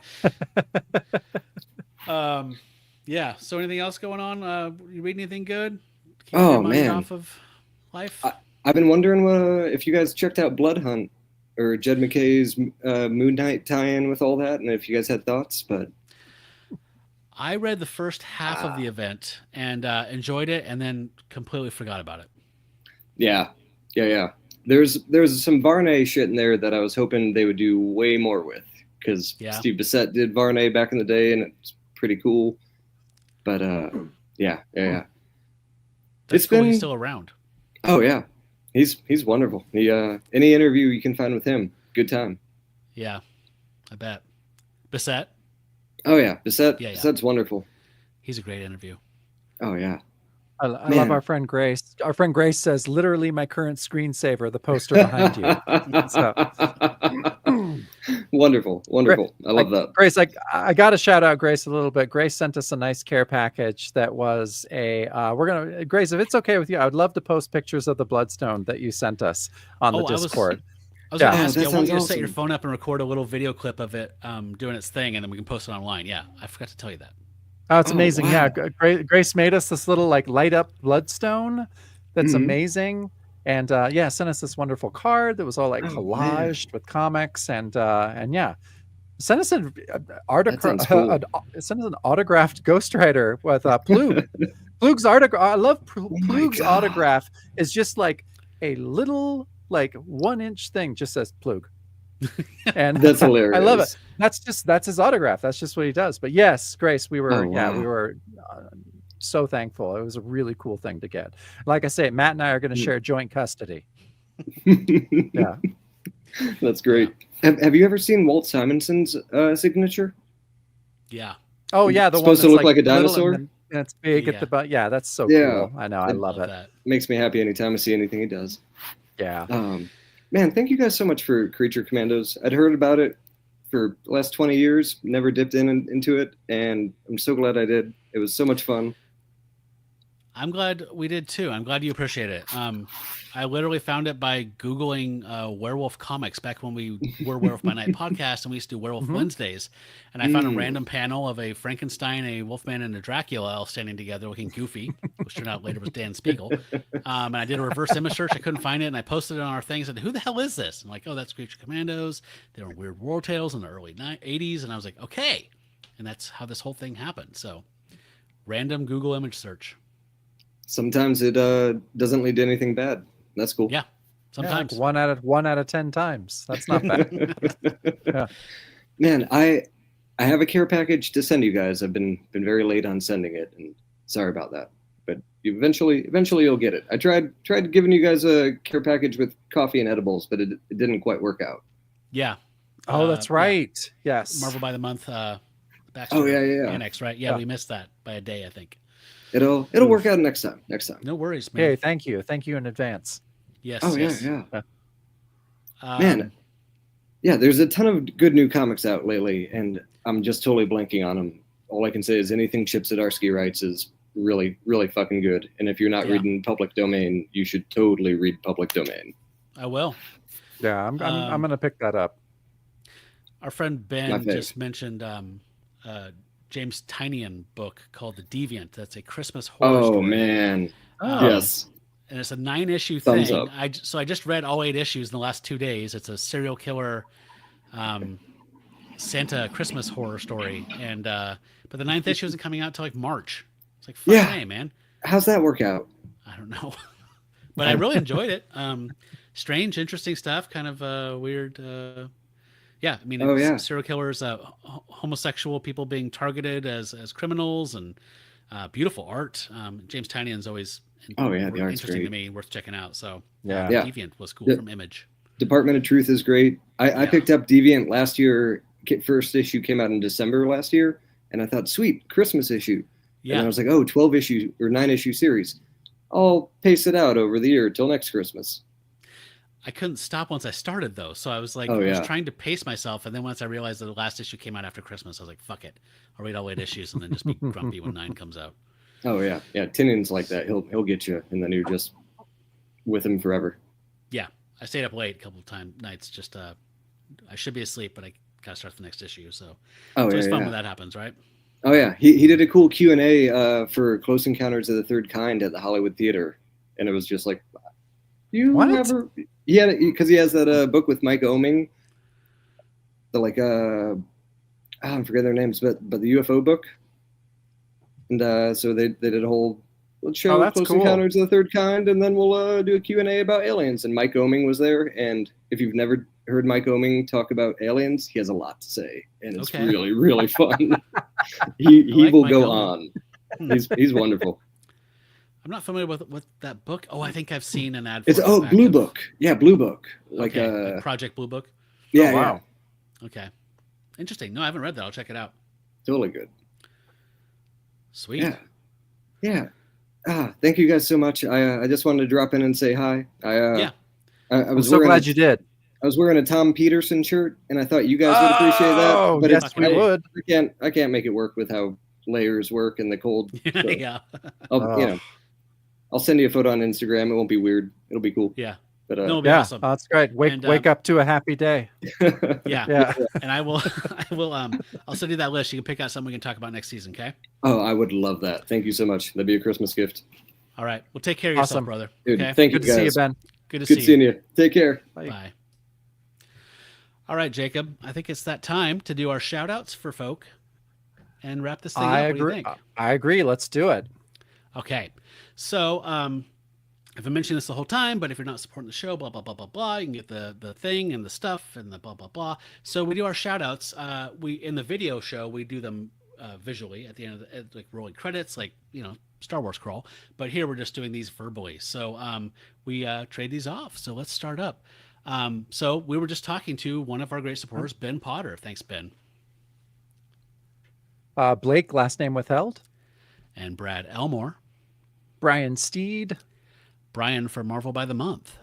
Yeah. So anything else going on? You read anything good? Keep Oh, your mind man. off of life. I've been wondering if you guys checked out Blood Hunt or Jed McKay's Moon Knight tie-in with all that, and if you guys had thoughts. But I read the first half of the event and enjoyed it, and then completely forgot about it. yeah. There's some Varney shit in there that I was hoping they would do way more with, because Steve Bissett did Varney back in the day, and it's pretty cool. But yeah. That's It's cool been he's still around. Oh yeah, he's wonderful. He any interview you can find with him, good time. Yeah, I bet. Bissett, Oh yeah, Bissett. Yeah. Bissett's wonderful. he's a great interview. Oh yeah, I love Man. our friend Grace. Our friend Grace says, literally my current screensaver, the poster behind you. So, wonderful. I love that. Grace, I got to shout out Grace a little bit. Grace sent us a nice care package that was Grace, if it's okay with you, I would love to post pictures of the bloodstone that you sent us on the Discord. I was going to Yeah. ask Oh, you, that I want you to sounds set your awesome. phone up and record a little video clip of it doing its thing, and then we can post it online. Yeah, I forgot to tell you that. Oh, it's Oh, amazing. wow. Yeah. Grace made us this little like light up bloodstone. That's Mhm. amazing. And sent us this wonderful card that was all like Oh, man. collaged with comics and yeah. Send us an That sounds cool. send us an autographed Ghost Rider with Plug. Plug's autograph. I love my Plug's God. autograph. Is just like a little like 1-inch thing. Just says Plug. And That's hilarious. I love it. That's his autograph. That's just what he does. But yes, Grace, we were Oh, wow. we were so thankful. It was a really cool thing to get. Like I say, Matt and I are going to share joint custody. Yeah. That's great. Have you ever seen Walt Simonson's signature? Yeah. Oh yeah, the Supposed one to that's look like a little dinosaur? and it's big at Yeah. the butt. Yeah, that's so Yeah. cool. I know. I love it. that. Makes me happy anytime I see anything he does. Yeah. Man, thank you guys so much for Creature Commandos. I'd heard about it for the last 20 years, never dipped into it, and I'm so glad I did. It was so much fun. I'm glad we did too. I'm glad you appreciate it. I literally found it by Googling werewolf comics back when we were Werewolf by Night podcast, and we used to do Werewolf Wednesdays. And I found a random panel of a Frankenstein, a Wolfman, and a Dracula all standing together looking goofy, which turned out later was Dan Spiegel. And I did a reverse image search. I couldn't find it, and I posted it on our thing. Said, "Who the hell is this?" I'm like, "Oh, that's Creature Commandos. They were Weird War Tales in the early 80s." And I was like, "Okay," and that's how this whole thing happened. So, random Google image search. Sometimes it doesn't lead to anything bad. That's cool. Yeah, sometimes. Yeah, like 1 out of 10 times. That's not bad. Yeah. Man, I have a care package to send you guys. I've been very late on sending it, and sorry about that. But eventually you'll get it. I tried giving you guys a care package with coffee and edibles, but it didn't quite work out. Yeah. Oh, that's right. Yes. Marvel by the month. Oh, yeah. Annex, right? Yeah, we missed that by a day, I think. It'll work out next time. No worries, man. Hey, thank you in advance. Yes. Oh yes. yeah. Man, Yeah, there's a ton of good new comics out lately, and I'm just totally blanking on them. All I can say is anything Chip Zdarsky writes is really, really fucking good. And if you're not reading Public Domain, you should totally read Public Domain. I will. Yeah, I'm gonna pick that up. Our friend Ben just mentioned James Tynion book called The Deviant. That's a Christmas horror story. Oh man. Oh. Yes. And it's a 9-issue Thumbs thing. up. I just read all 8 issues in the last 2 days. It's a serial killer Santa Christmas horror story. And but the 9th issue isn't coming out till like March. It's like, fuck hey, man. How's that work out? I don't know. But I really enjoyed it. Strange, interesting stuff, kind of weird. Yeah, I mean, serial killers, homosexual people being targeted as criminals, and beautiful art. James Tynion's always the art's interesting great to me, worth checking out. So Deviant was cool from Image. Department of Truth is great. I picked up Deviant last year. First issue came out in December last year, and I thought, sweet, Christmas issue. Yeah. And I was like, 12 issue or 9-issue series. I'll pace it out over the year till next Christmas. I couldn't stop once I started though. So I was like, I was trying to pace myself. And then once I realized that the last issue came out after Christmas, I was like, fuck it. I'll read all 8 issues and then just be grumpy when 9 comes out. Oh yeah. Yeah. Tynion's like that. He'll get you, and then you're just with him forever. Yeah. I stayed up late a couple of nights. Just, I should be asleep, but I got to start the next issue. So it's always fun when that happens, right? Oh yeah. He did a cool Q&A for Close Encounters of the Third Kind at the Hollywood Theater. And it was just like, because he has that book with Mike Oeming, the I'm forgetting their names, but the UFO book, and so they did a whole show Close Encounters of the Third Kind, and then we'll do a Q&A about aliens. And Mike Oeming was there, and if you've never heard Mike Oeming talk about aliens, he has a lot to say, and it's really, really fun. he will go on. He's wonderful. I'm not familiar with that book. Oh, I think I've seen an ad for It's it. Blue Book. Yeah, Blue Book. Like like Project Blue Book. yeah, Oh, wow. Okay. Interesting. No, I haven't read that. I'll check it out. yeah, totally good. Sweet. Yeah, yeah. Thank you guys so much. I just wanted to drop in and say hi. Yeah. I I'm was so wearing glad you did. I was wearing a Tom Peterson shirt, and I thought you guys would appreciate that. Oh, But yes, it's, we okay. would. I can't make it work with how layers work in the cold. So Yeah. I'll send you a photo on Instagram. It won't be weird. It'll be cool. Yeah. But No, it'll be Yeah, awesome. that's great. Wake up to a happy day. Yeah. Yeah. And I will I'll send you that list. You can pick out something we can talk about next season, okay? Oh, I would love that. Thank you so much. That'd be a Christmas gift. All right. Well, take care of yourself, Awesome. brother. Dude, Okay. thank Good you to see you, guys. Ben. Good to Good see seeing you. you. Take care. Bye. Bye. All right, Jacob. I think it's that time to do our shout outs for folk and wrap this thing I up. What do you agree. think? I agree. Let's do it. Okay. So, I've been mentioning this the whole time, but if you're not supporting the show, blah, blah, blah, blah, blah, you can get the thing and the stuff and the blah, blah, blah. So we do our shout outs. In the video show, we do them visually at the end of like rolling credits, like, Star Wars crawl. But here we're just doing these verbally. So we trade these off. So let's start up. So we were just talking to one of our great supporters, Ben Potter. Thanks, Ben. Blake, last name withheld. And Brad Elmore. Brian Steed. Brian from Marvel by the Month.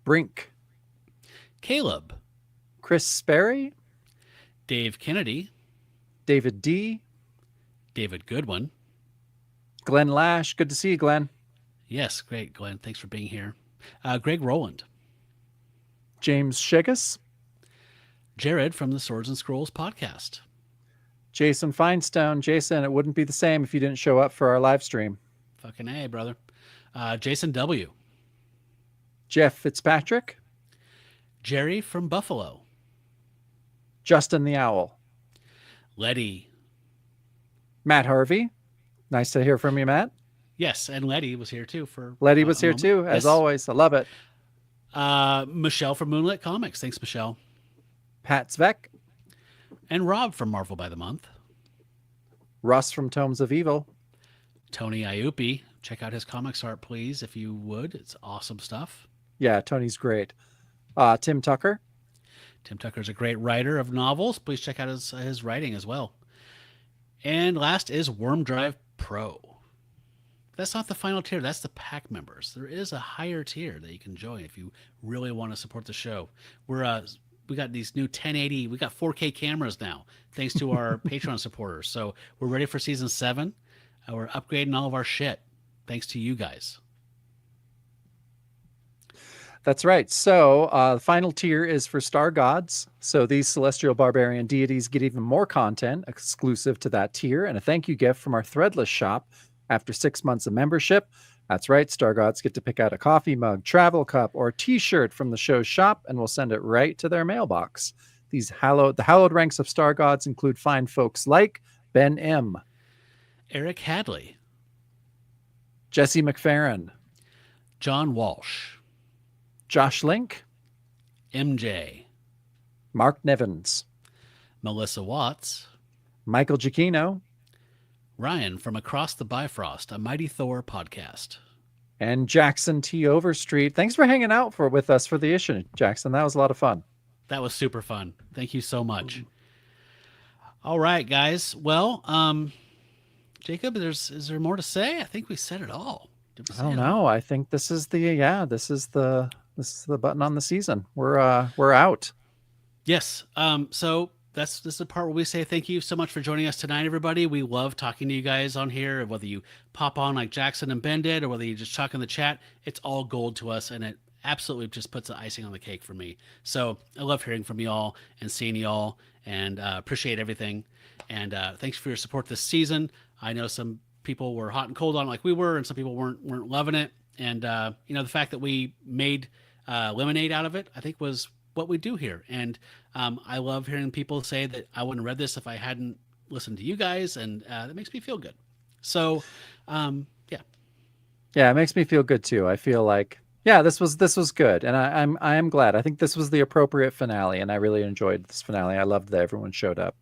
Brink. Caleb. Chris Sperry. Dave Kennedy. David D. David Goodwin. Glenn Lash. Good to see you, Glenn. Yes, great, Glenn. Thanks for being here. Greg Rowland. James Shigas. Jared from the Swords and Scrolls podcast. Jason Feinstone. Jason, it wouldn't be the same if you didn't show up for our live stream. Fucking A, brother. Jason W. Jeff Fitzpatrick. Jerry from Buffalo. Justin the Owl. Letty. Matt Harvey. Nice to hear from you, Matt. Yes, and Letty was here too. Letty was a here moment. too, as Yes. always. I love it. Michelle from Moonlit Comics. Thanks, Michelle. Pat Zvek. And Rob from Marvel by the Month. Russ from Tomes of Evil. Tony Iupi. Check out his comics art, please, if you would. It's awesome stuff. Yeah, Tony's great. Tim Tucker. Tim Tucker's a great writer of novels. Please check out his writing as well. And last is Worm Drive Pro. That's not the final tier. That's the pack members. There is a higher tier that you can join if you really want to support the show. We got these new 1080. We got 4K cameras now, thanks to our Patreon supporters. So we're ready for season 7. We're upgrading all of our shit, thanks to you guys. That's right. So the final tier is for Star Gods. So these celestial barbarian deities get even more content exclusive to that tier and a thank you gift from our Threadless shop after 6 months of membership. That's right. Star Gods get to pick out a coffee mug, travel cup, or t-shirt from the show's shop, and we'll send it right to their mailbox. The hallowed ranks of Star Gods include fine folks like Ben M., Eric Hadley, Jesse McFerrin, John Walsh, Josh Link, MJ, Mark Nevins, Melissa Watts, Michael Giacchino, Ryan from Across the Bifrost, a Mighty Thor podcast, and Jackson T. Overstreet. Thanks for hanging out with us for the issue, Jackson. That was a lot of fun. That was super fun. Thank you so much. All right, guys. Well, Jacob, is there more to say? I think we said it all. Did we say I don't it all? know. I think this is the button on the season. We're out. Yes. So this is the part where we say thank you so much for joining us tonight, everybody. We love talking to you guys on here, whether you pop on like Jackson and Ben did, or whether you just talk in the chat. It's all gold to us, and it absolutely just puts the icing on the cake for me. So I love hearing from y'all and seeing y'all, and appreciate everything. And thanks for your support this season. I know some people were hot and cold on it like we were, and some people weren't loving it. And the fact that we made lemonade out of it, I think was what we do here. And I love hearing people say that I wouldn't have read this if I hadn't listened to you guys, and that makes me feel good. So Yeah, it makes me feel good too. I feel like, yeah, this was good, and I am glad. I think this was the appropriate finale, and I really enjoyed this finale. I loved that everyone showed up.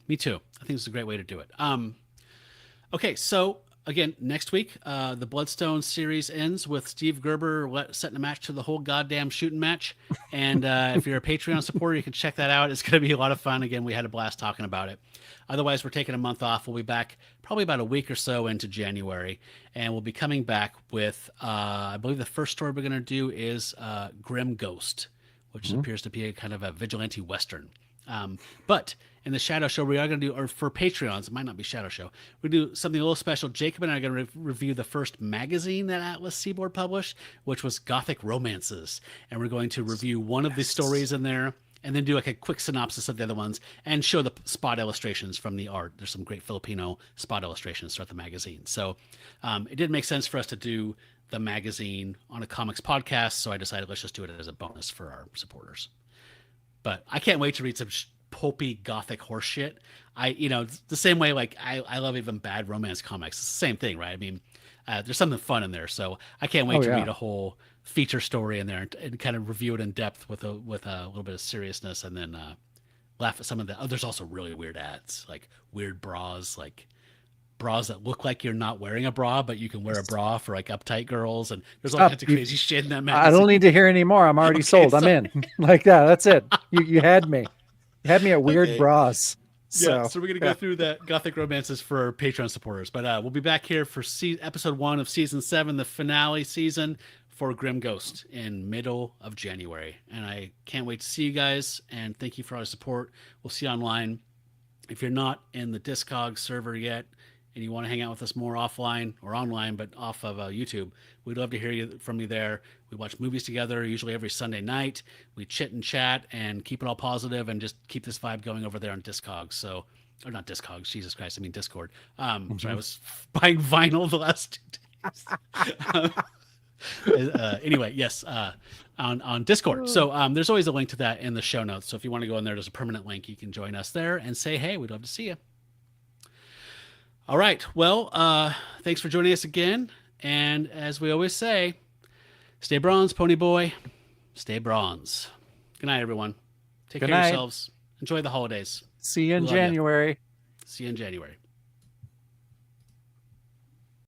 Me too. I think it's a great way to do it. Okay, so again, next week, the Bloodstone series ends with Steve Gerber setting a match to the whole goddamn shooting match. And if you're a Patreon supporter, you can check that out. It's going to be a lot of fun. Again, we had a blast talking about it. Otherwise, we're taking a month off. We'll be back probably about a week or so into January. And we'll be coming back with, I believe the first story we're going to do is Grim Ghost, which appears to be a kind of a vigilante Western. But in the Shadow Show, we are going to do, or for Patreons, it might not be Shadow Show, we do something a little special. Jacob and I are going to review the first magazine that Atlas Seaboard published, which was Gothic Romances. And we're going to review one of the stories in there and then do like a quick synopsis of the other ones and show the spot illustrations from the art. There's some great Filipino spot illustrations throughout the magazine. So it did make sense for us to do the magazine on a comics podcast. So I decided let's just do it as a bonus for our supporters. But I can't wait to read some pulpy Gothic horse shit. The same way, like I love even bad romance comics. It's the same thing, right? I mean, there's something fun in there. So I can't wait to read a whole feature story in there and kind of review it in depth with a little bit of seriousness, and then laugh at some of the. Oh, there's also really weird ads, like weird bras, like bras that look like you're not wearing a bra, but you can wear a bra for like uptight girls, and there's all kinds of crazy shit in that magazine. I don't need to hear any more. I'm already sold. I'm in. Like that. That's it. You had me. You had me at weird bras. So we're gonna go through the Gothic Romances for Patreon supporters, but we'll be back here for episode 1 of season 7, the finale season for Grim Ghost in middle of January, and I can't wait to see you guys. And thank you for all your support. We'll see you online. If you're not in the Discog server yet, and you want to hang out with us more offline or online, but off of YouTube, we'd love to hear from you there. We watch movies together, usually every Sunday night. We chit and chat and keep it all positive and just keep this vibe going over there on Discogs. So, or not Discogs, Jesus Christ, I mean Discord. Sorry, I was buying vinyl the last 2 days. Anyway, yes, on Discord. So there's always a link to that in the show notes. So if you want to go in there, there's a permanent link. You can join us there and say, hey, we'd love to see you. All right. Well, thanks for joining us again. And as we always say, stay bronze, pony boy. Stay bronze. Good night, everyone. Take care of yourselves. Enjoy the holidays. See you in January. See you in January.